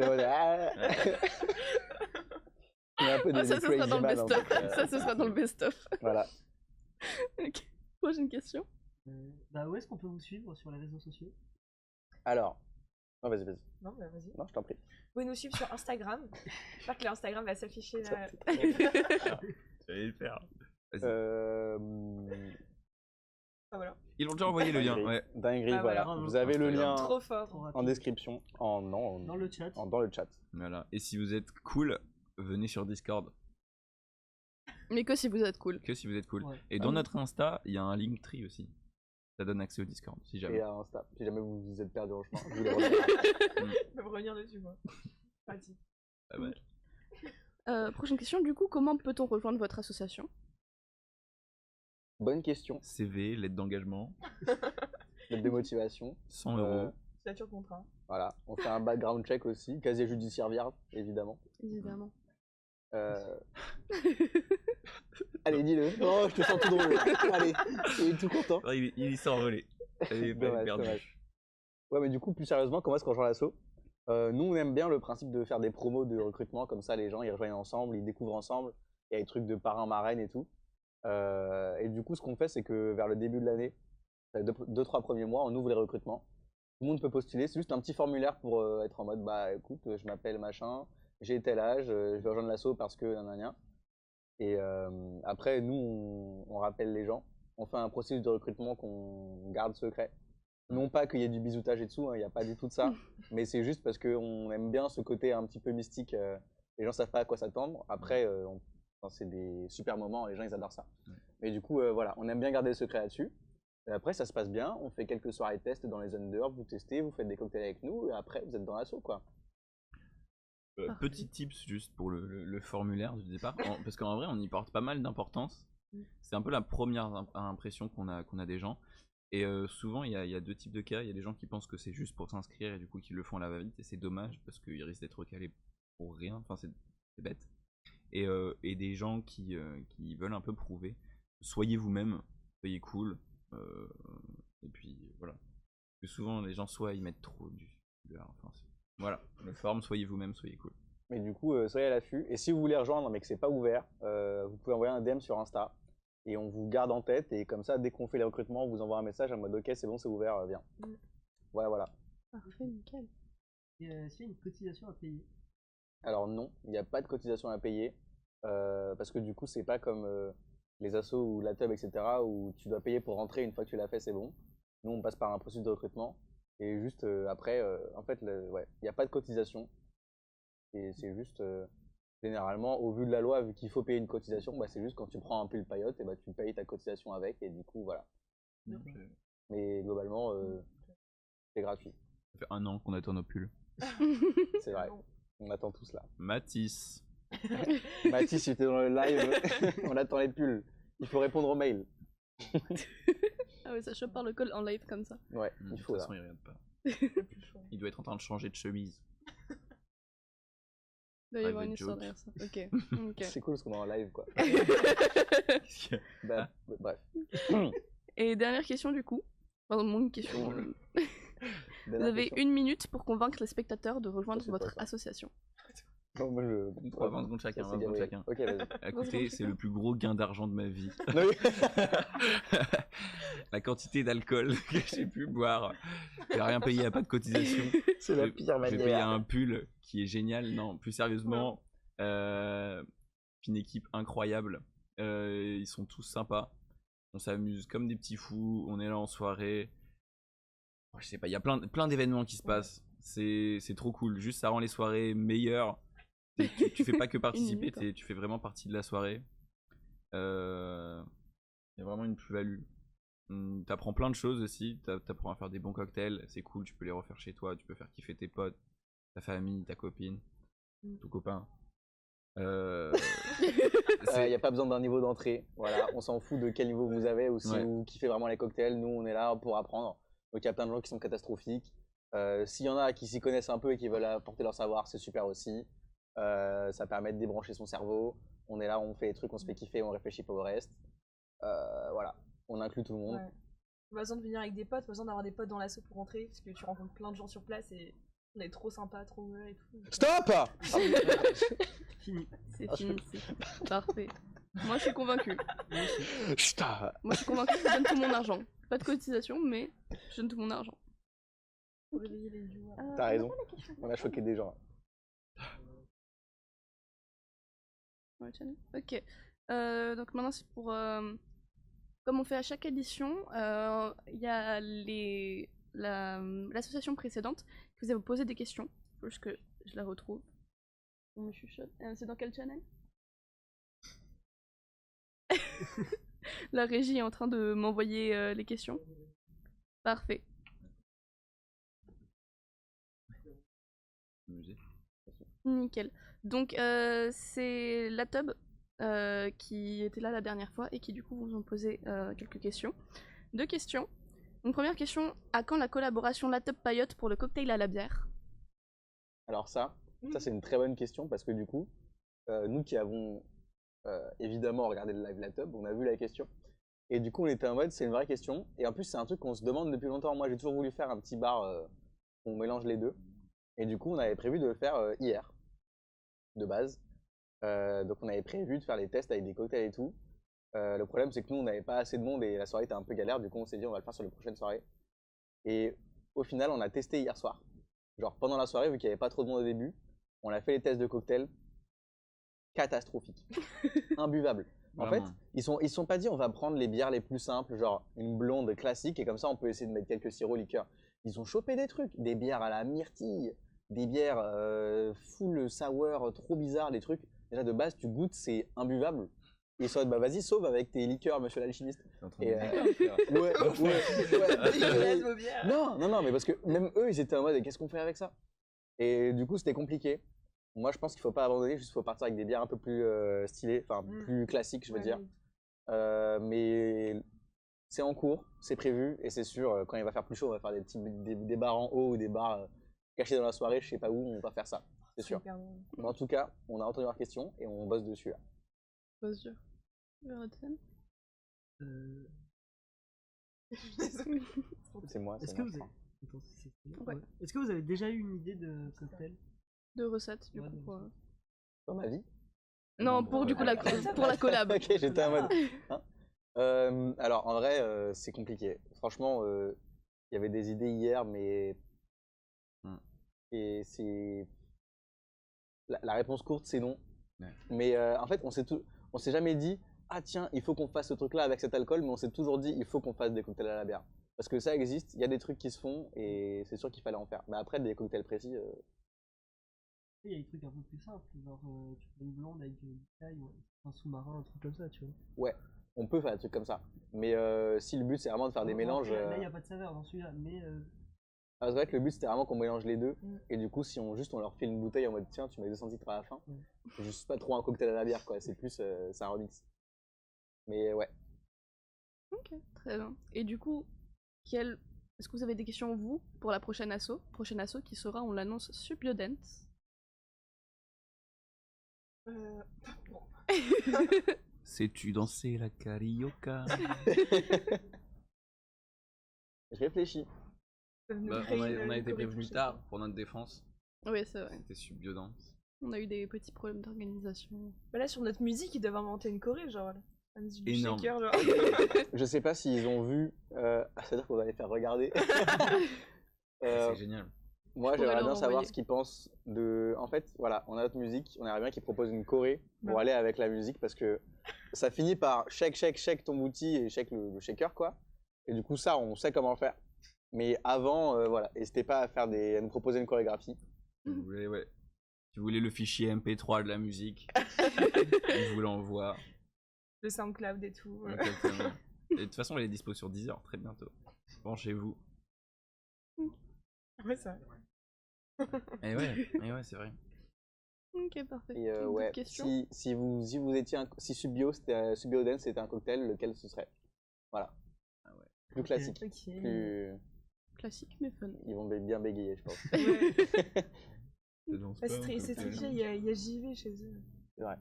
sera dans le best-of. Ça, ce sera dans le best-of. Voilà. Ok. Prochaine question. Où est-ce qu'on peut vous suivre sur les réseaux sociaux? Alors. Non, vas-y. Non, vas-y. Non, je t'en prie. Vous pouvez nous suivre sur Instagram. J'espère que l'Instagram va s'afficher là. J'allais le faire. Voilà. Ils l'ont déjà envoyé le lien. Ouais. Dinguerie, voilà. Vous avez le lien trop fort. en description. Dans le chat. Dans le chat. Voilà. Et si vous êtes cool, venez sur Discord. Mais que si vous êtes cool. Que si vous êtes cool. Ouais. Et dans notre Insta, il y a un Linktree aussi. Ça donne accès au Discord, si jamais. Et à Insta. Si jamais vous vous êtes perdu en chemin, vous les retrouvez. Je peux revenir dessus, moi. Vas-y. Ah ouais. Prochaine question, du coup, comment peut-on rejoindre votre association? Bonne question. CV, lettre d'engagement, Lettre de motivation. 100 euros. Signature de contrat. Voilà. On fait un background check aussi. Casier judiciaire vierge, évidemment. Évidemment. Allez, dis-le. Oh, je te sens tout drôle. Allez, il est tout content. Ah, il s'est envolé. Il est Dommage, perdu. dommage. Ouais, mais du coup, plus sérieusement, comment est-ce qu'on rejoint l'asso? Nous, on aime bien le principe de faire des promos de recrutement, comme ça, les gens, ils rejoignent ensemble, ils découvrent ensemble. Il y a des trucs de parrain, marraine et tout. Et du coup, ce qu'on fait, c'est que vers le début de l'année, 2-3 premiers mois, on ouvre les recrutements. Tout le monde peut postuler. C'est juste un petit formulaire pour être en mode, bah écoute, je m'appelle machin, j'ai tel âge, je vais rejoindre l'asso parce que nanana. Et après, nous, on rappelle les gens. On fait un processus de recrutement qu'on garde secret. Non pas qu'il y ait du bisoutage et dessous, il n'y a pas du tout de ça. Mais c'est juste parce qu'on aime bien ce côté un petit peu mystique. Les gens savent pas à quoi s'attendre. Après, c'est des super moments, les gens ils adorent ça. Mais du coup, voilà, on aime bien garder le secret là-dessus. Et après, ça se passe bien. On fait quelques soirées tests dans les under, vous testez, vous faites des cocktails avec nous. Et après, vous êtes dans l'asso, quoi. Petit tips juste pour le formulaire du départ, parce qu'en vrai on y porte pas mal d'importance. C'est un peu la première impression qu'on a des gens. Et souvent il y a deux types de cas. Il y a des gens qui pensent que c'est juste pour s'inscrire et du coup qui le font à la va-vite, et c'est dommage parce qu'ils risquent d'être recalés pour rien, enfin c'est bête. Et des gens qui veulent un peu prouver. Soyez vous-même, soyez cool, et puis voilà. Parce que souvent les gens soit ils mettent trop du enfin, voilà, le forme, soyez vous-même, soyez cool. Mais du coup, soyez à l'affût. Et si vous voulez rejoindre mais que c'est pas ouvert, vous pouvez envoyer un DM sur Insta. Et on vous garde en tête. Et comme ça, dès qu'on fait les recrutements, on vous envoie un message en mode ok, c'est bon, c'est ouvert, viens. Voilà. Parfait, nickel. Et est-ce qu'il y a une cotisation à payer? Alors non, il n'y a pas de cotisation à payer. Parce que du coup, c'est pas comme les assos ou la tub, etc. où tu dois payer pour rentrer. Une fois que tu l'as fait, c'est bon. Nous, on passe par un processus de recrutement. Et juste après, en fait, il n'y a pas de cotisation. Et c'est juste, généralement, au vu de la loi, vu qu'il faut payer une cotisation, bah, c'est juste quand tu prends un pull paillote, et bah, tu payes ta cotisation avec, et du coup, voilà. Mais globalement, c'est gratuit. Ça fait 1 an qu'on attend nos pulls. C'est vrai, on attend tous là. Mathis. Mathis, tu étais dans le live, on attend les pulls. Il faut répondre aux mails. Ah ouais, ça chope par le col en live comme ça. Ouais, il faut de toute là. façon, il regarde pas. Il doit être en train de changer de chemise. Il doit y avoir Private une histoire joke. derrière ça. Ok. Ok. C'est cool parce qu'on est en live, quoi. Bah, bref. Et dernière question du coup. Pardon, mon question. Vous Dernière avez question. 1 minute pour convaincre les spectateurs de rejoindre c'est votre pas ça. association. Non, moi, 20 secondes chacun, 20 secondes chacun. Ok, vas-y. Écoutez, c'est le plus gros gain d'argent de ma vie. Non, oui. La quantité d'alcool que j'ai pu boire. J'ai rien payé, à pas de cotisation. C'est la pire J'ai payé manière. un pull qui est génial. Non, plus sérieusement, une équipe incroyable. Ils sont tous sympas. On s'amuse comme des petits fous. On est là en soirée. Je sais pas, il y a plein d'événements qui se passent. C'est trop cool. Juste, ça rend les soirées meilleures. Tu fais pas que participer, minute, tu fais vraiment partie de la soirée. Il y a vraiment une plus-value. T'apprends plein de choses aussi. T'apprends à faire des bons cocktails. C'est cool, tu peux les refaire chez toi. Tu peux faire kiffer tes potes, ta famille, ta copine, ton copain. Il n'y a pas besoin d'un niveau d'entrée. Voilà, on s'en fout de quel niveau vous avez ou si vous kiffez vraiment les cocktails. Nous, on est là pour apprendre. Donc, il y a plein de gens qui sont catastrophiques. S'il y en a qui s'y connaissent un peu et qui veulent apporter leur savoir, c'est super aussi. Ça permet de débrancher son cerveau. On est là, on fait des trucs, on se fait kiffer, on réfléchit pas au reste. Voilà, on inclut tout le monde. Ouais. Pas besoin de venir avec des potes, pas besoin d'avoir des potes dans l'asso pour rentrer, parce que tu rencontres plein de gens sur place et on est trop sympa, trop heureux et tout. Stop. Fini. C'est fini, c'est parfait. Moi je suis convaincue. Stop. Moi je suis convaincue, je donne tout mon argent. Pas de cotisation, mais je donne tout mon argent. Pour réveiller les viewers. T'as raison, on a choqué des gens. Ok. Donc maintenant c'est pour... comme on fait à chaque édition, il y a l'association précédente qui vous a posé des questions. Faut juste que je la retrouve. On me chuchote. C'est dans quel channel? La régie est en train de m'envoyer les questions. Parfait. Nickel. Donc c'est la tub qui étaient là la dernière fois et qui du coup vous ont posé quelques questions. 2 questions. Une première question, à quand la collaboration La Top Payotte pour le cocktail à la bière? Alors ça c'est une très bonne question parce que du coup, nous qui avons évidemment regardé le live La Top, on a vu la question. Et du coup on était en mode c'est une vraie question. Et en plus c'est un truc qu'on se demande depuis longtemps. Moi j'ai toujours voulu faire un petit bar où on mélange les deux. Et du coup on avait prévu de le faire hier, de base. Donc on avait prévu de faire les tests avec des cocktails et tout. Le problème c'est que nous on n'avait pas assez de monde et la soirée était un peu galère, du coup on s'est dit on va le faire sur les prochaines soirées. Et au final on a testé hier soir. Genre pendant la soirée, vu qu'il n'y avait pas trop de monde au début, on a fait les tests de cocktails. Catastrophique. Imbuvable. En fait, ils sont pas dit on va prendre les bières les plus simples, genre une blonde classique et comme ça on peut essayer de mettre quelques sirops liqueurs. Ils ont chopé des trucs, des bières à la myrtille, des bières full sour, trop bizarres, les trucs. Déjà de base tu goûtes, c'est imbuvable. Ils sont bah vas-y sauve avec tes liqueurs monsieur l'alchimiste. Et ouais. Non mais parce que même eux ils étaient en mode qu'est-ce qu'on fait avec ça? Et du coup c'était compliqué. Moi je pense qu'il faut pas abandonner, juste faut partir avec des bières un peu plus stylées, enfin plus classiques je veux dire. Mais c'est en cours, c'est prévu et c'est sûr quand il va faire plus chaud on va faire des bars en haut ou des bars cachés dans la soirée, je sais pas où, on va faire ça, c'est sûr. Mais en tout cas on a entendu leurs questions et on bosse dessus là. Bosse dur. C'est moi. Est-ce que vous avez déjà eu une idée de cocktail? De recettes du coup dans ma vie? Non, pour du coup pour la collab. Ok, j'étais en mode. Alors en vrai, c'est compliqué. Franchement, il y avait des idées hier, mais et c'est la réponse courte, c'est non. Mais en fait, on s'est jamais dit ah tiens, il faut qu'on fasse ce truc-là avec cet alcool, mais on s'est toujours dit il faut qu'on fasse des cocktails à la bière parce que ça existe. Il y a des trucs qui se font et c'est sûr qu'il fallait en faire. Mais après, des cocktails précis. Il y a des trucs un peu plus simples, genre tu fais une blonde avec une bouteille ou un sous-marin, un truc comme ça, tu vois. Ouais, on peut faire des trucs comme ça. Mais si le but c'est vraiment de faire des mélanges. Là, il n'y a pas de saveur dans celui-là, mais. C'est vrai que le but c'était vraiment qu'on mélange les deux. Et du coup, si on leur file une bouteille en mode tiens, tu mets 200 litres à la fin, c'est juste pas trop un cocktail à la bière, quoi. C'est plus c'est un remix. Mais ouais. Ok, très bien. Et du coup, est-ce que vous avez des questions vous pour la prochaine asso? Prochaine asso qui sera, on l'annonce, Subiodance. Sais-tu danser la carioca? Je réfléchis. On a été prévenu tard pour notre défense. Oui, c'est vrai. C'était Subiodance. On a eu des petits problèmes d'organisation. Bah là, sur notre musique, ils doivent inventer une choré, genre. La musique du énorme. shaker, genre. Je sais pas s'ils ont vu. C'est-à-dire qu'on va les faire regarder. C'est génial. Moi, j'aimerais bien savoir ce qu'ils pensent de. En fait, voilà, on a notre musique, on aimerait bien qu'ils proposent une choré pour aller avec la musique parce que ça finit par shake ton booty et shake le shaker, quoi. Et du coup, ça, on sait comment faire. Mais avant, voilà, n'hésitez pas à nous proposer une chorégraphie. Si vous voulez le fichier MP3 de la musique, je vous l'envoie. Le SoundCloud et tout. Exactement. Et de toute façon, elle est dispo sur Deezer très bientôt. Branchez-vous. Ouais, c'est vrai. Et ouais, c'est vrai. Ok, parfait. Et ouais, si Subiodance c'était un cocktail, lequel ce serait? Voilà. Ah ouais. Plus classique. Plus classique mais fun. Ils vont bien bégayer, je pense. C'est triché, il y a JV chez eux. C'est vrai.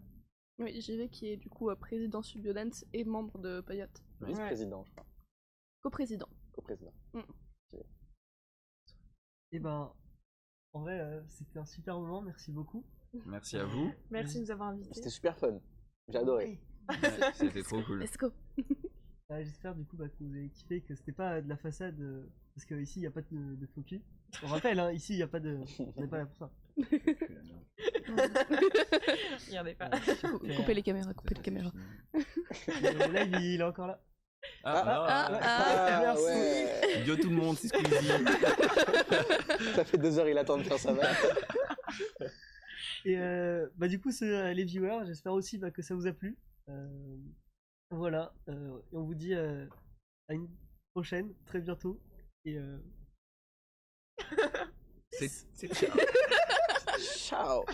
Oui, JV qui est du coup président Subiodance et membre de Payotte. Vice-président, je crois. Co-président. Et ben, en vrai, c'était un super moment, merci beaucoup. Merci à vous. Merci de nous avoir invités. C'était super fun, j'ai adoré. C'était trop cool. Let's go. J'espère du coup que vous avez kiffé, que c'était pas de la façade, parce qu'ici il n'y a pas de faux cul. On rappelle, hein, ici il n'y a pas de. On n'est pas là pour ça. Regardez pas. Coupez les caméras, Le live il est encore là. Merci. Ouais. Yo tout le monde, c'est Squeezie. Ça fait 2 heures il attend de faire sa vanne. Et du coup les viewers, j'espère aussi que ça vous a plu. Voilà, et on vous dit à une prochaine, très bientôt. Et c'est ciao. Ciao.